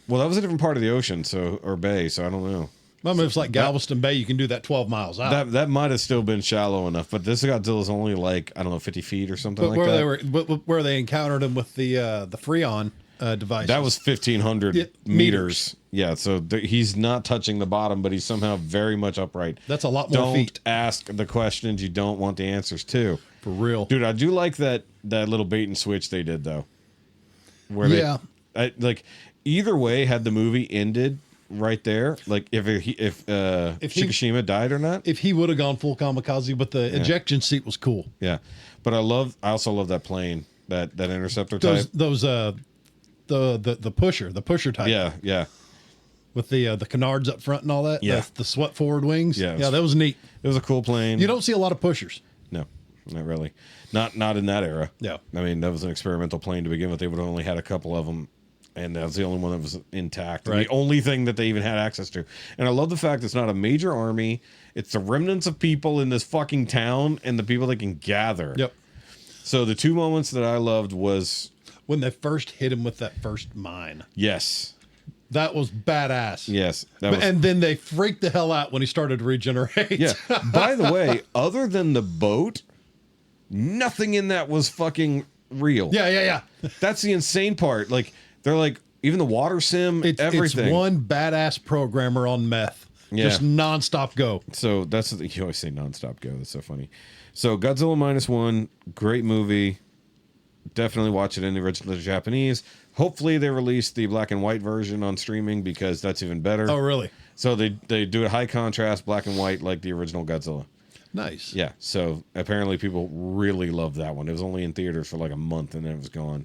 Speaker 3: Well, that was a different part of the ocean, or bay, so I don't know.
Speaker 2: I mean, it's like Galveston Bay. You can do that 12 miles out.
Speaker 3: That might have still been shallow enough, but this Godzilla's only like, I don't know, 50 feet or something
Speaker 2: but
Speaker 3: like that.
Speaker 2: where they encountered him with the Freon device.
Speaker 3: That was 1,500 meters. Yeah, so he's not touching the bottom, but he's somehow very much upright.
Speaker 2: That's a lot more
Speaker 3: Don't
Speaker 2: feet.
Speaker 3: ask the questions you don't want the answers to.
Speaker 2: For real.
Speaker 3: Dude, I do like that little bait and switch they did, though. Where
Speaker 2: Yeah.
Speaker 3: either way, had the movie ended right there, like if Fukushima died or not.
Speaker 2: If he would have gone full kamikaze, but the ejection seat was cool.
Speaker 3: Yeah, but I also love that plane, that interceptor type.
Speaker 2: Those the pusher type.
Speaker 3: Yeah.
Speaker 2: With the canards up front and all that.
Speaker 3: Yeah.
Speaker 2: The swept forward wings.
Speaker 3: Yeah.
Speaker 2: Yeah, that was neat.
Speaker 3: It was a cool plane.
Speaker 2: You don't see a lot of pushers.
Speaker 3: No, not really. Not in that era.
Speaker 2: Yeah.
Speaker 3: I mean, that was an experimental plane to begin with. They would have only had a couple of them, and that was the only one that was intact. And
Speaker 2: Right.
Speaker 3: the only thing that they even had access to. And I love the fact it's not a major army. It's the remnants of people in this fucking town and the people they can gather.
Speaker 2: Yep.
Speaker 3: So the two moments that I loved was,
Speaker 2: When they first hit him with that first mine.
Speaker 3: yes.
Speaker 2: That was badass.
Speaker 3: Yes. That was,
Speaker 2: And then they freaked the hell out when he started to regenerate.
Speaker 3: yeah. By the way, other than the boat, nothing in that was fucking real.
Speaker 2: Yeah.
Speaker 3: That's the insane part. Like, they're like, even the water sim,
Speaker 2: It's
Speaker 3: everything.
Speaker 2: one badass programmer on meth.
Speaker 3: Yeah.
Speaker 2: Just nonstop go.
Speaker 3: So that's you always say nonstop go. That's so funny. So Godzilla -1, great movie. Definitely watch it in the original Japanese. Hopefully they release the black and white version on streaming because that's even better.
Speaker 2: Oh, really?
Speaker 3: So they do it high contrast, black and white, like the original Godzilla.
Speaker 2: Nice.
Speaker 3: Yeah. So apparently people really love that one. It was only in theaters for like a month and then it was gone.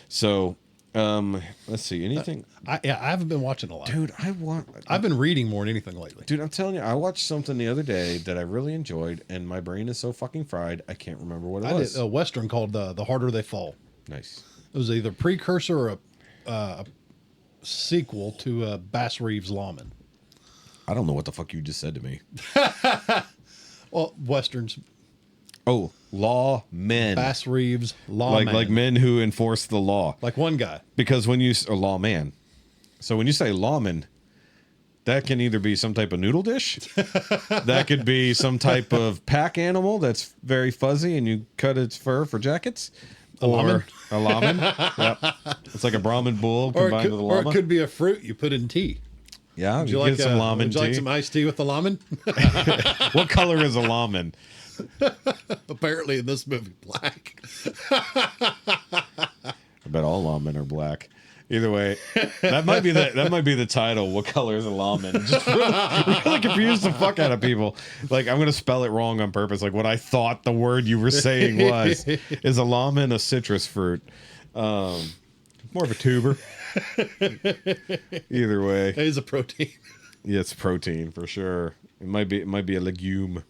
Speaker 3: So let's see. Anything?
Speaker 2: I haven't been watching a lot.
Speaker 3: Dude,
Speaker 2: I've been reading more than anything lately.
Speaker 3: Dude, I'm telling you, I watched something the other day that I really enjoyed, and my brain is so fucking fried, I can't remember what it
Speaker 2: I
Speaker 3: was.
Speaker 2: did a Western called The Harder They Fall.
Speaker 3: Nice.
Speaker 2: It was either precursor or a sequel to Bass Reeves Lawman.
Speaker 3: I don't know what the fuck you just said to me.
Speaker 2: Well, Westerns.
Speaker 3: Oh, law men.
Speaker 2: Bass Reeves Lawman.
Speaker 3: like men who enforce the law.
Speaker 2: Like one guy.
Speaker 3: Because when you law man. So when you say lawman, that can either be some type of noodle dish. That could be some type of pack animal that's very fuzzy and you cut its fur for jackets. Or a lawman. Yep. It's like a Brahmin bull combined with a llama.
Speaker 2: Or it could be a fruit you put in tea.
Speaker 3: Yeah,
Speaker 2: Would you like
Speaker 3: some lawman
Speaker 2: would you
Speaker 3: tea?
Speaker 2: like some iced tea with the lawman?
Speaker 3: What color is a lawman?
Speaker 2: Apparently in this movie, black.
Speaker 3: I bet all lawmen are black. Either way, that might be the title. What color is a lawman? Just really confuse the fuck out of people. Like, I'm gonna spell it wrong on purpose. Like what I thought the word you were saying was. Is a lawman a citrus fruit? More of a tuber. Either way,
Speaker 2: It is a protein.
Speaker 3: yeah, it's protein for sure. It might be a legume.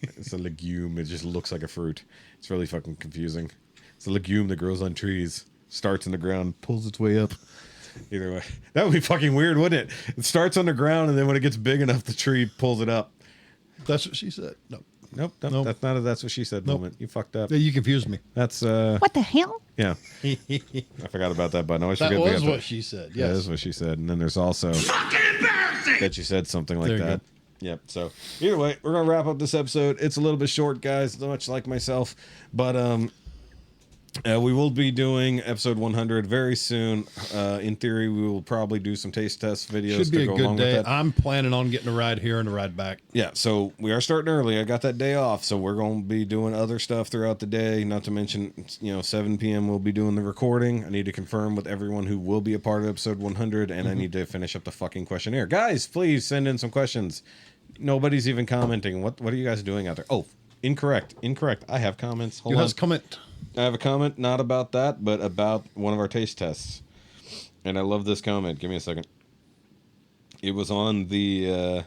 Speaker 3: It's a legume. It just looks like a fruit. It's really fucking confusing. It's a legume that grows on trees. Starts in the ground, pulls its way up. Either way, that would be fucking weird, wouldn't it? It starts on the ground, and then when it gets big enough, the tree pulls it up.
Speaker 2: That's what she said. No.
Speaker 3: Nope.
Speaker 2: Nope.
Speaker 3: That's not a that's what she said moment. You fucked up.
Speaker 2: Yeah, you confused me.
Speaker 3: That's
Speaker 5: What the hell?
Speaker 3: yeah. I forgot about that button. I always
Speaker 2: That
Speaker 3: forget
Speaker 2: was
Speaker 3: we have
Speaker 2: what
Speaker 3: to-
Speaker 2: she said.
Speaker 3: Yeah,
Speaker 2: Yes.
Speaker 3: that is what she said. And then there's also that you said something like
Speaker 2: There you
Speaker 3: that.
Speaker 2: go.
Speaker 3: Yep. So either way, we're gonna wrap up this episode. It's a little bit short, guys, much like myself, but we will be doing episode 100 very soon. In theory, we will probably do some taste test videos
Speaker 2: Should be
Speaker 3: to
Speaker 2: a
Speaker 3: go
Speaker 2: good
Speaker 3: along
Speaker 2: day.
Speaker 3: with that.
Speaker 2: I'm planning on getting a ride here and a ride back.
Speaker 3: Yeah, so we are starting early. I got that day off, so we're going to be doing other stuff throughout the day. Not to mention, 7 p.m. we'll be doing the recording. I need to confirm with everyone who will be a part of episode 100, and I need to finish up the fucking questionnaire. Guys, please send in some questions. Nobody's even commenting. What are you guys doing out there? Oh, incorrect. I have comments. Hold
Speaker 2: You
Speaker 3: on.
Speaker 2: has comment.
Speaker 3: I have a comment, not about that, but about one of our taste tests. And I love this comment. Give me a second. It was on the,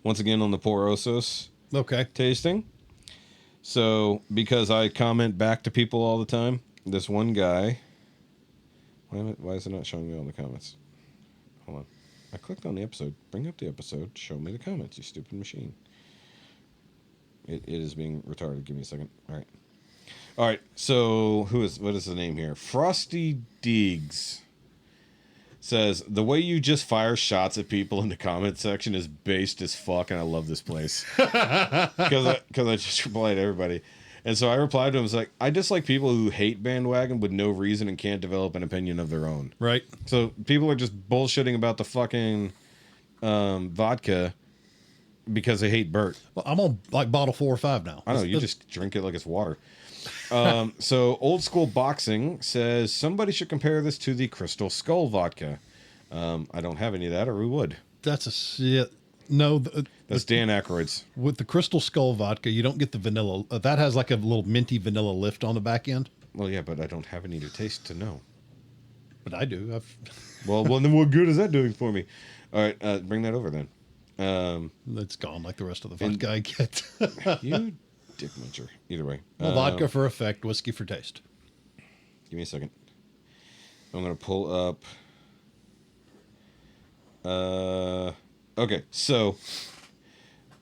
Speaker 3: once again, on the Porosos
Speaker 2: Okay.
Speaker 3: tasting. So, because I comment back to people all the time, this one guy... Why is it not showing me all the comments? Hold on. I clicked on the episode. Bring up the episode. Show me the comments, you stupid machine. It is being retarded. Give me a second. All right, so what is the name here? Frosty Deegs says, the way you just fire shots at people in the comment section is based as fuck, and I love this place. Because I just replied to everybody. And so I replied to him, like, I dislike people who hate bandwagon with no reason and can't develop an opinion of their own.
Speaker 2: Right.
Speaker 3: So people are just bullshitting about the fucking vodka because they hate Bert.
Speaker 2: Well, I'm on like bottle 4 or 5 now.
Speaker 3: I know, you just drink it like it's water. So Old School Boxing says somebody should compare this to the Crystal Skull vodka. I don't have any of that, or we would.
Speaker 2: That's a no.
Speaker 3: That's Dan Aykroyd's.
Speaker 2: With the Crystal Skull vodka, you don't get the vanilla. That has like a little minty vanilla lift on the back end.
Speaker 3: Well, yeah, but I don't have any to taste to know.
Speaker 2: But I do.
Speaker 3: Well, then what good is that doing for me? All right, bring that over then.
Speaker 2: It's gone like the rest of the vodka I get.
Speaker 3: You dick muncher. Either way.
Speaker 2: Well, vodka for effect, whiskey for taste.
Speaker 3: Give me a second. I'm going to pull up. Okay, so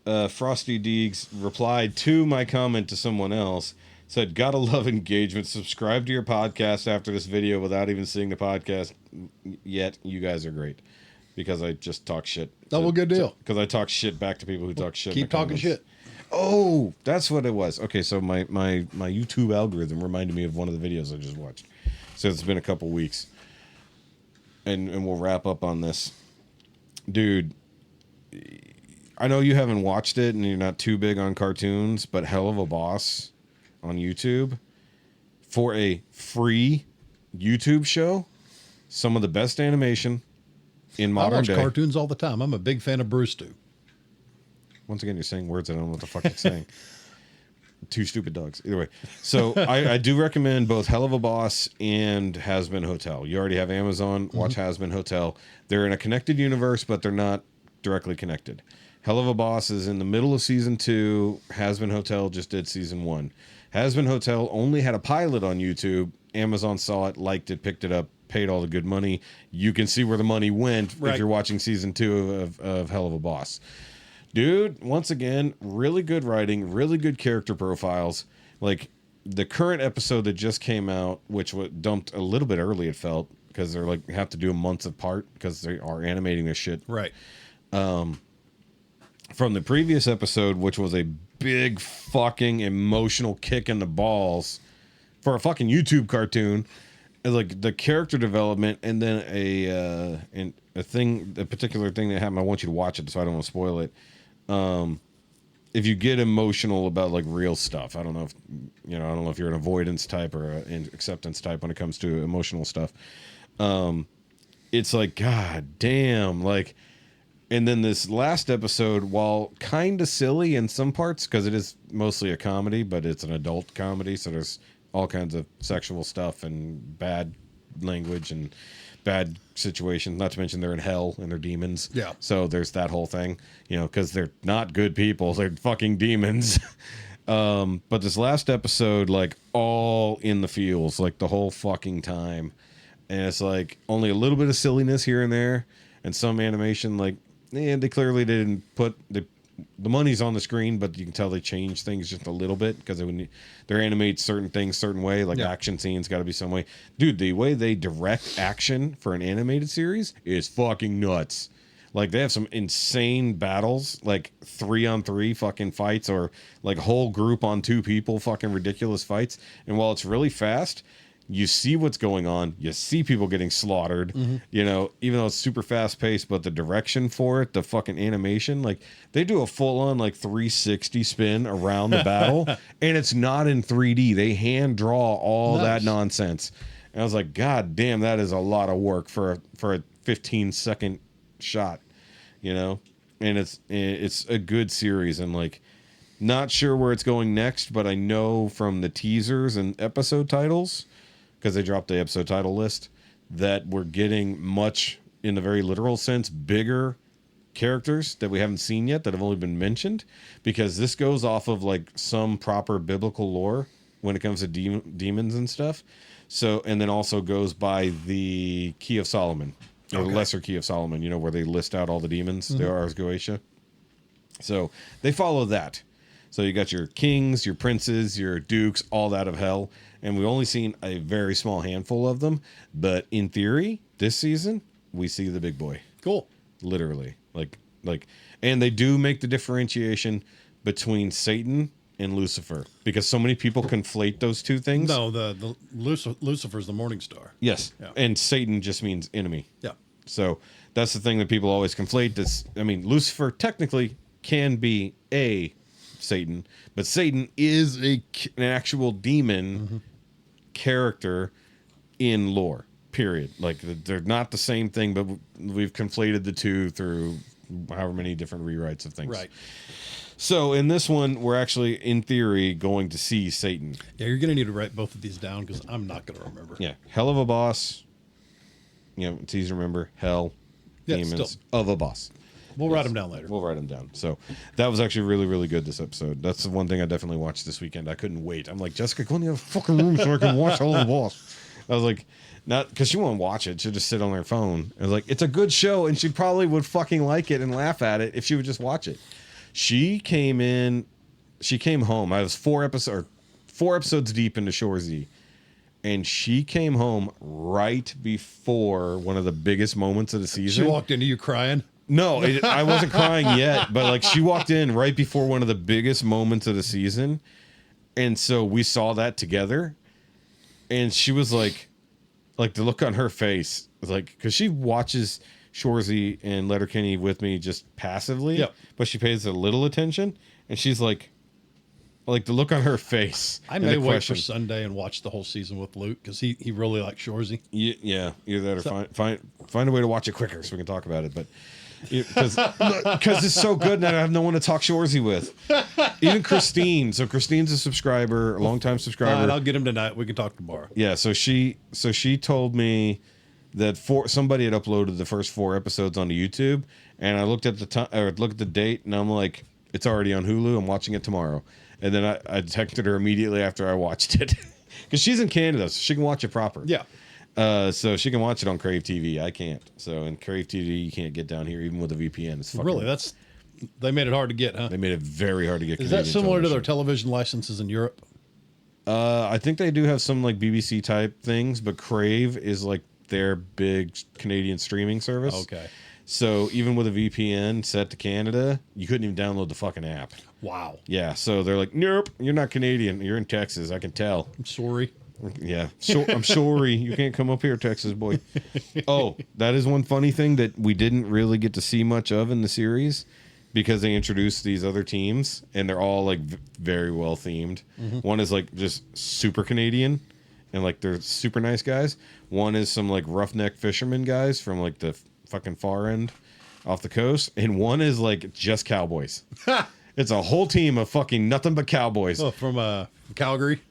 Speaker 3: Frosty Deegs replied to my comment to someone else, said, gotta love engagement. Subscribe to your podcast after this video without even seeing the podcast yet. You guys are great. Because I just talk shit.
Speaker 2: Oh, well, good deal.
Speaker 3: Because I talk shit back to people who talk shit. in
Speaker 2: Keep
Speaker 3: the
Speaker 2: talking
Speaker 3: comments.
Speaker 2: shit.
Speaker 3: Oh, that's what it was. Okay, so my YouTube algorithm reminded me of one of the videos I just watched. So it's been a couple weeks. And we'll wrap up on this. Dude, I know you haven't watched it and you're not too big on cartoons, but Hell of a Boss on YouTube, for a free YouTube show, some of the best animation in
Speaker 2: I
Speaker 3: modern
Speaker 2: watch
Speaker 3: day.
Speaker 2: cartoons all the time. I'm a big fan of Bruce too.
Speaker 3: Once again, you're saying words I don't know what the fuck you're saying. Two stupid dogs. Either way. So I do recommend both Hell of a Boss and Has Been Hotel. You already have Amazon. Watch Has Been Hotel. They're in a connected universe, but they're not directly connected. Hell of a Boss is in the middle of season 2. Has Been Hotel just did season 1. Has Been Hotel only had a pilot on YouTube. Amazon saw it, liked it, picked it up, paid all the good money. You can see where the money went
Speaker 2: Right.
Speaker 3: if you're watching season 2 of Hell of a Boss. Dude, once again, really good writing, really good character profiles. Like the current episode that just came out, which was dumped a little bit early, it felt, because they're like have to do them months apart because they are animating this shit.
Speaker 2: Right.
Speaker 3: From the previous episode, which was a big fucking emotional kick in the balls for a fucking YouTube cartoon, like the character development, and then a particular thing that happened. I want you to watch it, so I don't want to spoil it. If you get emotional about like real stuff, I don't know if you're an avoidance type or an acceptance type when it comes to emotional stuff. It's like, God damn, like. And then this last episode, while kind of silly in some parts, because it is mostly a comedy, but it's an adult comedy, so there's all kinds of sexual stuff and bad language and bad situations. Not to mention they're in hell and they're demons.
Speaker 2: Yeah.
Speaker 3: So there's that whole thing, because they're not good people. They're fucking demons. But this last episode, like, all in the feels, like, the whole fucking time. And it's, like, only a little bit of silliness here and there. And some animation, like, they clearly didn't put the money's on the screen, but you can tell they changed things just a little bit because they animate certain things certain way, like action scenes got to be some way. Dude, the way they direct action for an animated series is fucking nuts. Like they have some insane battles, like 3-on-3 fucking fights, or like whole group on 2 people fucking ridiculous fights. And while it's really fast, you see what's going on. You see people getting slaughtered, even though it's super fast paced, but the direction for it, the fucking animation, like they do a full on like 360 spin around the battle and it's not in 3D. They hand draw all that nonsense. And I was like, God damn, that is a lot of work for a 15-second shot, and it's a good series. And like, not sure where it's going next, but I know from the teasers and episode titles, because they dropped the episode title list, that we're getting much, in the very literal sense, bigger characters that we haven't seen yet that have only been mentioned, because this goes off of like some proper biblical lore when it comes to demons and stuff. So, and then also goes by the Key of Solomon, or the Lesser Key of Solomon, where they list out all the demons, the Ars Goetia. So they follow that. So you got your kings, your princes, your dukes, all that of hell. And we've only seen a very small handful of them. But in theory, this season, we see the big boy.
Speaker 2: Cool.
Speaker 3: Literally. Like, and they do make the differentiation between Satan and Lucifer, because so many people conflate those two things.
Speaker 2: No, the Lucifer's the morning star.
Speaker 3: Yes.
Speaker 2: Yeah.
Speaker 3: And Satan just means enemy.
Speaker 2: Yeah.
Speaker 3: So that's the thing that people always conflate. Lucifer technically can be a Satan, but Satan is an actual demon character in lore, period. Like, they're not the same thing, but we've conflated the two through however many different rewrites of things.
Speaker 2: Right.
Speaker 3: So in this one, we're actually, in theory, going to see Satan.
Speaker 2: Yeah, you're going to need to write both of these down because I'm not going to remember.
Speaker 3: Yeah. Hell of a boss. It's easy to remember. Hell, demons, of a boss.
Speaker 2: We'll write them down later.
Speaker 3: We'll write them down. So that was actually really, really good, this episode. That's the one thing I definitely watched this weekend. I couldn't wait. I'm like, Jessica, go in the other fucking room so I can watch Hell of a Boss. I was like, not because she won't watch it. She'll just sit on her phone. I was like, it's a good show, and she probably would fucking like it and laugh at it if she would just watch it. She came home. I was 4 episodes deep into Shorzy, and she came home right before one of the biggest moments of the season.
Speaker 2: She walked into you crying?
Speaker 3: No, I wasn't crying yet, but like she walked in right before one of the biggest moments of the season, and so we saw that together, and she was like the look on her face, like, because she watches Shorzy and Letterkenny with me just passively, but she pays a little attention, and she's like the look on her face.
Speaker 2: I may wait for Sunday and watch the whole season with Luke because he really likes Shorzy.
Speaker 3: Yeah, either that or find a way to watch it quicker so we can talk about it, but. Because it's so good and I have no one to talk Shorzy with. Even Christine. So Christine's a subscriber, a longtime subscriber.
Speaker 2: And I'll get him tonight. We can talk tomorrow.
Speaker 3: Yeah. So she told me that somebody had uploaded the first 4 episodes onto YouTube, and I looked at the date, and I'm like, it's already on Hulu. I'm watching it tomorrow. And then I texted her immediately after I watched it because she's in Canada, so she can watch it proper.
Speaker 2: Yeah.
Speaker 3: So she can watch it on Crave TV. I can't. So in Crave TV, you can't get down here even with a VPN. It's
Speaker 2: really, they made it hard to get, huh?
Speaker 3: They made it very hard to get.
Speaker 2: Is that similar to their television licenses in Europe?
Speaker 3: I think they do have some like BBC type things, but Crave is like their big Canadian streaming service.
Speaker 2: Okay.
Speaker 3: So even with a VPN set to Canada, you couldn't even download the fucking app.
Speaker 2: Wow.
Speaker 3: Yeah, so they're like, nope, you're not Canadian. You're in Texas. I can tell.
Speaker 2: I'm sorry.
Speaker 3: Yeah, so I'm sorry. You can't come up here, Texas boy. Oh, that is one funny thing that we didn't really get to see much of in the series because they introduced these other teams and they're all like very well themed. One is like just super Canadian and like they're super nice guys. One is some like roughneck fisherman guys from like the fucking far end off the coast, and one is like just cowboys. It's a whole team of fucking nothing but cowboys.
Speaker 2: Oh, from Calgary.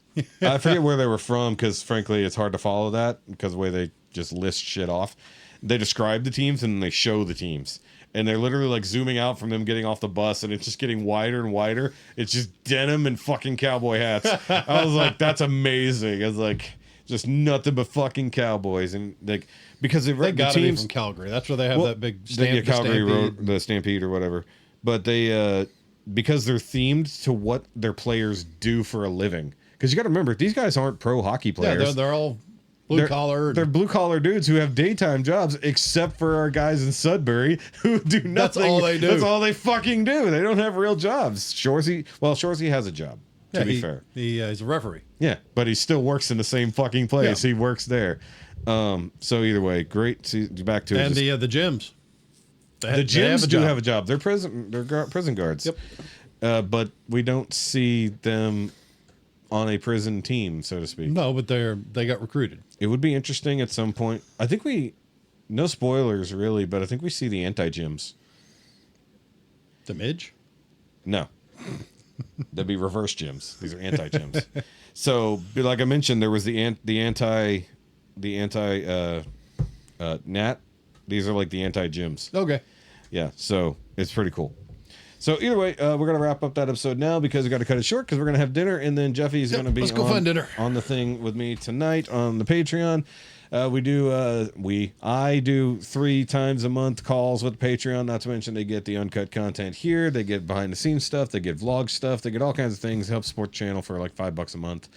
Speaker 3: I forget where they were from because, frankly, it's hard to follow that because the way they just list shit off. They describe the teams and they show the teams. And they're literally like zooming out from them getting off the bus and it's just getting wider and wider. It's just denim and fucking cowboy hats. I was like, that's amazing. I was like, just nothing but fucking cowboys. And like, because
Speaker 2: They
Speaker 3: the
Speaker 2: got to be
Speaker 3: teams
Speaker 2: from Calgary. That's where they have that big
Speaker 3: Calgary
Speaker 2: Stampede.
Speaker 3: Road, the Stampede or whatever. But they, because they're themed to what their players do for a living. Because you got to remember, these guys aren't pro hockey players.
Speaker 2: Yeah, they're all blue collar.
Speaker 3: They're blue collar dudes who have daytime jobs, except for our guys in Sudbury who do nothing.
Speaker 2: That's all they do.
Speaker 3: That's all they fucking do. They don't have real jobs. Shorzy has a job. To be fair,
Speaker 2: he's a referee.
Speaker 3: Yeah, but he still works in the same fucking place.
Speaker 2: Yeah.
Speaker 3: He works there. So either way, great. Back to
Speaker 2: And
Speaker 3: it.
Speaker 2: the gyms.
Speaker 3: The gyms do have a job. They're prison guards.
Speaker 2: Yep.
Speaker 3: But we don't see them on a prison team, so to speak.
Speaker 2: No, but they got recruited.
Speaker 3: It would be interesting at some point. I think no spoilers really, but I think we see the anti-gyms.
Speaker 2: The Midge?
Speaker 3: No. That'd be reverse gyms. These are anti-gyms. So, like I mentioned, there was the anti Nat. These are like the anti-gyms.
Speaker 2: Okay.
Speaker 3: Yeah, so it's pretty cool. So either way, we're going to wrap up that episode now because we got to cut it short because we're going to have dinner and then Jeffy's going to be
Speaker 2: let's go find dinner
Speaker 3: on the thing with me tonight on the Patreon. I do 3 times a month calls with Patreon, not to mention they get the uncut content here. They get behind the scenes stuff. They get vlog stuff. They get all kinds of things. Help support the channel for like $5 a month.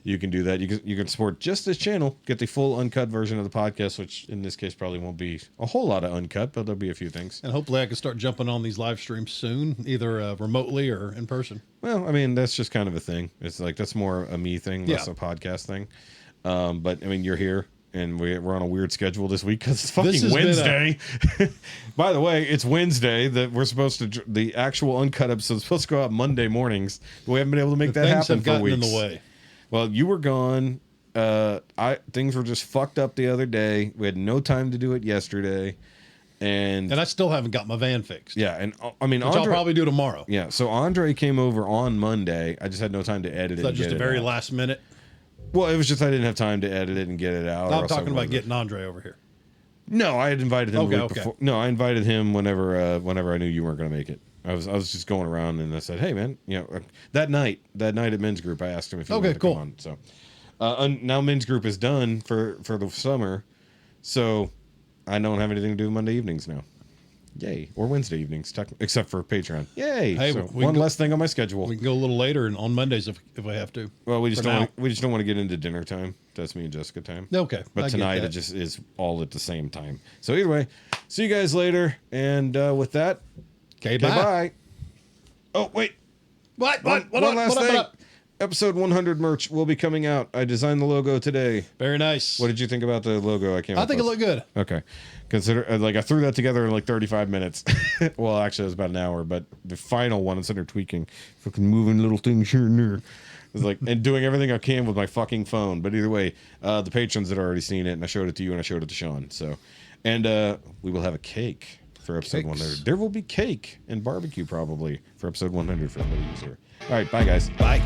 Speaker 3: You can do that. You can support just this channel, get the full uncut version of the podcast, which in this case probably won't be a whole lot of uncut, but there'll be a few things.
Speaker 2: And hopefully I can start jumping on these live streams soon, either remotely or in person.
Speaker 3: Well, I mean, that's just kind of a thing. It's like, that's more a me thing, less a podcast thing. But I mean, you're here and we're on a weird schedule this week because it's fucking Wednesday. By the way, it's Wednesday that we're supposed to, the actual uncut episode is supposed to go out Monday mornings. But we haven't been able to make that happen for weeks.
Speaker 2: In the way.
Speaker 3: Well, you were gone. Things were just fucked up the other day. We had no time to do it yesterday, and
Speaker 2: I still haven't got my van fixed.
Speaker 3: Yeah, and I mean,
Speaker 2: which I'll probably do tomorrow.
Speaker 3: Yeah, so Andre came over on Monday. I just had no time to edit it.
Speaker 2: Is that just a very last minute?
Speaker 3: Well, it was just I didn't have time to edit it and get it out.
Speaker 2: I'm talking about getting Andre over here.
Speaker 3: No, I had invited him the week before. No, I invited him whenever I knew you weren't going to make it. I was just going around and I said, hey man, that night at men's group, I asked him if he wanted to come on. So now men's group is done for the summer, so I don't have anything to do Monday evenings now. Yay. Or Wednesday evenings, except for Patreon. Yay.
Speaker 2: Hey,
Speaker 3: so one less thing on my schedule.
Speaker 2: We can go a little later and on Mondays if we have to.
Speaker 3: Well, we just don't want to get into dinner time. That's me and Jessica time.
Speaker 2: Okay.
Speaker 3: But tonight it just is all at the same time. So either way, see you guys later. And with that,
Speaker 2: okay, bye.
Speaker 3: Oh, wait.
Speaker 2: What
Speaker 3: last thing. Episode 100 merch will be coming out. I designed the logo today.
Speaker 2: Very nice.
Speaker 3: What did you think about the logo? I think
Speaker 2: it looked good.
Speaker 3: Okay. Consider I threw that together in like 35 minutes. Well, actually, it was about an hour, but the final one, it's under tweaking, fucking moving little things here and there. It's like, and doing everything I can with my fucking phone. But either way, the patrons had already seen it, and I showed it to you, and I showed it to Shaun. So, and we will have a cake for episode 100. There will be cake and barbecue probably for episode 100 for everybody who's here. All right, bye guys.
Speaker 2: Bye.